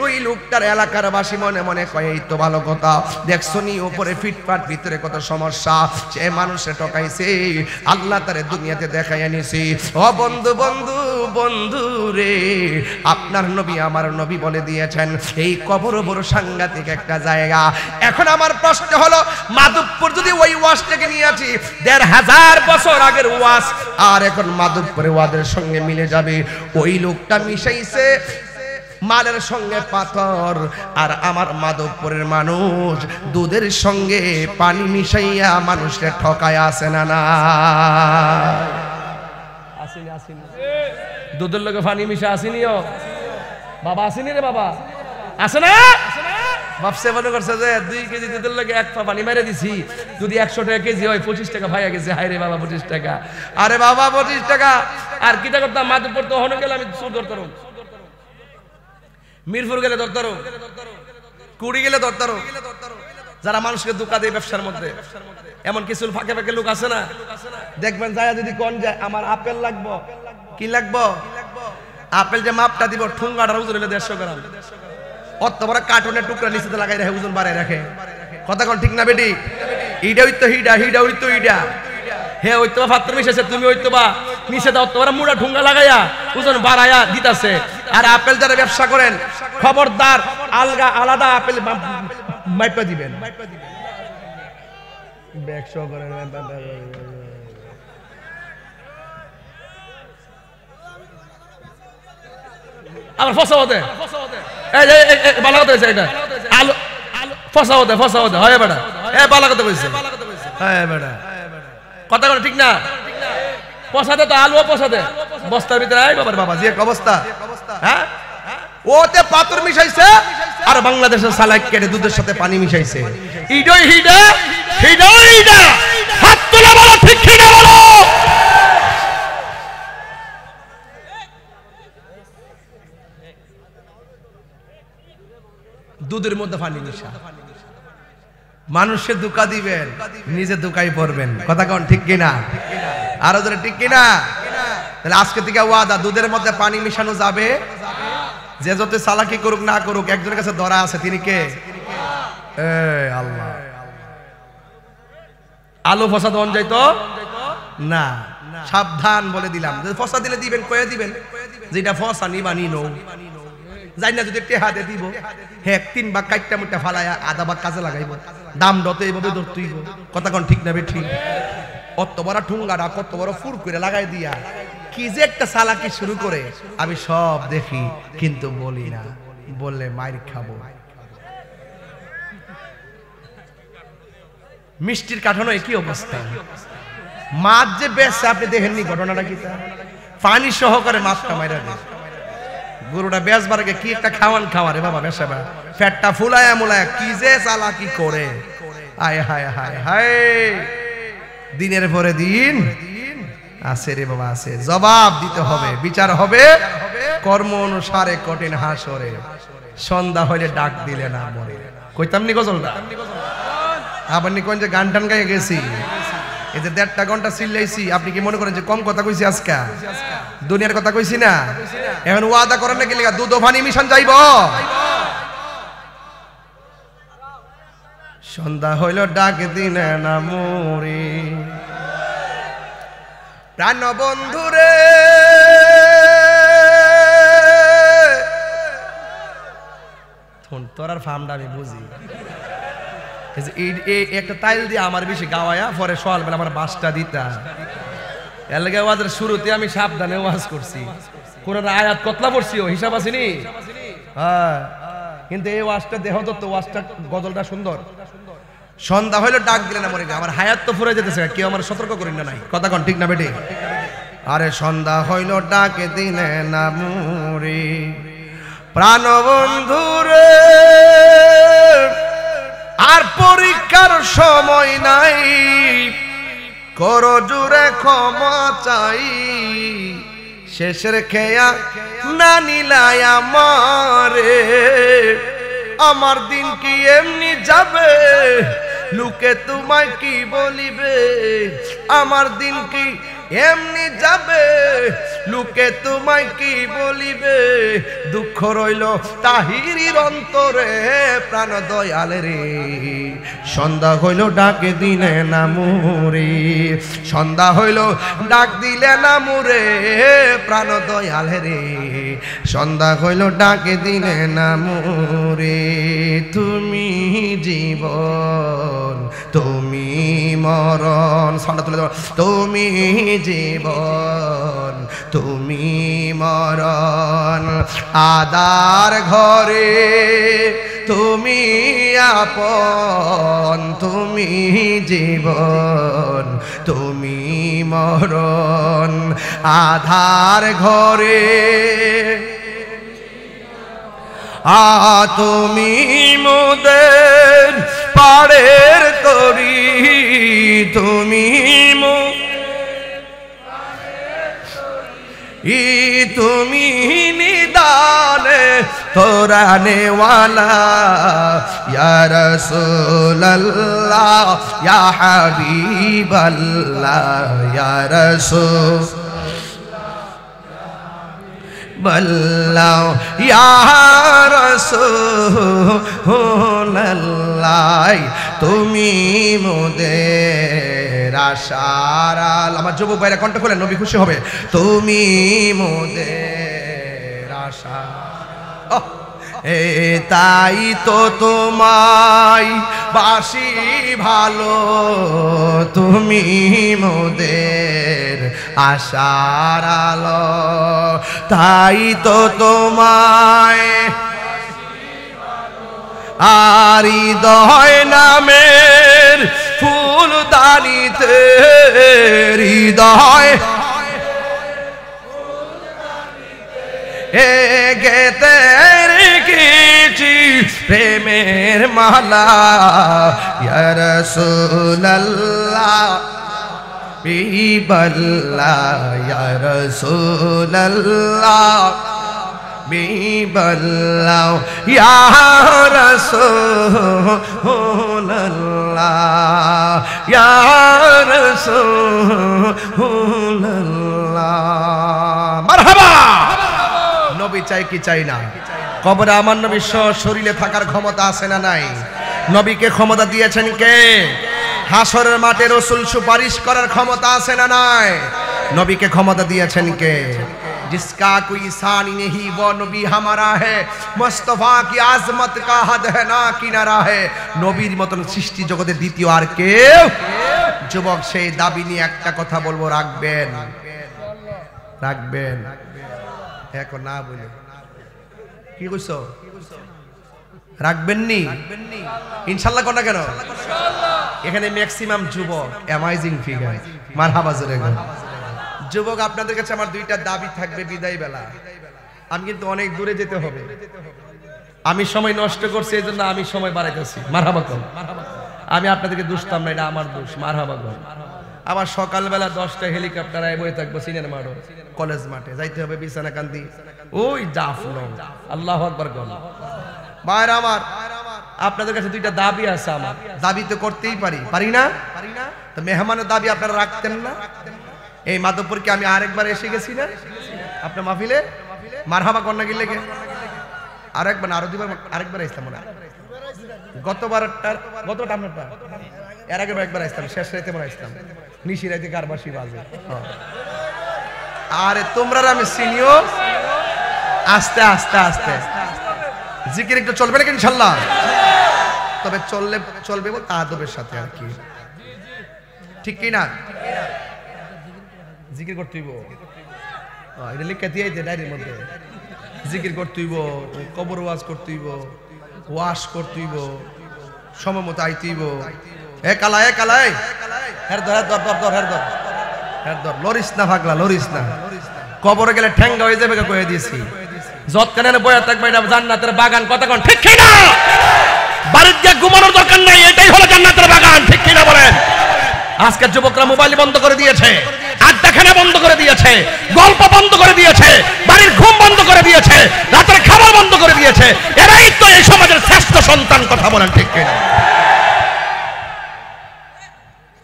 ওই লোকটার এলাকার বাসী মনে মনে কয় এই তো ভালো কথা, দেখছো নি উপরে ফিটফাট ভিতরে কত সমস্যা, সে মানুষে ঠকাইছে, আল্লাহ তারে দুনিয়াতে দেখাইয়া নিছি। ও বন্ধু বন্ধু বন্ধু রে, আপনার নবী আমার নবী বলে দিয়েছেন এই কবর বড় সাংঘাতিক একটা জায়গা। এখন আমার প্রশ্ন হলো, মাধবপুর যদি ওই ওয়াজটাকে নিয়ে আছি ১৫০০ বছর আগের ওয়াজ, আর এখন মাধবপুরের ওয়াজের সঙ্গে মিলে যাবে? ওই লোকটা মিশাইছে মালের সঙ্গে পাথর, আর আমার মাধবপুরের মানুষ দুধের সঙ্গে পানি মিশাইয়া মানুষকে ঠকায়। আছে না? না আসেনি? আসেনি? দুধের লোকে পানি মিশা আসেনিও বাবা? আসেনি রে বাবা? আছে না? ভাবছে মনে করছে যে 2 কেজি দুধের লোকে 1 পা পানি মেরে দিছি, যদি 100 টাকা কেজি হয় 25 টাকা ভাইয়া গেছে। হায় রে বাবা 25 টাকা! আরে বাবা 25 টাকা! আর কিটা করতাম, মাধবপুর তো হনে গেলে আমি সুদ ধরতাম, মিরপুর গেলে ধরতারো, কুড়ি গেলে ধরতারো। যারা মানুষকে ধোঁকা দেয় ব্যবসার মধ্যে, এমন কিছু ফাঁকে ফাঁকে লোক আছে না, দেখবেন যায় যদি কোন যায় আমার আপেল লাগবো, কি লাগবো? আপেল যে মাপটা দিব ঠুঙ্গাটার ওজন হলে 150 গ্রাম, অত বড় কার্টুনের টুকরা নিচেতে লাগাই রাখে, ওজন বাড়ায় রাখে। কথা কোন ঠিক না বেটি? ইডা হইতো হিডা, হিডা হইতো ইডা। হে হইতো পাত্র মিশাইছে, তুমি হইতো বা মিশে দাও, তোমার মুড়া ঠুঙ্গা লাগাইয়া ওজন বাড়াইয়া দিতাছে। আর আপেল যারা ব্যবসা করেন, খবরদার আলগা আলাদা আপেল মাইপা দিবেন। ব্যবসা করেন আবার ফসা হতে, এই বালা কথা হয়েছে, এটা আলু ফসা হতে, ফসা হতে হয় বেটা, এ বালা কথা কইছে, হ্যাঁ বেটা কথা কথা ঠিক না? পসাতে তো আলুও পসাতে, বস্তার ভিতরে আই বাবার বাবা যে এক অবস্থা। হ্যাঁ, ওতে পাথর মিশাইছে আর বাংলাদেশের সালাক কেটে দুধের সাথে পানি মিশাইছে। ইডই হিডা, হিডই হিডা, হাত তুলে বলো ঠিক কি না বলো? দুধের মধ্যে পানি মিশা, মানুষের ধোঁকা দিবেন, নিজে ধোঁকায় পড়বেন। কথা কোন ঠিক কিনা? আরো ধরে ঠিক কিনা? তাহলে আজকে থেকে ওয়াদা, দুধের মধ্যে পানি মিশানো যাবে। যে যত চালাকি করুক না করুক, একজনের কাছে ধরা আছে, তিনি কে? আল্লাহ। আলু ফসা দন যাইতো না, সাবধান বলে দিলাম। ফসা দিলে দিবেন, কয়ে দিবেন যেটা ফসা নিবা নিনো, যাই না যদি টেহাতে দিব, হ্যাঁ 3 ভাগ কাটটা মুটটা ফালায়া আধা ভাগ কাজে লাগাইব, দাম দতে এইভাবে ধরতেইব। কথা কোন ঠিক না বেঠি? অত বড় ঠুঙ্গাটা কত বড় ফুর করে লাগাই দিয়া কি যে একটা চালাকি শুরু করে, আমি সব দেখি কিন্তু বলি না, বললে মাইর খাবো। মিষ্টির কাঠানো একই অবস্থা। মাছ যে বেশ আপনি দেখেননি ঘটনাটা কি? পানি সহকারে মাছটা মাইরা দেয়। গরুটা বেচবার আগে কি একটা খাওয়ান খাওয়ারে বাবা, বেশাবা ফ্যাটটা ফুলায়া মুলায়া কি যে চালাকি করে। হায় হায় হায় হায়, দিনের পরে দিন আছে রে বাবা, আছে। জবাব দিতে হবে, বিচার হবে কর্ম অনুসারে কঠিন হাসরে। সন্ধ্যা হইলে ডাক দিলে না মরে। কইতাম নি গজলটা? আবার নি কোন যে গান টান গাইয়ে গেছি, এই যে 1.5 ঘন্টা চিল্লাইছি, আপনি কি মনে করেন যে কম কথা কইছি? আজকে দুনিয়ার কথা কইছি না? এখন ওয়াদা করেন নাকি লেখা দুধ ও পানি মিশান যাইব? সন্ধ্যা হইল ডাক দিলে না মরে। প্রাণ বন্ধুরে তোর আর ফার্মটা আমি বুঝি, একটা তাইল দিয়ে আমার বেশি গাওয়ায়া পরে সকালবেলা আমার বাসটা দিতা। এর লাগে ওয়াজের শুরুতে আমি সাবধানে ওয়াজ করছি, কোন আয়াত কতলা পড়ছি ও হিসাব আসেনি। হ্যাঁ, কিন্তু এই ওয়াজটা দেহ তো ওয়াজটা গজলটা সুন্দর। সন্ধ্যা হইলো ডাক দিলে না মরে, আমার হায়াত তো ফুরে যেতেছে, কেউ আমার সতর্ক করেন না নাই। কথা কোন ঠিক না বেটি? আরে সন্ধ্যা হইল ডাকে দিলে না মুরে প্রাণ বন্ধুরে আর পরীক্ষার সময় নাই করো জুড়ে ক্ষমা চাই শেষের খেয়া না নিলাই আমারে আমার দিন কি এমনি যাবে লোকে তোমায় কি বলিবে আমার দিন কি এমনি যাবে লোকে তোমায় কি বলিবে দুঃখ রইল তাহিরির অন্তরে প্রাণ দয়াল রে সন্ধ্যা হইল ডাকে দিলে না মুরে সন্ধ্যা হইল ডাক দিলে না মুরে প্রাণ দয়াল রে সন্ধ্যা হইল ডাকে দিলে না মুরে তুমি জীবন তুমি মরণ সন্ধ্যা তুলে দাও তুমি জীবন তুমি মরণ আদার ঘরে তুমি আপন তুমি জীবন তুমি মরণ আধার ঘরে তুমি মোদের পাড়ের তরি তুমি তুমি নিদানে তোরানে ওয়ালা ইয়া রাসূলুল্লাহ ইয়া হাবিবাল্লাহ ইয়া রাসূলুল্লাহ ইয়া রাসূলুল্লাহ তুমি মোদের আশার আলো আমার যুবক ভাইরা কণ্ঠ খোলেন নবী খুশি হবে তুমি মোদের আশা তাই তো তোমায় বাসি ভালো তুমি মোদের আশার আলো তাই তো তোমায় আর হৃদয় নামের ফুলদানিতে হৃদয় গেতে রেখেছি প্রেমের মালা ইয়া রাসূলুল্লাহ বিবাল্লাহ ইয়া রাসূলুল্লাহ বিবাল্লাহ ইয়া রাসূলুল্লাহ ইয়া রাসূলুল্লাহ মারহাবা নবী চাই কি চাই না কবরে আমার নবী শরীরে থাকার ক্ষমতা আছে না নাই নবীকে ক্ষমতা দিয়েছেন কে হাসরের মাঠে রাসূল সুপারিশ করার ক্ষমতা আছে না নাই নবীকে ক্ষমতা দিয়েছেন কে जिसका कोई सानी नहीं वो नबी हमारा है मुस्तफा की आजमत का हद है ना किनारा है নবীর মতন সৃষ্টি জগতে দ্বিতীয় আর কেউ যুবক সেই দাবি নিয়ে একটা কথা বলবো রাখবেন রাখবেন এখন না বলে কি কইছো রাখবেন নি ইনশাআল্লাহ কোন না কেন এখানে ম্যাক্সিমাম যুবক অ্যামাজিং ফিগার মারহাবা জোরে গো যুবক আপনাদের কাছে আমার দুইটা দাবি থাকবে বিদায় বেলা আমি কিন্তু অনেক দূরে যেতে হবে আমি সময় নষ্ট করছি এজন্য আমি সময় বাড়াইতেছি মারহাবা কর আমি আপনাদেরকে দুষ্টাম না এটা আমার দোষ মারহাবা কর আবার সকালবেলা 10টা হেলিকপ্টার আয় বই থাকবো সিনিয়র মাঠে কলেজ মাঠে যাইতে হবে বিছানা কান্দি ওই জাফলং আল্লাহু আকবার গল ভাইরা আমার আপনাদের কাছে দুইটা দাবি আছে আমার দাবি তো করতেই পারি না তো মেহমানের দাবি আপনারা রাখতেন না এই মাধবপুরকে আমি আরেকবার এসে গেছি না আপনার মাহফিলে মারহাবা কন্যা গিলে কে আরেকবার আরো দুবার আরেকবার আসলাম না গতবারটা আপনারটা এর আগে একবার আসলাম শেষ রাতে মনে আসলাম নিশি রাতে কারবাসী বাজে আরে তোমরা আমি চিনিও আস্তে আস্তে আস্তে জিকির একটু চলবে নাকি ইনশাআল্লাহ তবে চলবে বলতে আদবের সাথে আর কি ঠিক কি না জিকির করতে হইব এটা লিখে দিয়ে ডায়েরির মধ্যে জিকির করতে হইব কবর ওয়াজ করতে হইব ওয়াশ করতে হইব সময় মতো আইতে হইব এ কালাই হের ধর লরিস না পাগলা, লরিস না, কবরে গেলে ঠ্যাঙ্গা হয়ে যাবে কয়ে দিয়েছি। যতখানে বয়া থাকবে এটা জান্নাতের বাগান, কথা কোন ঠিক কি না? বাড়ির গিয়ে ঘুমানোর দরকার নাই, এটাই হলো জান্নাতের বাগান, ঠিক কি না বলেন? আজকের যুবকরা মোবাইল বন্ধ করে দিয়েছে, আড্ডাখানা বন্ধ করে দিয়েছে, গল্প বন্ধ করে দিয়েছে, বাড়ির ঘুম বন্ধ করে দিয়েছে, রাতের খাবার বন্ধ করে দিয়েছে। এরাই তো এই সমাজের শ্রেষ্ঠ সন্তান, কথা বলেন ঠিক কি না?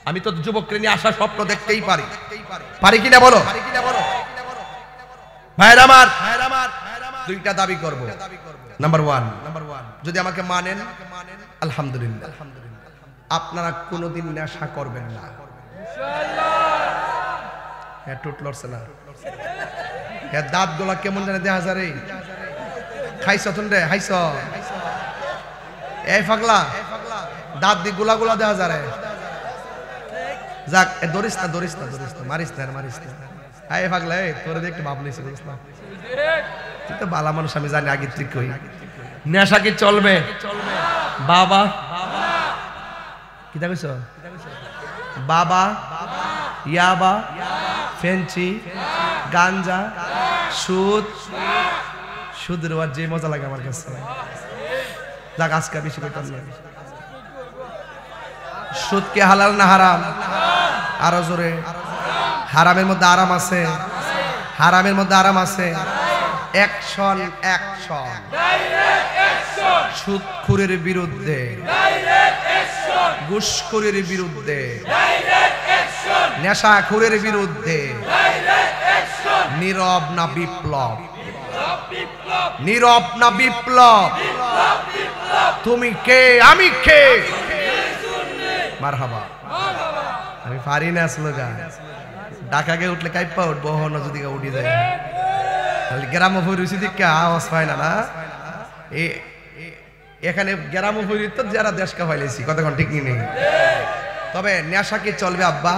আমি তো যুবককে নিয়ে আসার স্বপ্ন দেখতেই পারি, পারি কিনা বলো? ভাইরা আমার, দুইটা দাবি করব। নাম্বার ওয়ান, যদি আমাকে মানেন আলহামদুলিল্লাহ, আপনারা কোনোদিন নেশা করবেন না। হ্যাঁ, টুট লড়ছে না, হ্যাঁ, দাঁত গোলা কেমন জানে দেখা যায় রে, খাইছ তুন রে, খাইছ এই পাগলা, দাঁত দি গোলা গোলা দেখা যায় রে। যাক, দরিস না, দরিস না, দরিস না, মারিস না, মারিস না। এই পাগলা, এই তোরে দেখতে ভাব নিয়েছি, বুঝিস না? তুই তো বালা মানুষ, আমি জানি আগে ঠিক কই। নেশা কি চলবে? বাবা কি দেখছ? বাবা, ইয়াবা, ফেঞ্চি, গাঞ্জা, সুদ। সুদের আর যে মজা লাগে আমার কাছে। যাক, আজকে বেশি করতাম না। সুদ কি হালাল না হারাম? আরো জোরে। হারামের মধ্যে আরাম আছে, হারামের মধ্যে আরাম আছে। Action, action. সুদখোরের বিরুদ্ধে, ঘুষখোরের বিরুদ্ধে, নেশাখোরের বিরুদ্ধে নীরব না বিপ্লব? নীরব না বিপ্লব? তুমি কে, আমি কে? মারহাবা। আমি পারি না স্লোগান, ঢাকাকে উঠলে কাইপা উঠবো, হন যদি উঠে যায়। গ্রাম ফিরুছি দিকে আওয়াজ পায় না, না এখানে গ্রাম ফিরি তো যারা দেশ কাপাইলেছি, কতক্ষণ ঠিক নেই। তবে নেশা কি চলবে আব্বা?